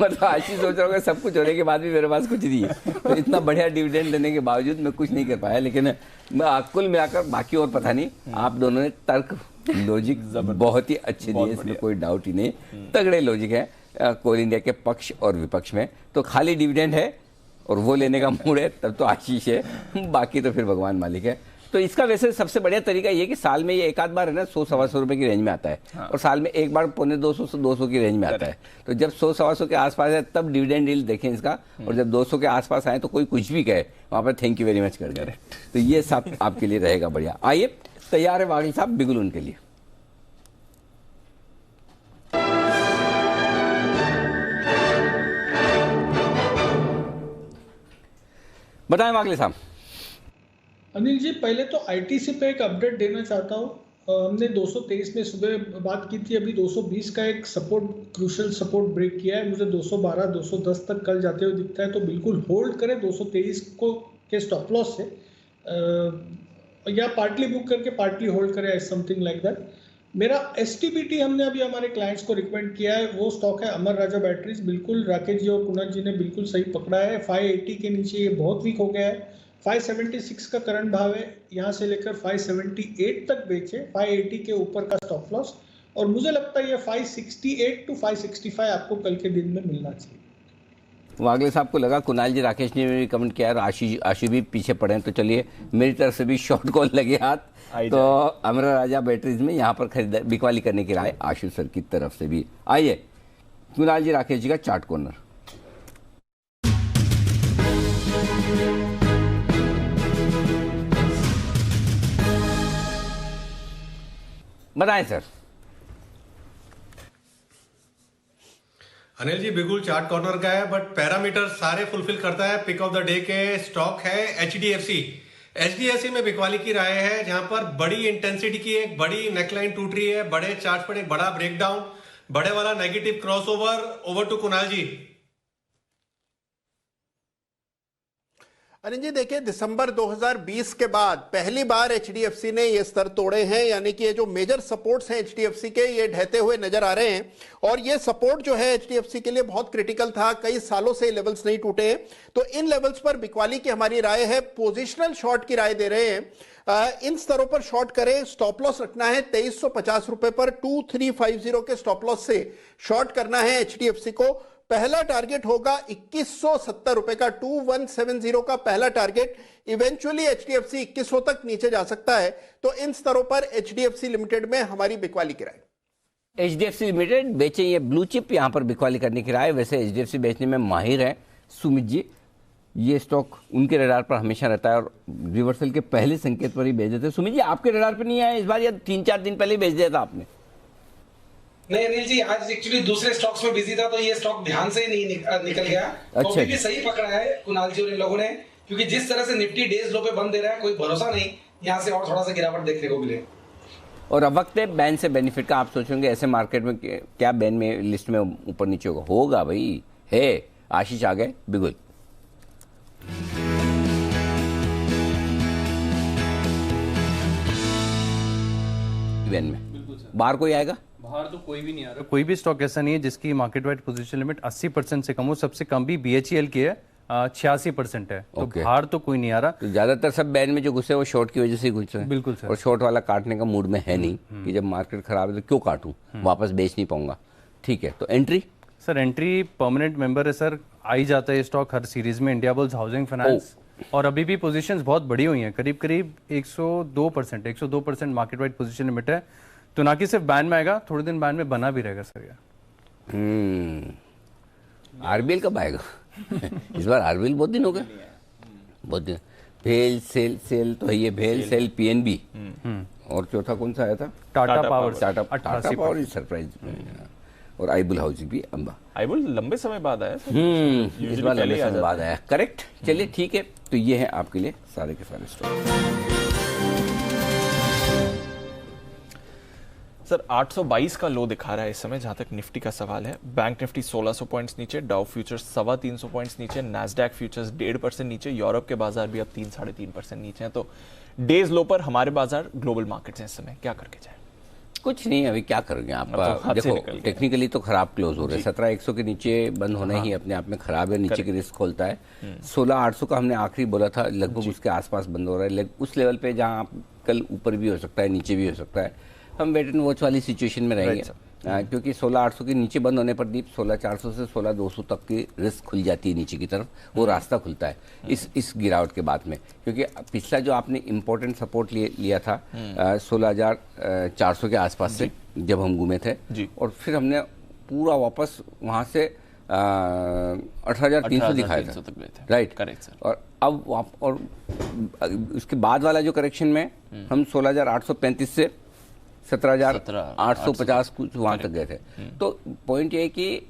मतलब आशीष सोच रहा होगा सब कुछ होने के बाद भी मेरे पास कुछ नहीं है, तो इतना बढ़िया डिविडेंड देने के बावजूद मैं कुछ नहीं कर पाया। लेकिन मैं कुल मिलाकर बाकी और पता नहीं, आप दोनों ने तर्क लॉजिक बहुत ही अच्छे दिए, इसमें कोई डाउट ही नहीं, तगड़े लॉजिक है कोल इंडिया के पक्ष और विपक्ष में। तो खाली डिविडेंड है और वो लेने का मूड है तब तो आशीष है, बाकी तो फिर भगवान मालिक है। तो इसका वैसे सबसे बढ़िया तरीका ये कि साल में ये एक आध बार है ना 100-125 रुपए की रेंज में आता है। हाँ। और साल में एक बार 250-200 की रेंज में आता है। तो जब 100-125 के आसपास है तब डिविडेंड यील्ड देखें इसका, और जब 200 के आसपास आए तो कोई कुछ भी कहे वहां पर थैंक यू वेरी मच कर दे। तो ये सब आपके लिए रहेगा बढ़िया। आइए, तैयार है वागिल साहब बिगुल उनके लिए। बताएं वागिल साहब। अनिल जी, पहले तो आईटीसी पे एक अपडेट देना चाहता हूँ। हमने 223 में सुबह बात की थी, अभी 220 का एक सपोर्ट, क्रूशियल सपोर्ट ब्रेक किया है। मुझे 212-210 तक कल जाते हुए दिखता है, तो बिल्कुल होल्ड करें 223 को के स्टॉप लॉस से, या पार्टली बुक करके पार्टली होल्ड करें, समथिंग लाइक दैट। मेरा एसटीबीटी हमने अभी हमारे क्लाइंट्स को रिकमेंड किया है, वो स्टॉक है अमर राजा बैटरीज। बिल्कुल राकेश जी और कुणाल जी ने बिल्कुल सही पकड़ा है। 580 के नीचे ये बहुत वीक हो गया है। 576 का करंट भाव है, यहाँ से लेकर 578 तक बेचे, 580 के ऊपर का स्टॉप लॉस, और मुझे लगता है ये 568 to 565 आपको कल के दिन में मिलना चाहिए। वागले साहब को लगा कुणाल जी राकेश ने भी कमेंट किया और आशी भी पीछे पड़े हैं, तो चलिए मेरी तरफ से भी शॉर्ट कॉल लगे हाथ। तो अमर राजा बैटरीज में यहाँ पर खरीदारी बिकवाली करने की राय आशु सर की तरफ से भी। आइए कुणाल जी राकेश जी का चार्ट कॉर्नर। बताएं सर। अनिल जी, बिल्कुल चार्ट कॉर्नर का है, बट पैरामीटर सारे फुलफिल करता है। पिक ऑफ द डे के स्टॉक है एचडीएफसी में बिकवाली की राय है, जहां पर बड़ी इंटेंसिटी की एक बड़ी नेकलाइन टूट रही है, बड़े चार्ट पर एक बड़ा ब्रेकडाउन, बड़े वाला negative crossover. Over to Kunal ji. Anil ji देखिए, दिसंबर 2020 के बाद पहली बार एचडीएफसी ने ये स्तर तोड़े हैं, यानी कि ये जो मेजर सपोर्ट्स हैं एचडीएफसी के, ये ढहते हुए नजर आ रहे हैं। और ये सपोर्ट जो है एचडीएफसी के लिए बहुत क्रिटिकल था, कई सालों से लेवल्स नहीं टूटे। तो इन लेवल्स पर बिकवाली की हमारी राय है, पोजिशनल शॉर्ट की राय दे रहे हैं। इन स्तरों पर शॉर्ट करें, स्टॉप लॉस रखना है 2350 रुपए पर, 2350 के स्टॉप लॉस से शॉर्ट करना है एचडीएफसी को। पहला टारगेट होगा 2170 रुपए का, 2170 का पहला टारगेट। इवेंचुअली एचडीएफसी 2100 तक नीचे जा सकता है। तो इन स्तरों पर एचडीएफसी लिमिटेड में हमारी बिकवाली की राय। एचडीएफसी लिमिटेड बेचे, ये ब्लू चिप यहां पर बिकवाली करने की राय। वैसे एचडीएफसी बेचने में माहिर है सुमित जी, ये स्टॉक उनके रडार पर हमेशा रहता है और रिवर्सल के पहले संकेत पर ही बेच देते हैं। सुमित जी, आपके रडार पर नहीं आया इस बार, या 3-4 दिन पहले बेच दिया था आपने? नहीं अनिल जी, आज एक्चुअली दूसरे स्टॉक्स में बिजी था, तो ये स्टॉक ध्यान से ही नहीं निकल गया। अच्छा, तो भी सही पकड़ा है कुणाल जी और इन लोगों ने, क्योंकि जिस तरह से निफ्टी डेज लो पे बंद दे रहा है, कोई भरोसा नहीं यहाँ से और थोड़ा सा गिरावट देखने को मिले। और अब वक्त है बैन से बेनिफिट का। आप सोचेंगे ऐसे मार्केट में क्या बैन में लिस्ट में ऊपर नीचे होगा भाई, है। आशीष आ गए बिल्कुल। बैन में बाहर कोई आएगा? बाहर तो कोई भी नहीं आ रहा। कोई भी स्टॉक ऐसा नहीं है जिसकी मार्केट वाइड पोजीशन लिमिट 80% से कम हो। सबसे कम भी बीएचईएल की है, 86% है। तो बाहर तो कोई नहीं आ रहा। तो ज्यादातर सब बैन में जो घुसे वो शॉर्ट की वजह से घुसे। बिल्कुल सर। और शॉर्ट वाला काटने का मूड में है नहीं कि जब मार्केट खराब है तो क्यों काटूं, वापस बेच नहीं पाऊंगा। ठीक है, तो entry sir, entry permanent member है सर, आई जाता है स्टॉक हर सीरीज में। इंडियाबुल्स हाउसिंग फाइनेंस, और अभी भी पोजीशंस बहुत बड़ी हुई हैं, करीब करीब 102% मार्केट वाइड पोजीशन लिमिट है। तो ना कि सिर्फ बैन में आएगा, थोड़े दिन बैन में बना भी रहेगा सर यार। आरबीएल कब आएगा? इस बार आरबीएल बहुत दिन हो गए, बहुत दिन। भेल सेल तो है ये, भेल सेल पीएनबी, और चौथा कौन सा आया था? Tata power. Tata power surprise. और आईबुल हाउसिंग भी अंबा। आईबुल लंबे समय बाद आया, इस बार लंबे समय बाद आया। करेक्ट। चलिए ठीक है, तो ये है आपके लिए सारे के सारे स्टॉक। सर 822 का लो दिखा रहा है इस समय, जहां तक निफ्टी का सवाल है। बैंक निफ्टी 1600 पॉइंट्स नीचे, डाउ फ्यूचर्स 325 पॉइंट्स नीचे, नैस्डैक फ्यूचर्स 1.5% नीचे, यूरोप के बाजार भी अब 3-3.5% नीचे हैं। तो डेज लो पर हमारे बाजार ग्लोबल मार्केट्स हैं इस समय, क्या करके जाए? कुछ नहीं, अभी क्या करेंगे आप? देखो टेक्निकली तो खराब क्लोज हो रहे हैं, 17100 के नीचे बंद होना ही अपने आप में खराब है, नीचे की रिस्क खोलता है। 16800 का हमने आखिरी बोला था, लगभग उसके आसपास बंद हो रहा है। उस लेवल पे जहां आप कल ऊपर भी हो सकता है, नीचे भी हो सकता है। हम वेट एंड वॉच वाली सिचुएशन में रहेंगे, क्योंकि 16800 के नीचे बंद होने पर दीप 16400 से 16200 तक की रिस्क खुल जाती है नीचे की तरफ, वो रास्ता खुलता है इस गिरावट के बाद में। क्योंकि पिछला जो आपने इम्पोर्टेंट सपोर्ट लिया था 16400 के आसपास से जब हम घूमे थे, और फिर हमने पूरा वापस वहां से 18300 दिखाया था, राइट। और अब और उसके बाद वाला जो करेक्शन में हम 16835 से 17850 कुछ वहां तक गए थे। तो पॉइंट ये है कि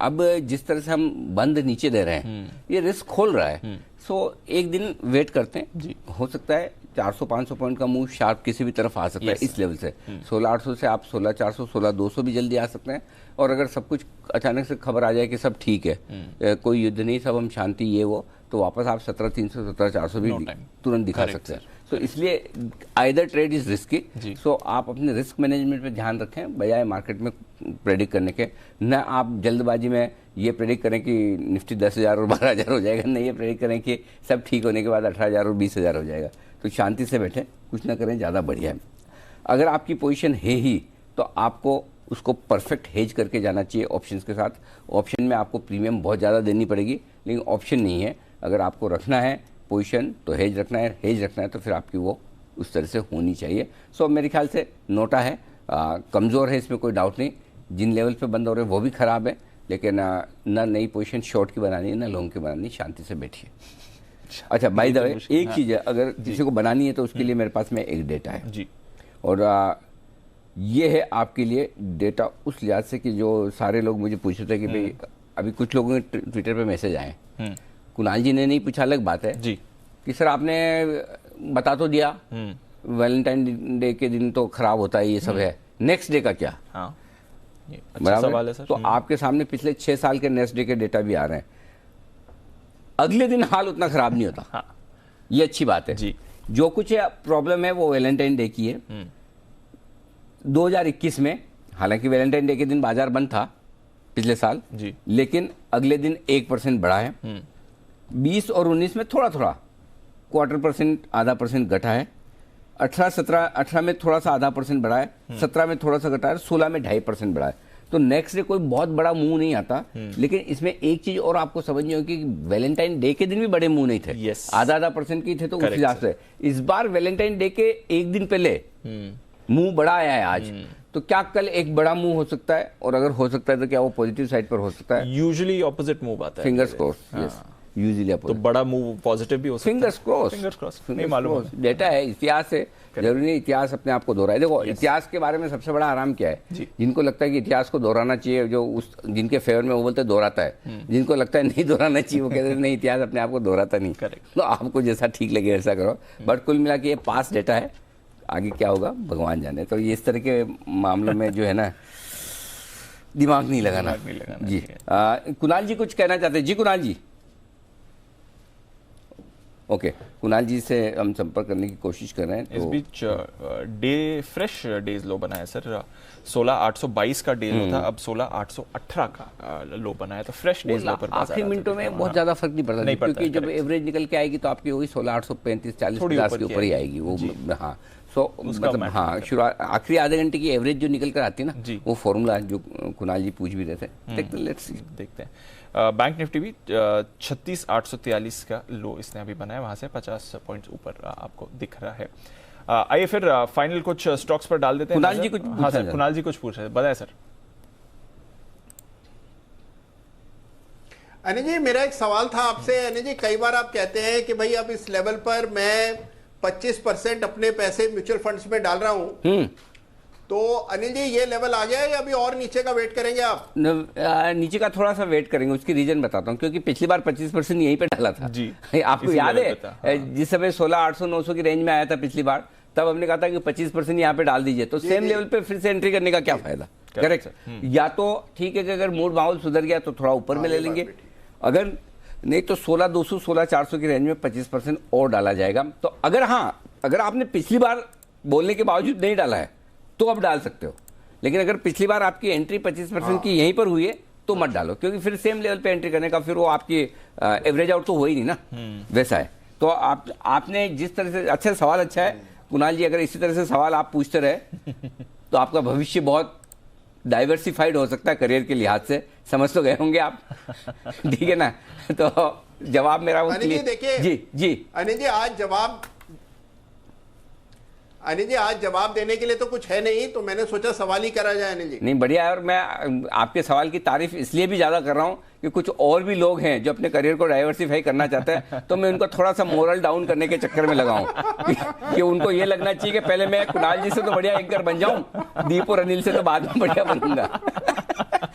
अब जिस तरह से हम बंद नीचे दे रहे हैं, ये रिस्क खोल रहा है। सो एक दिन वेट करते हैं, हो सकता है 400-500 पॉइंट का मूव शार्प किसी भी तरफ आ सकता है इस लेवल से। 16800 से आप 16400, 16200 भी जल्दी आ सकते हैं। और अगर सब कुछ अचानक से खबर आ जाए कि सब ठीक है, कोई युद्ध नहीं, सब हम शांति, ये वो, तो वापस आप 17300, 17400 भी तुरंत दिखा सकते हैं। तो इसलिए आइदर ट्रेड इज रिस्की। सो आप अपने रिस्क मैनेजमेंट पे ध्यान रखें, बजाय मार्केट में प्रेडिक्ट करने के। न आप जल्दबाजी में ये प्रेडिक्ट करें कि निफ्टी 10,000 और 12,000 हो जाएगा, न ये प्रेडिक्ट करें कि सब ठीक होने के बाद 18,000 और 20,000 हो जाएगा। तो शांति से बैठें, कुछ ना करें, ज़्यादा बढ़िया है। अगर आपकी पोजीशन है ही तो आपको उसको परफेक्ट हेज करके जाना चाहिए ऑप्शंस के साथ। ऑप्शन में आपको प्रीमियम बहुत ज़्यादा देनी पड़ेगी, लेकिन ऑप्शन नहीं है। अगर आपको रखना है पोजीशन तो हेज रखना है, हेज रखना है तो फिर आपकी वो उस तरह से होनी चाहिए। सो मेरे ख्याल से नोटा है, कमज़ोर है, इसमें कोई डाउट नहीं। जिन लेवल पे बंद हो रहे हैं वो भी ख़राब है, लेकिन ना नई पोजीशन शॉर्ट की बनानी है, ना लॉन्ग की बनानी, शांति से बैठिए। अच्छा, बाय द वे एक चीज़ है, अगर किसी को बनानी है तो उसके लिए मेरे पास में एक डेटा है जी, और ये है आपके लिए डेटा उस लिहाज से कि जो सारे लोग मुझे पूछते थे कि भाई अभी कुछ लोगों के ट्विटर पे मैसेज आए, कुणाल जी ने नहीं पूछा, अलग बात है जी कि सर आपने बता तो दिया वैलेंटाइन डे के दिन तो खराब होता है, ये सब है, नेक्स्ट डे का क्या? हाँ, बराबर सवाल है सर। तो आपके सामने पिछले 6 साल के नेक्स्ट डे के डेटा भी आ रहे हैं, अगले दिन हाल उतना खराब नहीं होता। हाँ। ये अच्छी बात है जी। जो कुछ प्रॉब्लम है वो वैलेंटाइन डे की है। 2021 में हालांकि वैलेंटाइन डे के दिन बाजार बंद था पिछले साल जी, लेकिन अगले दिन 1% बढ़ा है। 20 और 19 में थोड़ा थोड़ा 0.25%, आधा परसेंट घटा है। 18 में थोड़ा सा आधा परसेंट बढ़ा है, 17 में थोड़ा सा घटा है, 16 में 2.5% बढ़ा है। तो नेक्स्ट डे कोई बहुत बड़ा मूव नहीं आता, लेकिन इसमें एक चीज और आपको समझनी होगी कि वैलेंटाइन डे के दिन भी बड़े मूव नहीं थे, आधा परसेंट की थे। तो उस हिसाब से इस बार वैलेंटाइन डे के एक दिन पहले मूव बड़ा आया है आज, तो क्या कल एक बड़ा मूव हो सकता है? और अगर हो सकता है तो क्या वो पॉजिटिव साइड पर हो सकता है? यूजुअली ऑपोजिट मूव आता है, फिंगर्स क्रॉस्ड। यस, यूजुअली तो बड़ा मूव पॉजिटिव भी हो सकता है। फिंगर्स क्रॉस्ड नहीं मालूम, डेटा है, इतिहास है, जरूरी नहीं इतिहास अपने आप को दोहराए। देखो इतिहास के बारे में सबसे बड़ा आराम क्या है, जिनको लगता है कि इतिहास को दोहराना चाहिए, जो उस जिनके फेवर में वो बोलते दोहराता है, जिनको लगता है नहीं दोहराना चाहिए वो कहते हैं नहीं इतिहास अपने आप को दोहराता नहीं। तो आपको जैसा ठीक लगे ऐसा करो, बट कुल मिला के ये पास डेटा है, आगे क्या होगा भगवान जाने। तो ये इस तरह के मामलों में जो है ना दिमाग नहीं लगाना जी। कुणाल जी कुछ कहना चाहते हैं? जी कुणाल जी। ओके, कुणाल जी से हम संपर्क करने की कोशिश कर रहे हैं। इस बीच डे फ्रेश डेज लो बनाया सर, 16,822 का डे लो था, अब 16,818 का लो बनाया, तो फ्रेश डेज लो पर आखिरी मिनटों में बहुत ज्यादा फर्क नहीं पड़ता, क्योंकि जब एवरेज निकल के आएगी तो आपकी वही 16,835 40 के ऊपर ही आएगी वो। हाँ, सो मतलब हाँ, आखिरी आधे घंटे की एवरेज जो निकल कर आती है ना, वो फॉर्मूला जो कुणाल जी पूछ भी रहे थे, देखते हैं। बैंक निफ्टी भी 36,843 का लो इसने अभी बनाया, वहां से 50 पॉइंट्स ऊपर आपको दिख रहा है। आइए फिर फाइनल कुछ स्टॉक्स पर डाल देते हैं। कुणाल जी कुछ, हाँ सर, कुणाल जी कुछ पूछ रहे थे, बताएं सर। अनिल जी, मेरा एक सवाल था आपसे। अनिल जी, कई बार आप कहते हैं कि भाई अब इस लेवल पर मैं 25% अपने पैसे म्यूचुअल फंड्स में डाल रहा हूं, तो अनिल जी ये लेवल आ गया है या अभी और नीचे का वेट करेंगे आप? नीचे का थोड़ा सा वेट करेंगे, उसकी रीजन बताता हूँ। क्योंकि पिछली बार 25% यहीं पे डाला था जी, आपको याद है जिस समय 16,800-900 की रेंज में आया था पिछली बार, तब हमने कहा था कि 25% यहाँ पे डाल दीजिए, तो सेम लेवल पे फिर से एंट्री करने का क्या फायदा? करेक्ट। या तो ठीक है कि अगर मूड माहौल सुधर गया तो थोड़ा ऊपर में ले लेंगे, अगर नहीं तो 16,200 16,400 की रेंज में 25% और डाला जाएगा। तो अगर हाँ, अगर आपने पिछली बार बोलने के बावजूद नहीं डाला है तो अब डाल सकते हो, लेकिन अगर पिछली बार आपकी एंट्री 25% की यहीं पर हुई है तो मत डालो, क्योंकि फिर सेम लेवल पे एंट्री करने का फिर वो आपकी एवरेज आउट तो हो ही नहीं ना, वैसा है। तो आपने जिस तरह से, अच्छा सवाल अच्छा है कुणाल जी, अगर इसी तरह से सवाल आप पूछते रहे तो आपका भविष्य बहुत डाइवर्सिफाइड हो सकता है करियर के लिहाज से, समझ तो गए होंगे आप। ठीक है ना, तो जवाब मेरा वो देखिए जी अनिल जी आज जवाब देने के लिए तो कुछ है नहीं, तो मैंने सोचा सवाल ही करा जाए। अनिल जी नहीं, बढ़िया है, और मैं आपके सवाल की तारीफ इसलिए भी ज्यादा कर रहा हूं कि कुछ और भी लोग हैं जो अपने करियर को डाइवर्सिफाई करना चाहते हैं, तो मैं उनको थोड़ा सा मोरल डाउन करने के चक्कर में लगा हूं कि उनको ये लगना चाहिए कि पहले मैं कुणाल जी से तो बढ़िया एंकर बन जाऊं, दीप और अनिल से तो बाद में बढ़िया बनूंगा।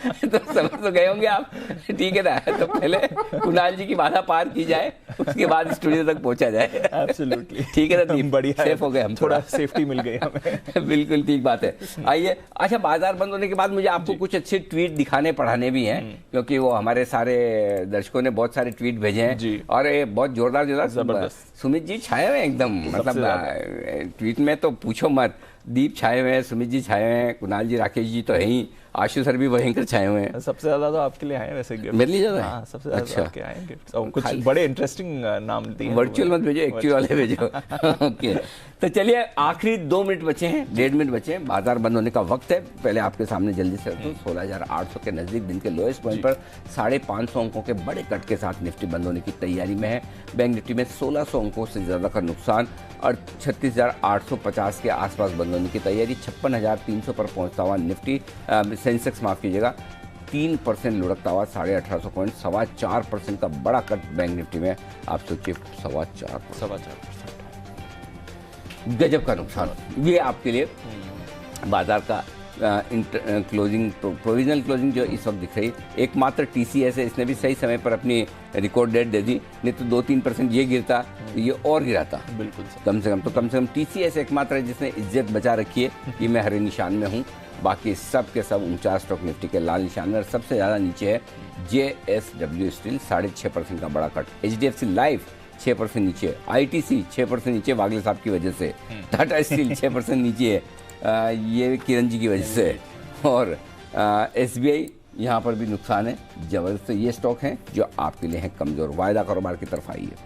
तो समझ तो गए होंगे आप, ठीक है ना। तो पहले कुणाल जी की बाधा पार की जाए, उसके बाद स्टूडियो तक पहुंचा जाए। एब्सोल्युटली, ठीक है ना दीप, बढ़िया, सेफ हो गए हम, थोड़ा सेफ्टी मिल गई हमें। बिल्कुल ठीक बात है। आइए, अच्छा बाजार बंद होने के बाद मुझे आपको कुछ अच्छे ट्वीट दिखाने पढ़ाने भी हैं, क्योंकि वो हमारे सारे दर्शकों ने बहुत सारे ट्वीट भेजे हैं और ये बहुत जोरदार सुमित जी छाए हुए एकदम, मतलब ट्वीट में तो पूछो मत। दीप छाए हुए हैं, सुमित जी छाए हुए हैं, कुणाल जी, राकेश जी तो है ही, आशु सर भी भयंकर छाए हुए हैं। सबसे ज्यादा तो आपके लिए आए वैसे गिफ्ट, मेरे लिए ज्यादा? हाँ, सबसे ज्यादा अच्छा। आपके आए गिफ्ट, और कुछ बड़े इंटरेस्टिंग नाम दिए। वर्चुअल मत भेजो, एक्चुअल वाले भेजो। ओके, तो चलिए आखिरी 2 मिनट बचे हैं, 1.5 मिनट बचे हैं, बाजार बंद होने का वक्त है। पहले आपके सामने जल्दी से 16,800 के नजदीक दिन के लोएस्ट पॉइंट पर 550 अंकों के बड़े कट के साथ निफ्टी बंद होने की तैयारी में है। बैंक निफ्टी में 1600 अंकों से ज्यादा का नुकसान और 36,850 के आसपास बंद होने की तैयारी। 56,300 पर पहुंचता हुआ निफ्टी, सेंसेक्स माफ कीजिएगा 3% लुढ़कता हुआ 1850 पॉइंट, 4.25% का बड़ा कट बैंक निफ्टी में। आप सोचिए 4.25%, गजब का नुकसान। ये आपके लिए बाजार का क्लोजिंग प्रोविजनल क्लोजिंग जो इस वक्त दिख रही, एकमात्र टीसीएस है, इसने भी सही समय पर अपनी रिकॉर्ड डेट दे दी, नहीं तो 2-3% ये गिरता तो ये और गिराता बिल्कुल कम से कम टीसीएस एकमात्र है जिसने इज्जत बचा रखी है कि मैं हरे निशान में हूँ। बाकी सब के सब 49 स्टॉक निफ्टी के लाल निशान में, और सबसे ज़्यादा नीचे है JSW स्टील 6.5% का बड़ा कट, HDFC लाइफ 6% नीचे, ITC 6% नीचे वागले साहब की वजह से, टाटा स्टील 6% नीचे है ये किरण जी की वजह से, और SBI यहाँ पर भी नुकसान है जबरदस्त। ये स्टॉक हैं जो आपके लिए हैं कमज़ोर, वायदा कारोबार की तरफ आई है।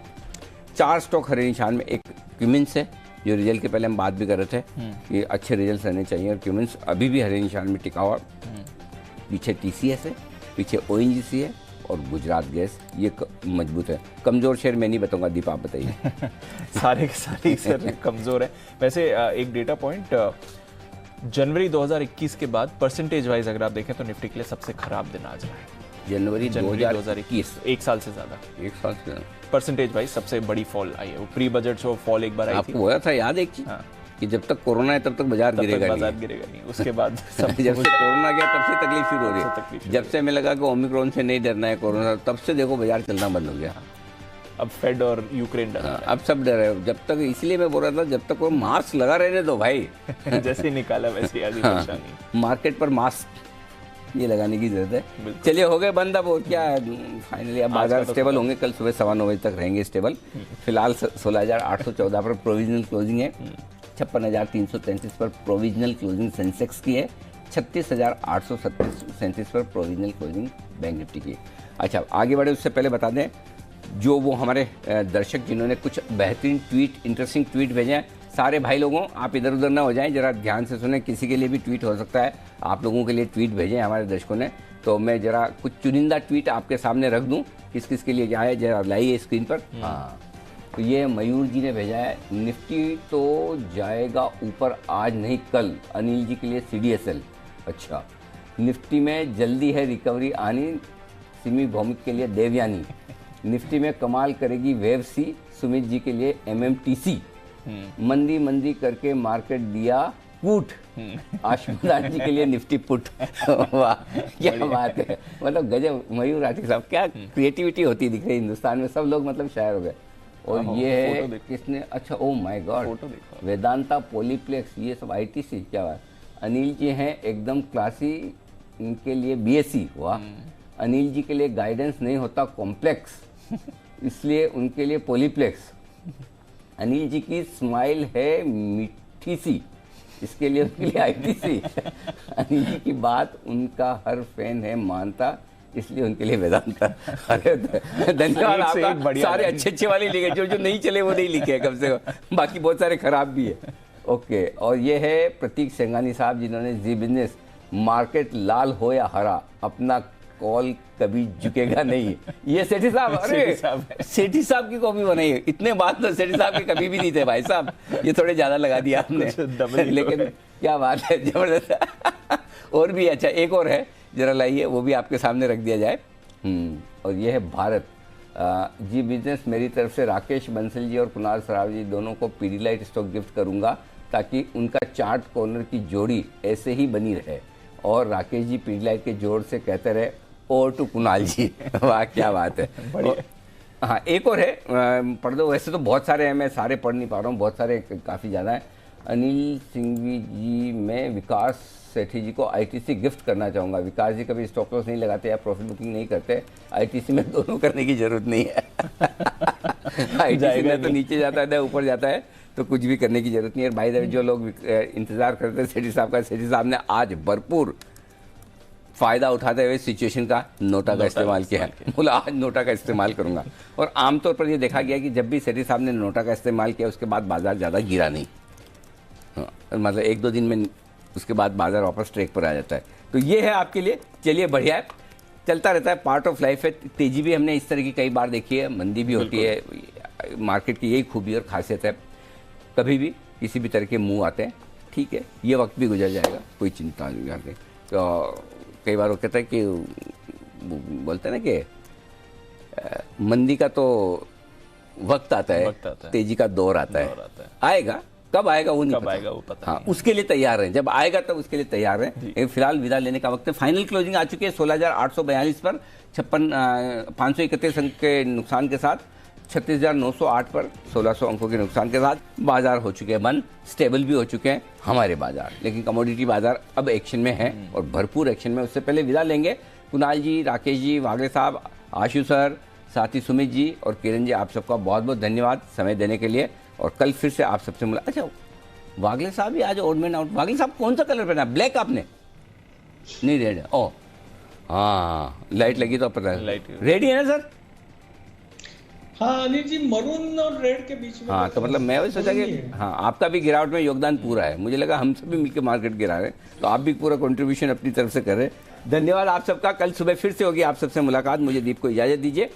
4 स्टॉक हरे निशान में, एक क्यूमिंस है जो रिजल्ट के पहले हम बात भी कर रहे थे कि अच्छे रिजल्ट रहने चाहिए, और क्यूमिंस अभी भी हरे निशान में टिका हुआ, पीछे TCS है, पीछे ONGC है और गुजरात गैस ये मजबूत है। कमज़ोर शेयर मैं नहीं बताऊंगा, दीप आप बताइए। सारे के सारे सर कमज़ोर है। वैसे एक डेटा पॉइंट, जनवरी 2021 के बाद परसेंटेज वाइज अगर आप देखें तो निफ्टी के लिए सबसे खराब दिन आज रहा है। जनवरी 2021, एक साल से ज़्यादा, एक साल से परसेंटेज वाइज सबसे बड़ी फॉल आई है। वो प्री बजट शो फॉल एक बार आई थी, आपको हुआ था याद एक चीज कि जब तक कोरोना है तब तक बाजार गिरेगा नहीं, उसके बाद जब से कोरोना गया तब से तकलीफ शुरू हो रही है। जब से हमें लगा कि ओमिक्रॉन से नहीं डरना है कोरोना, तब से देखो बाजार चलना बंद हो गया। अब फेड और यूक्रेन डर, अब सब डर है। जब तक, इसलिए मैं बोल रहा था जब तक वो मास्क लगा रहने दो भाई जैसे निकाला वैसे आगे परेशानी। मार्केट पर मास्क ये लगाने की जरूरत है। चलिए हो गए बंद, अब और क्या है, फाइनली अब बाजार स्टेबल होंगे, कल सुबह 9:15 बजे तक रहेंगे स्टेबल। फिलहाल 16,814 पर प्रोविजनल क्लोजिंग है, 56,333 पर प्रोविजनल क्लोजिंग सेंसेक्स की है, 36,837 पर प्रोविजनल क्लोजिंग बैंक निफ्टी की। अच्छा आगे बढ़े उससे पहले बता दें, जो वो हमारे दर्शक जिन्होंने कुछ बेहतरीन ट्वीट, इंटरेस्टिंग ट्वीट भेजे हैं, सारे भाई लोगों आप इधर उधर ना हो जाएं, जरा ध्यान से सुने, किसी के लिए भी ट्वीट हो सकता है, आप लोगों के लिए ट्वीट भेजे हैं हमारे दर्शकों ने, तो मैं जरा कुछ चुनिंदा ट्वीट आपके सामने रख दूं, किस किस के लिए क्या है जरा लाइए स्क्रीन पर। हाँ तो ये मयूर जी ने भेजा है, निफ्टी तो जाएगा ऊपर आज नहीं कल, अनिल जी के लिए CDSL। अच्छा, निफ्टी में जल्दी है रिकवरी आनी, सिमी भौमिक के लिए देवयानी, निफ्टी में कमाल करेगी वेव सी, सुमित जी के लिए MMTC, मंदी मंदी करके मार्केट दिया कूट, आशुदान जी के लिए निफ्टी पुट। वाह क्या बात है, मतलब गजब मयूर राठी साहब, क्या क्रिएटिविटी होती दिख रही है हिंदुस्तान में, सब लोग मतलब शायर हो गए। और ये है किसने, अच्छा oh my God, Vedanta Polyplex, ये सब ITC, क्या बात। अनिल जी हैं एकदम क्लासी, इनके लिए BSc। वाह, अनिल जी के लिए गाइडेंस नहीं होता कॉम्प्लेक्स, इसलिए उनके लिए पॉलीप्लेक्स। अनिल जी की स्माइल है मीठी सी, इसके लिए उनके लिए ITC। अनिल जी की बात उनका हर फैन है मानता, इसलिए उनके लिए वेदांता। अरे धन्यवाद आपका, सारे अच्छे वाले लिखे, जो नहीं चले वो नहीं लिखे कम से कम, बाकी बहुत सारे खराब भी है। ओके, और ये है प्रतीक सेंगानी साहब जिन्होंने जी बिजनेस, मार्केट लाल हो या हरा अपना कॉल कभी झुकेगा नहीं। ये सेठी साहब, अरे सेठी साहब की कॉपी बनाई है, इतने बात तो सेठी साहब के कभी भी नहीं थे भाई साहब, ये थोड़े ज्यादा लगा दिया आपने, लेकिन क्या बात है, जबरदस्त। और भी अच्छा एक और है, जरा लाइए वो भी आपके सामने रख दिया जाए। और ये है भारत जी बिजनेस, मेरी तरफ से राकेश बंसल जी और कुणाल सराव जी दोनों को पीडीलाइट स्टॉक गिफ्ट करूंगा, ताकि उनका चार्ट कॉर्नर की जोड़ी ऐसे ही बनी रहे, और राकेश जी पीडीलाइट के जोड़ से कहते रहे और टू कुणाल जी। वाह क्या बात है। हाँ एक और है, पढ़ दो, वैसे तो बहुत सारे हैं, मैं सारे पढ़ नहीं पा रहा हूँ, बहुत सारे काफ़ी ज़्यादा हैं। अनिल सिंघवी जी, मैं विकास सेठी जी को ITC गिफ्ट करना चाहूँगा। विकास जी कभी स्टॉप लॉस नहीं लगाते या प्रॉफिट बुकिंग नहीं करते, ITC में दोनों करने की जरूरत नहीं है। ITC में तो नीचे जाता है ऊपर जाता है, तो कुछ भी करने की जरूरत नहीं है। भाई जो लोग इंतजार करते हैं सेठी साहब का, सेठी साहब ने आज भरपूर फायदा उठाते हुए सिचुएशन का नोटा का इस्तेमाल किया है। बोला आज नोटा का इस्तेमाल करूंगा, और आमतौर पर ये देखा गया कि जब भी सेठी साहब ने नोटा का इस्तेमाल किया उसके बाद बाजार ज़्यादा गिरा नहीं, मतलब 1-2 दिन में उसके बाद बाजार वापस ट्रैक पर आ जाता है। तो ये है आपके लिए, चलिए बढ़िया है, चलता रहता है, पार्ट ऑफ लाइफ है। तेजी भी हमने इस तरह की कई बार देखी है, मंदी भी होती है, मार्केट की यही खूबी और खासियत है, कभी भी किसी भी तरह के मुंह आते हैं, ठीक है, ये वक्त भी गुजर जाएगा, कोई चिंता नहीं करते। तो कई बार वो कहता है कि बोलते हैं ना कि मंदी का तो वक्त आता है, तेजी का दौर आता है, आएगा कब आएगा वो नहीं कब पता। आएगा वो पता हाँ, उसके लिए तैयार हैं, जब आएगा तब उसके लिए तैयार हैं। लेकिन फिलहाल विदा लेने का वक्त है। फाइनल क्लोजिंग आ चुकी है 16,842 पर 531 अंक के नुकसान के साथ, 36,908 पर 1,600 अंकों के नुकसान के साथ बाजार हो चुके हैं बंद, स्टेबल भी हो चुके हैं हमारे बाजार। लेकिन कमोडिटी बाजार अब एक्शन में है और भरपूर एक्शन में। उससे पहले विदा लेंगे। कुणाल जी, राकेश जी, वागले साहब, आशु सर, साथ ही सुमित जी और किरण जी, आप सबका बहुत बहुत धन्यवाद समय देने के लिए। और कल फिर से आप सबसे मुला। अच्छा, वागले साहब भी आज ओड मैन आउट। वागले साहब कौन सा कलर पहना? ब्लैक आपने? नहीं, रेड है। ओ हाँ, लाइट लगी तो पता है। रेड ही है ना सर? हाँ अनिल जी, मरून और रेड के बीच में। हाँ, तो मतलब मैं वही सोचा कि हाँ, आपका भी गिरावट में योगदान पूरा है। मुझे लगा हम सभी मिलकर मार्केट गिरा रहे हैं, तो आप भी पूरा कंट्रीब्यूशन अपनी तरफ से कर रहे हैं। धन्यवाद आप सबका। कल सुबह फिर से होगी आप सबसे मुलाकात। मुझे दीप को इजाजत दीजिए।